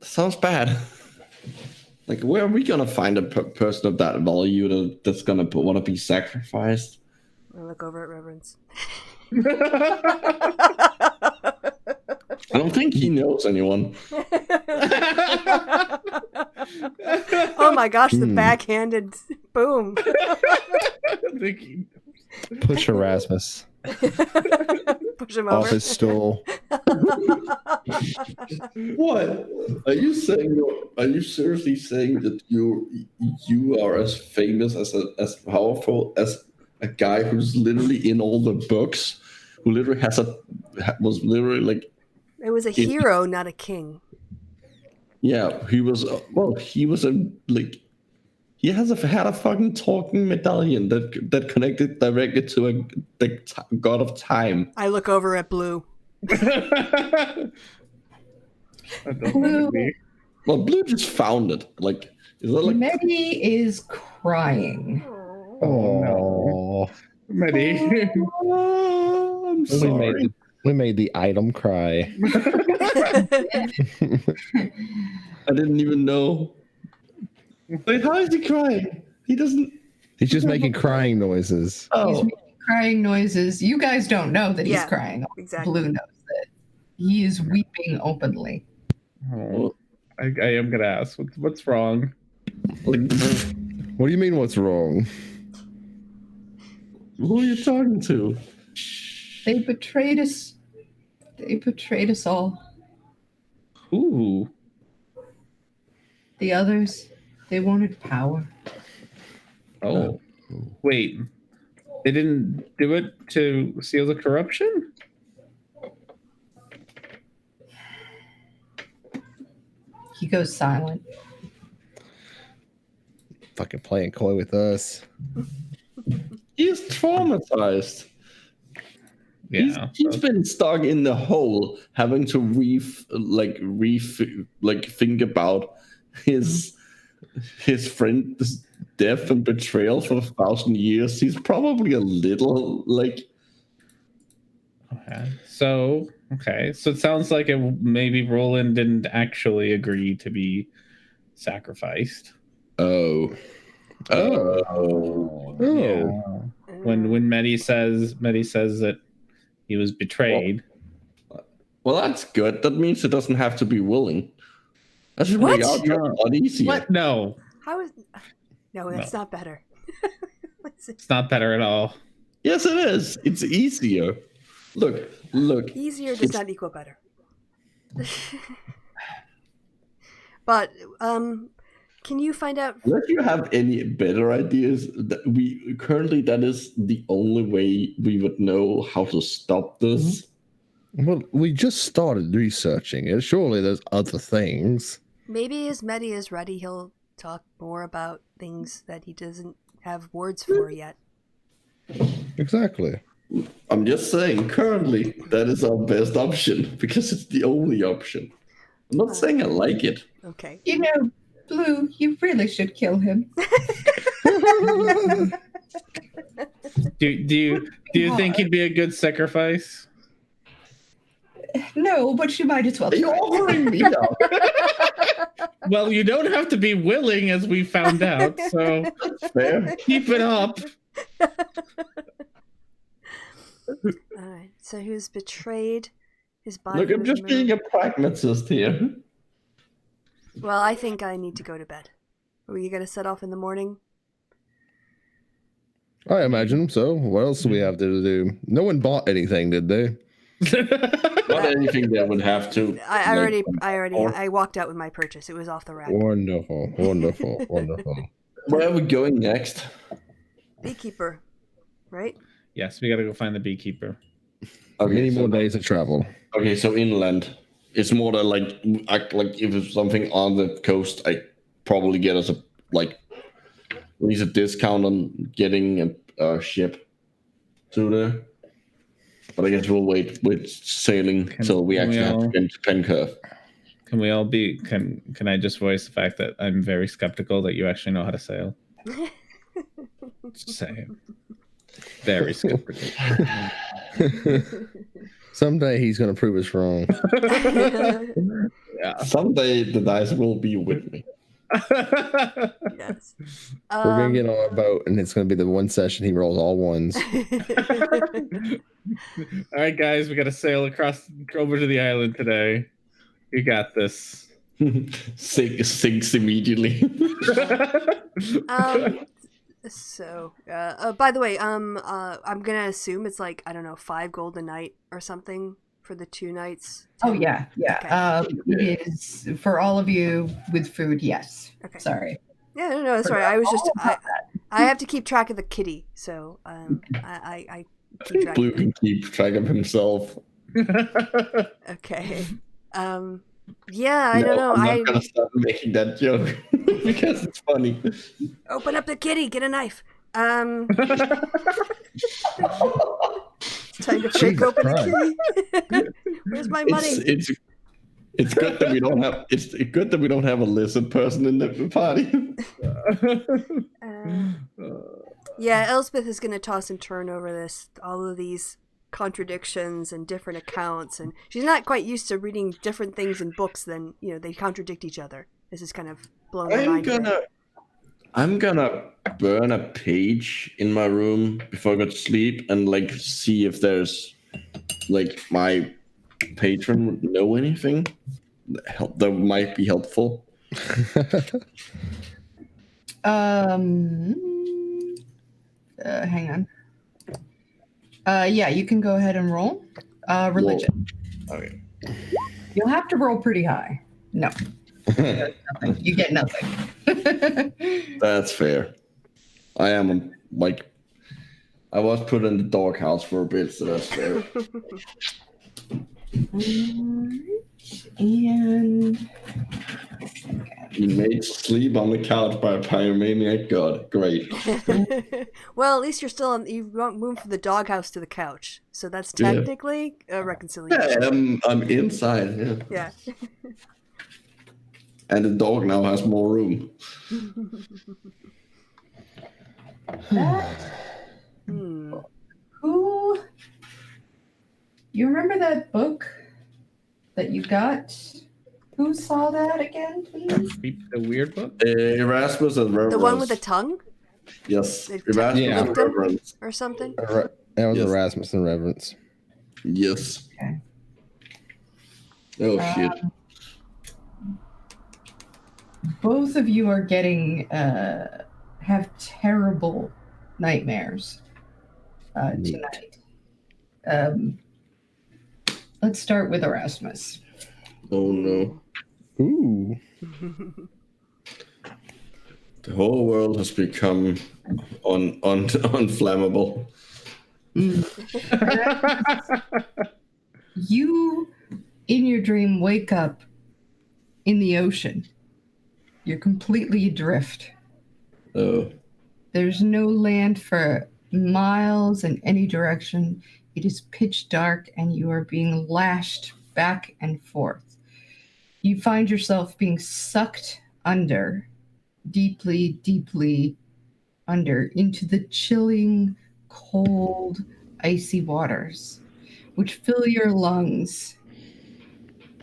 sounds bad. Where are we gonna find a person of that value that's gonna want to be sacrificed? I'll look over at Reverence. I don't think he knows anyone. Oh my gosh, the backhanded boom. Push Erasmus. Push him over. Off his stool. What? Are you seriously saying that you are as famous as powerful as a guy who's literally in all the books, who literally was literally it was a hero, not a king. Yeah, he was. He was he had a fucking talking medallion that connected directly to the god of time. I look over at Blue. Well, Blue just found it. Is that Medi is crying. Oh no, Medi. I'm sorry. We made the item cry. I didn't even know. Wait, how is he crying? He doesn't. He's just making crying noises. Oh. He's making crying noises. You guys don't know that he's crying. Exactly. Blue knows that. He is weeping openly. Oh, I am gonna ask, what's wrong? What do you mean, what's wrong? Who are you talking to? They betrayed us. They betrayed us all. Ooh. The others, they wanted power. Oh. Wait. They didn't do it to seal the corruption? He goes silent. Fucking playing coy with us. He's traumatized. Yeah, he's been stuck in the hole, having to think about his friend's death and betrayal for 1,000 years. He's probably a little Okay. So it sounds like maybe Roland didn't actually agree to be sacrificed. Oh. Yeah. When Medi says that he was betrayed. Well, that's good. That means it doesn't have to be willing. That should What? make our job a lot easier. What? No. How is? No, that's not better. It's not better at all. Yes, it is. It's easier. Look. Easier does not equal better. But can you find out? Unless you have any better ideas, that is the only way we would know how to stop this. Well, we just started researching it. Surely there's other things. Maybe as Medi is ready, he'll talk more about things that he doesn't have words for yet. Exactly. I'm just saying, currently, that is our best option because it's the only option. I'm not saying I like it. Okay. You know, Blue, you really should kill him. Do you think he'd be a good sacrifice? No, but you might as well. Are you offering me now? Well, you don't have to be willing, as we found out. So That's fair. keep it up. Alright, so he was betrayed. His body. Look, I'm was just being moved. a pragmatist here. Well, I think I need to go to bed. Are you gonna set off in the morning? I imagine so. What else do we have to do? No one bought anything, did they? Not anything that would have to. I walked out with my purchase. It was off the rack. Wonderful. Where are we going next? Beekeepr, right? Yes, we gotta go find the beekeeper. Okay, Many more days of travel. Okay, so inland. It's more that like if it's something on the coast, I probably get us at least a discount on getting a ship to there. But I guess we'll wait with sailing till we actually have to get into Pencurve. Can we all be? Can I just voice the fact that I'm very skeptical that you actually know how to sail? Just saying. Very skeptical. Someday he's going to prove us wrong. Yeah. Someday the dice will be with me. Yes. We're going to get on a boat, and it's going to be the one session he rolls all ones. All right, guys, we got to sail over to the island today. You got this. Sinks immediately. So, by the way, I'm gonna assume it's like, I don't know, 5 gold a night or something for the 2 nights. Oh yeah. Okay. It is for all of you with food. Yes. Okay. Sorry. Yeah, no, that's right. I was just I have to keep track of the kitty, so I keep track. Blue of can keep track of himself. Okay. Yeah, I don't know. I'm not gonna stop making that joke because it's funny. Open up the kitty. Get a knife. It's time to break open the kitty. Where's my money? It's good that we don't have. It's good that we don't have a lizard person in the party. Yeah, Elspeth is going to toss and turn over all of these contradictions and different accounts, and she's not quite used to reading different things in books than, they contradict each other. This is kind of blowing her mind. I'm gonna burn a page in my room before I go to sleep and see if there's my patron would know anything that might be helpful. Hang on. Yeah, you can go ahead and roll. Religion. Whoa. Okay. You'll have to roll pretty high. No. You get nothing. That's fair. I am I was put in the doghouse for a bit, so that's fair. And You made sleep on the couch by a pyromaniac god. Great. Well, at least you won't move from the doghouse to the couch, so that's technically a reconciliation. Yeah, I'm inside. Yeah. And the dog now has more room. Who that book that you got? Who saw that again, please? The weird book? Erasmus and Reverence. The one with the tongue? Yes. The Erasmus Yeah. and Reverence. Or something? That was Yes. Erasmus and Reverence. Yes. Okay. Oh, shit. Both of you are getting have terrible nightmares tonight. Let's start with Erasmus. Oh, no. Ooh. The whole world has become unflammable. You, in your dream, wake up in the ocean. You're completely adrift. Oh. There's no land for miles in any direction. It is pitch dark, and you are being lashed back and forth. You find yourself being sucked under, deeply, deeply under, into the chilling, cold, icy waters, which fill your lungs.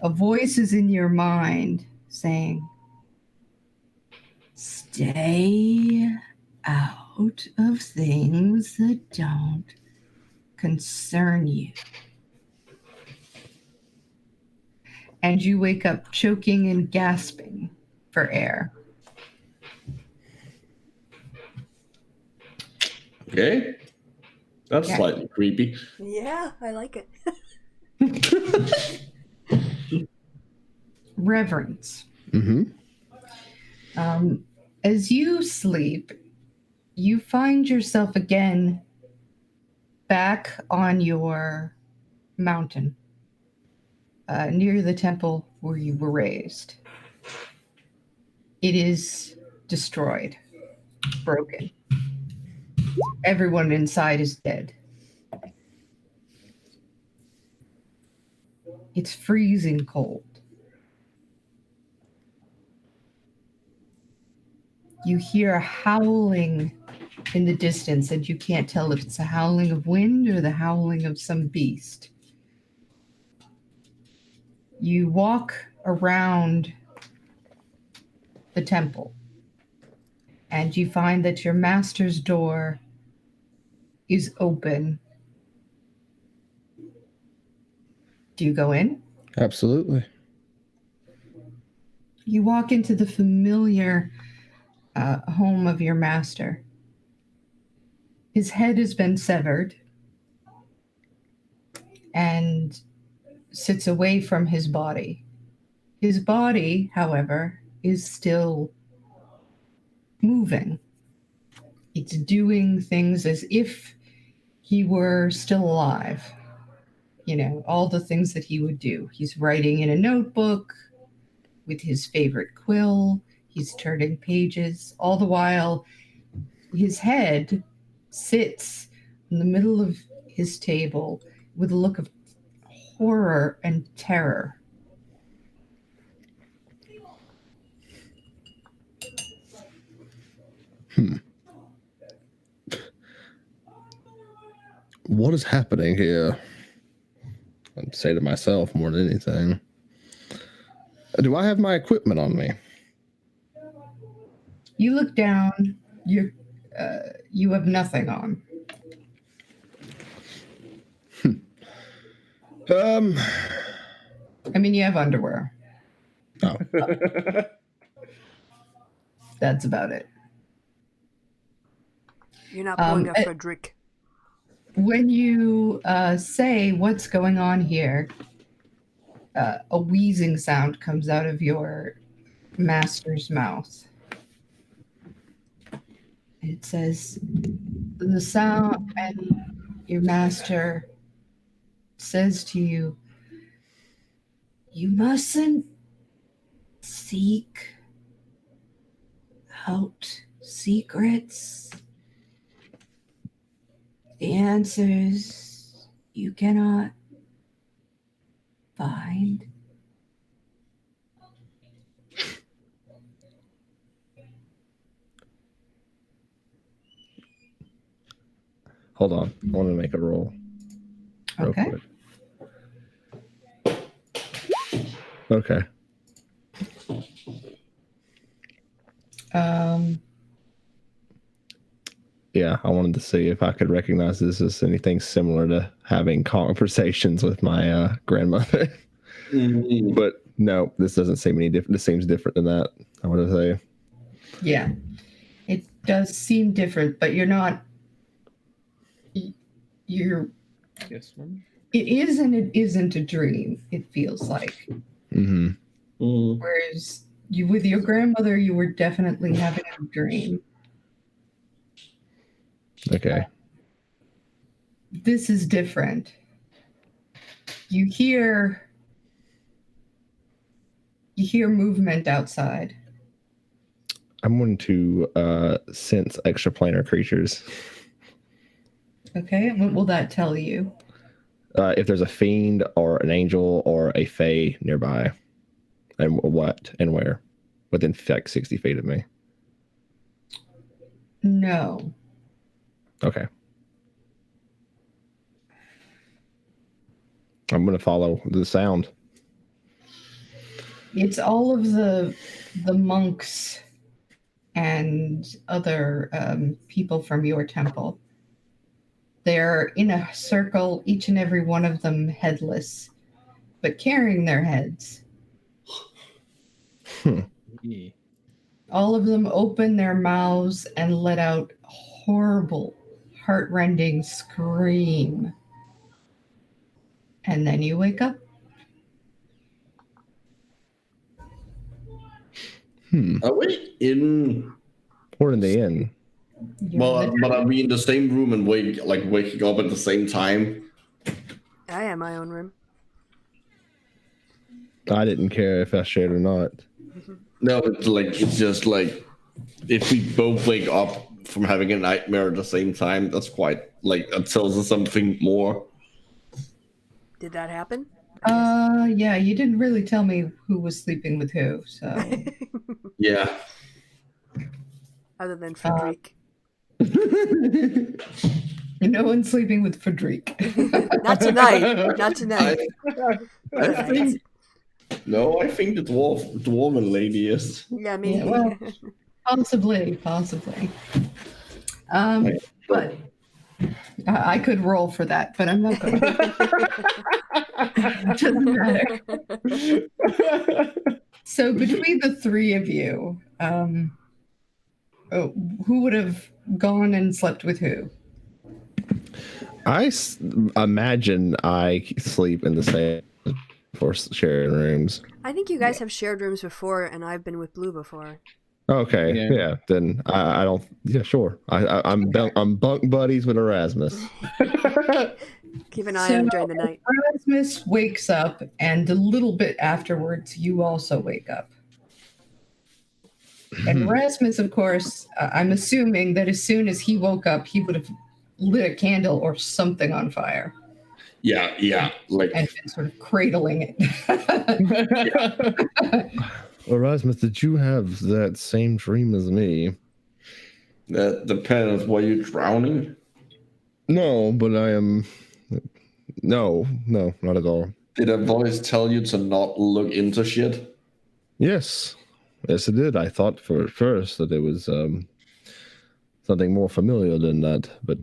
A voice is in your mind saying, "Stay out of things that don't concern you." And you wake up choking and gasping for air. Okay. That's Yeah. slightly creepy. Yeah, I like it. Reverence. Mm-hmm. As you sleep, you find yourself again back on your mountain near the temple where you were raised. It is destroyed, broken. Everyone inside is dead. It's freezing cold. You hear a howling in the distance, and you can't tell if it's a howling of wind or the howling of some beast. You walk around the temple, and you find that your master's door is open. Do you go in? Absolutely. You walk into the familiar home of your master. His head has been severed and sits away from his body. His body, however, is still moving. It's doing things as if he were still alive. You know, all the things that he would do. He's writing in a notebook with his favorite quill. He's turning pages. All the while, his head sits in the middle of his table with a look of horror and terror. What is happening here? I'd say to myself more than anything. Do I have my equipment on me? You look down. You have nothing on. I mean, you have underwear. Oh. That's about it. You're not pulling a Frederick. When you say what's going on here, a wheezing sound comes out of your master's mouth. It says, the sound, and your master says to you, "You mustn't seek out secrets. The answers you cannot find." Hold on. I want to make a roll. Real Okay. quick. Okay. Yeah, I wanted to see if I could recognize this as anything similar to having conversations with my grandmother. Mm-hmm. But no, this doesn't seem any different. This seems different than that, I want to say. Yeah, it does seem different, but you're not. You're. Yes, ma'am. It is and it isn't a dream. It feels like. Mm-hmm. Mm-hmm. Whereas you, with your grandmother, you were definitely having a dream. Okay. This is different. You hear movement outside. I'm going to sense extraplanar creatures. Okay, and what will that tell you? If there's a fiend or an angel or a fae nearby, and what and where, within like 60 feet of me. No. Okay. I'm going to follow the sound. It's all of the monks and other people from your temple. They're in a circle, each and every one of them headless, but carrying their heads. All of them open their mouths and let out horrible, heartrending scream. And then you wake up. Are we in? We're in the inn. Well, but are we in the same room and waking up at the same time? I have my own room. I didn't care if I shared or not. No, it's just like if we both wake up from having a nightmare at the same time, that's quite that tells us something more. Did that happen? Yeah, you didn't really tell me who was sleeping with who, so. Yeah. Other than Frederic. No one's sleeping with Frederic. Not tonight. Not tonight. I think. No, I think the dwarven lady is. Yeah, me. Yeah, well, possibly. But I could roll for that, but I'm not going to. Doesn't matter. So between the three of you, who would have gone and slept with who? I imagine I sleep in the same for sharing rooms. I think you guys have shared rooms before, and I've been with Blue before. Okay, yeah. Then I don't. Yeah, sure. I'm bunk buddies with Erasmus. Keep an eye on him during the night. Erasmus wakes up, and a little bit afterwards, you also wake up. And Erasmus, of course, I'm assuming that as soon as he woke up, he would have lit a candle or something on fire. Yeah, and been sort of cradling it. Erasmus, did you have that same dream as me? That depends. Were you drowning? No, but I am. No, not at all. Did a voice tell you to not look into shit? Yes, it did. I thought for first that it was something more familiar than that, but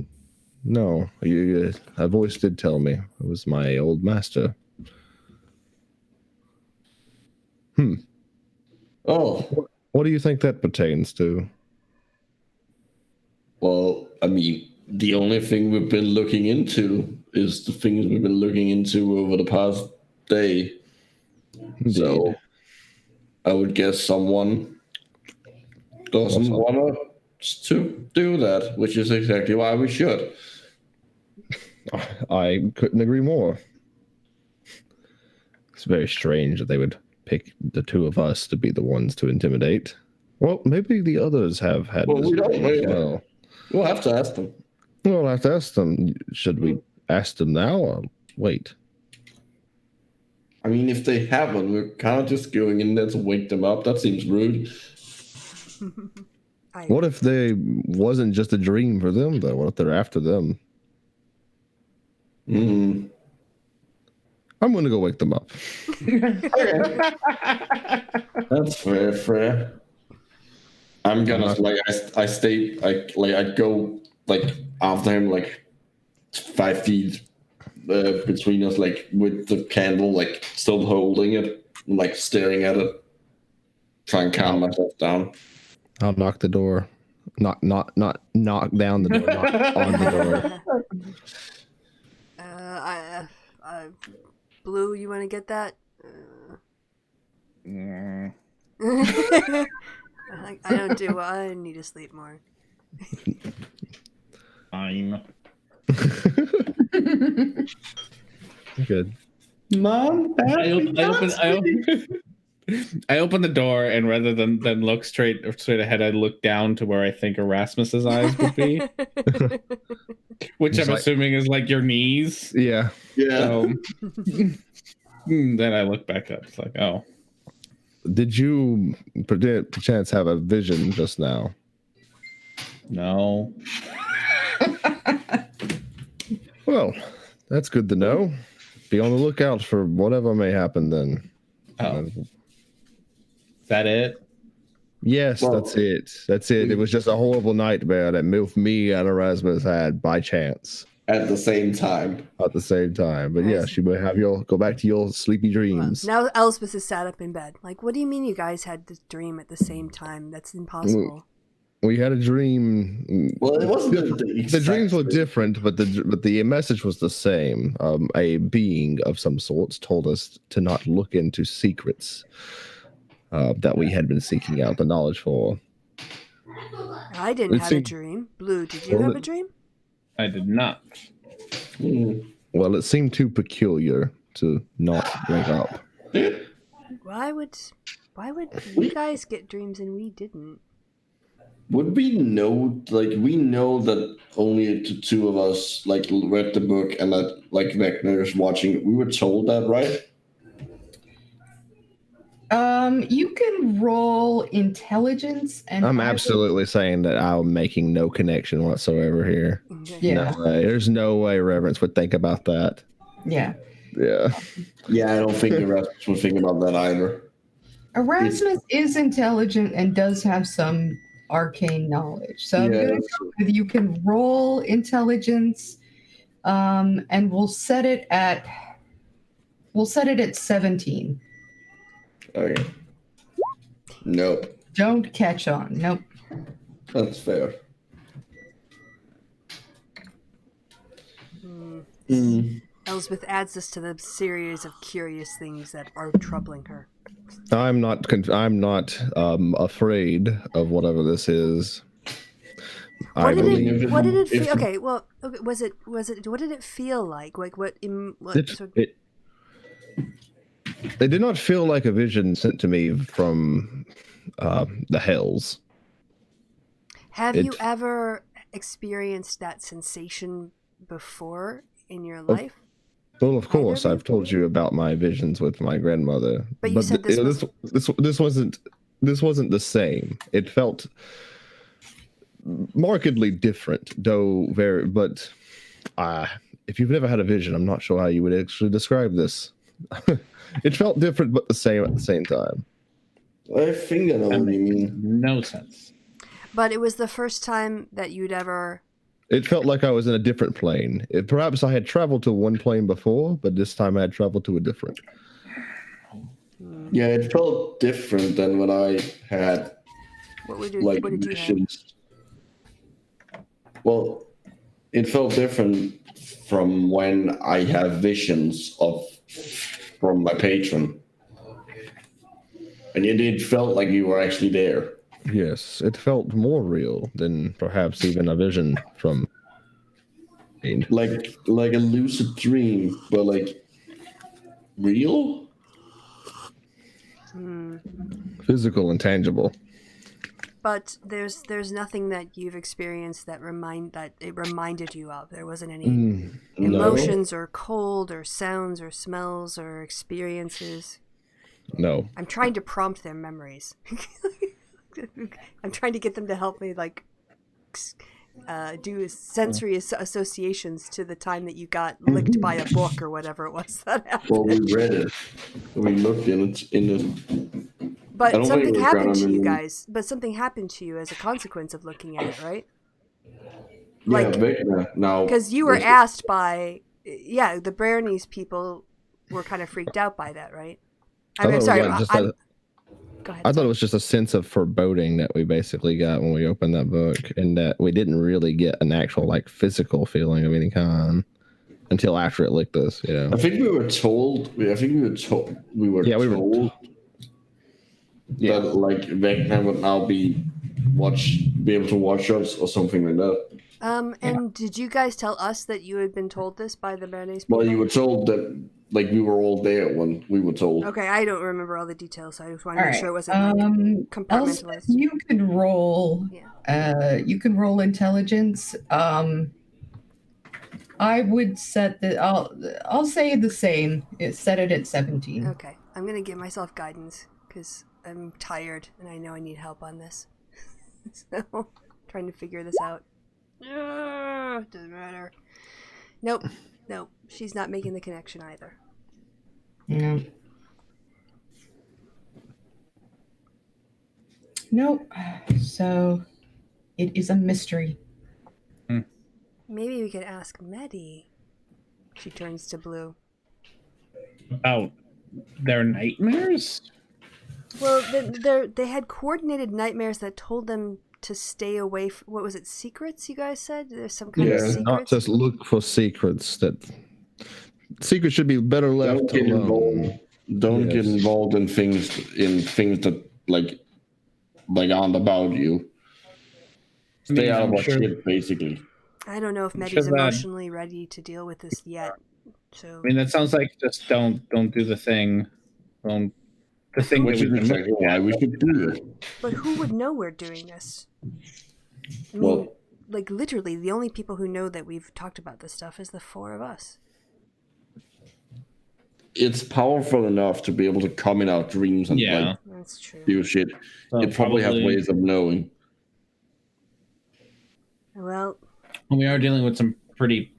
no, a voice did tell me. It was my old master. Oh. What do you think that pertains to? Well, I mean, the only thing we've been looking into is the things we've been looking into over the past day. Indeed. So I would guess someone doesn't want us to do that, which is exactly why we should. I couldn't agree more. It's very strange that they would pick the two of us to be the ones to intimidate. Well, maybe the others have had this we don't dream as know. well. We'll have to ask them. We'll have to ask them. Should we ask them now or wait? I mean, if they haven't, we're kind of just going in there to wake them up. That seems rude. What if they wasn't just a dream for them, though? What if they're after them? I'm gonna go wake them up. That's fair. I'm gonna I stay I go after him 5 feet between us, with the candle still holding it, staring at it, try and calm myself down. I'll knock the door. Not knock down the door. Knock on the door. Blue, you want to get that? I don't do well. I need to sleep more. Fine. Good. Mom, I open the door, and rather than look straight ahead, I look down to where I think Erasmus's eyes would be, which I'm assuming is your knees. Yeah. Yeah. Then I look back up. It's oh. Did you perchance have a vision just now? No. Well, that's good to know. Be on the lookout for whatever may happen then. Oh. Is that it? Yes, that's it. It was just a horrible nightmare that me and Erasmus had by chance. At the same time. But yes, you may have go back to your sleepy dreams. Well, now Elspeth is sat up in bed. What do you mean you guys had this dream at the same time? That's impossible. We had a dream. Well, it wasn't the dreams were different, but the message was the same. A being of some sorts told us to not look into secrets that we had been seeking out the knowledge for. I didn't have a dream. Blue, did you have a dream? I did not. Well, it seemed too peculiar to not wake up. Why would you guys get dreams and we didn't? Would we know, we know that only the two of us, read the book and that, Vecna is watching. We were told that, right? You can roll intelligence, and I'm absolutely saying that I'm making no connection whatsoever here. Yeah. No way. There's no way Reverence would think about that. Yeah. Yeah. Yeah, I don't think Erasmus would think about that either. Erasmus is intelligent and does have some arcane knowledge. So I'm going to go with you can roll intelligence, and we'll set it at 17. Okay. Nope. Don't catch on. Nope. That's fair. Elspeth adds this to the series of curious things that are troubling her. I'm not afraid of whatever this is. What did it feel? Okay, well, was it? What did it feel like? It did not feel like a vision sent to me from the hells. Have you ever experienced that sensation before in your life? Well, of course, I've told you about my visions with my grandmother. But you said this wasn't the same. It felt markedly different, though very. But if you've never had a vision, I'm not sure how you would actually describe this. It felt different, but the same at the same time. I think I know what you mean. No sense. But it was the first time that you'd ever... It felt like I was in a different plane. Perhaps I had traveled to one plane before, but this time I had traveled to a different. Yeah, it felt different than when I had what did visions. Well, it felt different from when I have visions from my patron. And it felt like you were actually there. Yes, it felt more real than perhaps even a vision from... Like a lucid dream, but real? Physical and tangible. But there's nothing that you've experienced that it reminded you of. There wasn't any emotions or cold or sounds or smells or experiences. No. I'm trying to prompt their memories. I'm trying to get them to help me do sensory associations to the time that you got licked by a book or whatever it was that happened. Well, we read it. We looked in it. But something happened to you guys. But something happened to you as a consequence of looking at it, right? Like, now because you were asked by, the Bernese people were kind of freaked out by that, right? I'm sorry. Go ahead. I thought it was just a sense of foreboding that we basically got when we opened that book, and that we didn't really get an actual like physical feeling of any kind until after it licked us. You know, I think we were told. We were told that like Vecna would now be able to watch us or something like that. And did you guys tell us that you had been told this by the Bernese people? Well, you were told that, like, we were all there when we were told. Okay, I don't remember all the details, so I just wanted to make sure it wasn't compartmentalized. Elsa, you could roll. Yeah. You can roll intelligence. I would set the. I'll say the same. Set it at 17. Okay, I'm gonna give myself guidance because I'm tired and I know I need help on this. So, trying to figure this out. Doesn't matter. Nope. She's not making the connection either. No. Nope. So it is a mystery. Maybe we could ask Medi. She turns to Blue. About their nightmares? Well, they had coordinated nightmares that told them to stay away from, what was it, secrets, you guys said? There's some kind of secrets? Not just look for secrets. That secrets should be better left alone. Don't get involved in things that like aren't about you. Stay out of our shit, basically. I don't know if Medi's emotionally ready to deal with this yet. So I mean, that sounds like just don't do the thing. The thing which is exactly why we should do it. But who would know we're doing this? I mean, like, literally, the only people who know that we've talked about this stuff is the four of us. It's powerful enough to be able to come in our dreams and that's true. do shit. It probably have ways of knowing. Well, we are dealing with some pretty.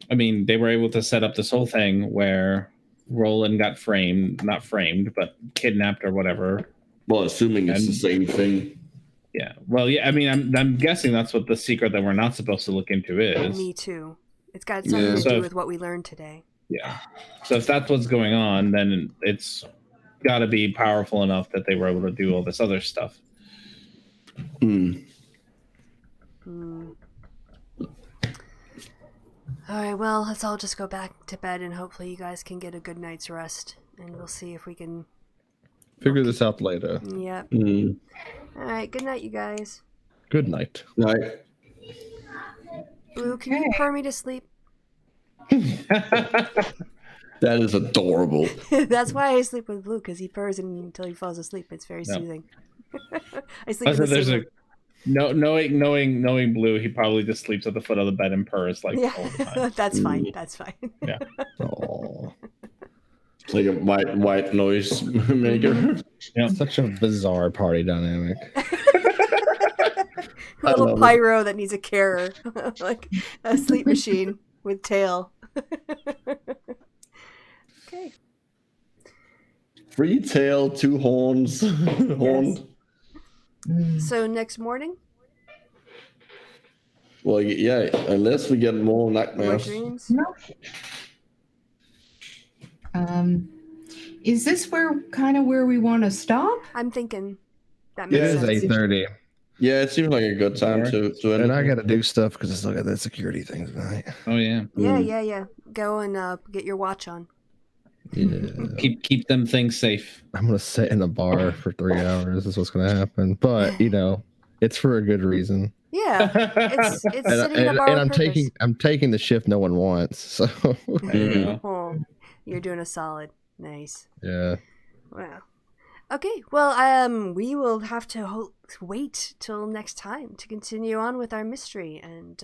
I mean, they were able to set up this whole thing where Roland got not framed, but kidnapped or whatever. Well, assuming it's the same thing. Yeah. Well, yeah. I mean, I'm guessing that's what the secret that we're not supposed to look into is. Me too. It's got something to do with what we learned today. Yeah. So if that's what's going on, then it's got to be powerful enough that they were able to do all this other stuff. All right, well, let's all just go back to bed and hopefully you guys can get a good night's rest. And we'll see if we can figure this out later. Yep. All right, good night, you guys. Good night. Night. Blue, can you purr me to sleep? That is adorable. That's why I sleep with Blue, because he purrs until he falls asleep. It's very soothing. I sleep with there's knowing Blue, he probably just sleeps at the foot of the bed and purrs all the time. That's fine. That's fine. Yeah. It's like a white noise maker. Yeah. Such a bizarre party dynamic. A little pyro that needs a carer, like a sleep machine with tail. Okay. 3 tail, 2 horns. Horned. So next morning? Well, yeah, unless we get more nightmares. More dreams? No. Is this where we want to stop? I'm thinking that It makes is sense. 8:30. Yeah, it seems like a good time to end. And I got to do stuff because it's look at that security thing tonight. Oh yeah. Yeah. Go and get your watch on. Yeah. Keep them things safe. I'm gonna sit in a bar for 3 hours. That's what's gonna happen. But it's for a good reason. Yeah, it's sitting in a bar. And with I'm taking the shift no one wants. So Oh, you're doing a solid. Nice. yeah. Wow. Okay, well, we will have to wait till next time to continue on with our mystery. And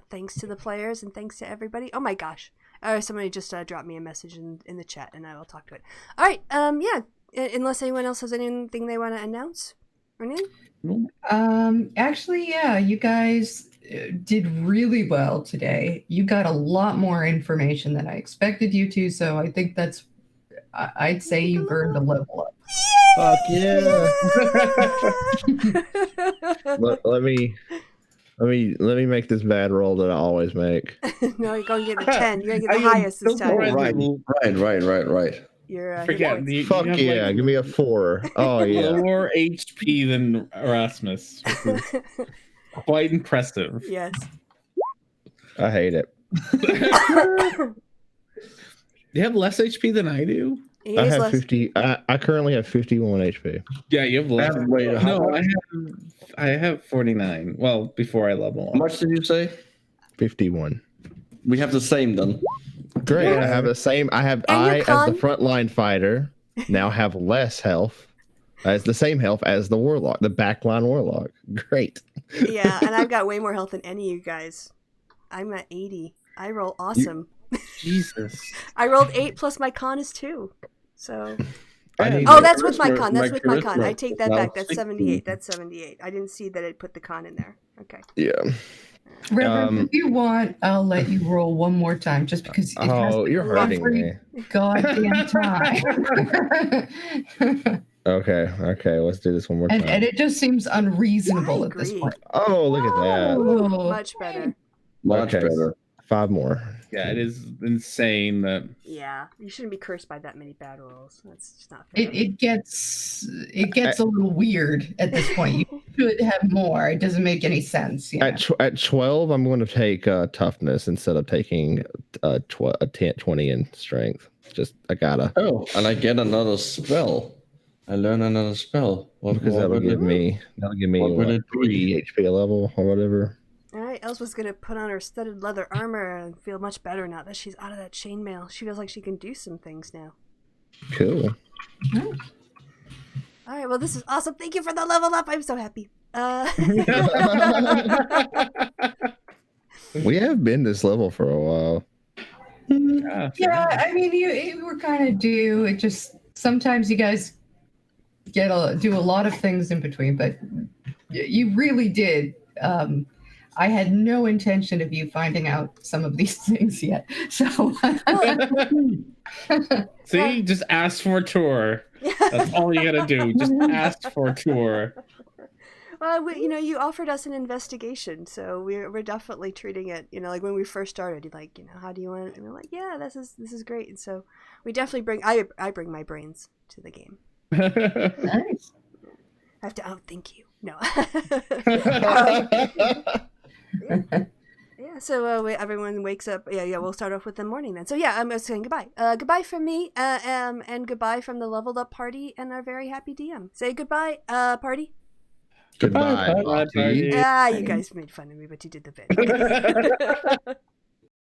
thanks to the players and thanks to everybody. Oh my gosh. Somebody just dropped me a message in the chat and I will talk to it. All right, unless anyone else has anything they want to announce or anything? Actually, yeah, you guys did really well today. You got a lot more information than I expected you to, so I think I'd say you've earned a level up. Fuck yeah. let me make this bad roll that I always make. No, you're going to get the 10. You're going to get the highest this time. Right. You're Forget. Fuck yeah, give me a 4. Oh yeah. Lower HP than Erasmus, which is quite impressive. Yes. I hate it. You have less HP than I do? I have 50. I currently have 51 HP. Yeah, you have less. I have 49. Well, before I level up. How much did you say? 51. We have the same then. Great. Yeah. I have the same. I as the frontline fighter now have less health. As the same health as the warlock, the backline warlock. Great. Yeah, and I've got way more health than any of you guys. I'm at 80. I roll awesome. Jesus. I rolled 8 plus my con is 2. So. Oh, that's with my con. That's with my con. I take that No, back. That's 16. 78. That's 78. I didn't see that it put the con in there. Okay. Yeah. Reverend, if you want, I'll let you roll one more time, just because. You're hurting me. Goddamn time. Okay, let's do this one more time. And it just seems unreasonable at this point. Oh, look at that. Oh, much better. Much better. 5 more. Yeah, it is insane that. Yeah, you shouldn't be cursed by that many bad rolls. That's just not fair. It gets a little weird at this point. You should have more. It doesn't make any sense. At 12, I'm going to take toughness instead of taking 20 in strength. Just I gotta. Oh, and I get another spell. I learn another spell. Because that'll give me 3 HP a level or whatever. All right, Elspeth's gonna put on her studded leather armor and feel much better now that she's out of that chainmail. She feels like she can do some things now. Cool. All right, well, this is awesome. Thank you for the level up. I'm so happy. We have been this level for a while. Yeah, I mean, you were kind of due. It just sometimes you guys do a lot of things in between, but you really did. I had no intention of you finding out some of these things yet. So See, just ask for a tour. That's all you gotta do. Just ask for a tour. Well, you offered us an investigation, so we're definitely treating it. Like when we first started, you're like, how do you want it? And we're like, yeah, this is great. And so we definitely bring my brains to the game. nice. I have to outthink you. No. Yeah. So everyone wakes up. Yeah. We'll start off with the morning then. So yeah, I'm saying goodbye. Goodbye from me. And goodbye from the leveled up party and our very happy DM. Say goodbye, party. Goodbye, party. You guys made fun of me, but you did the bit.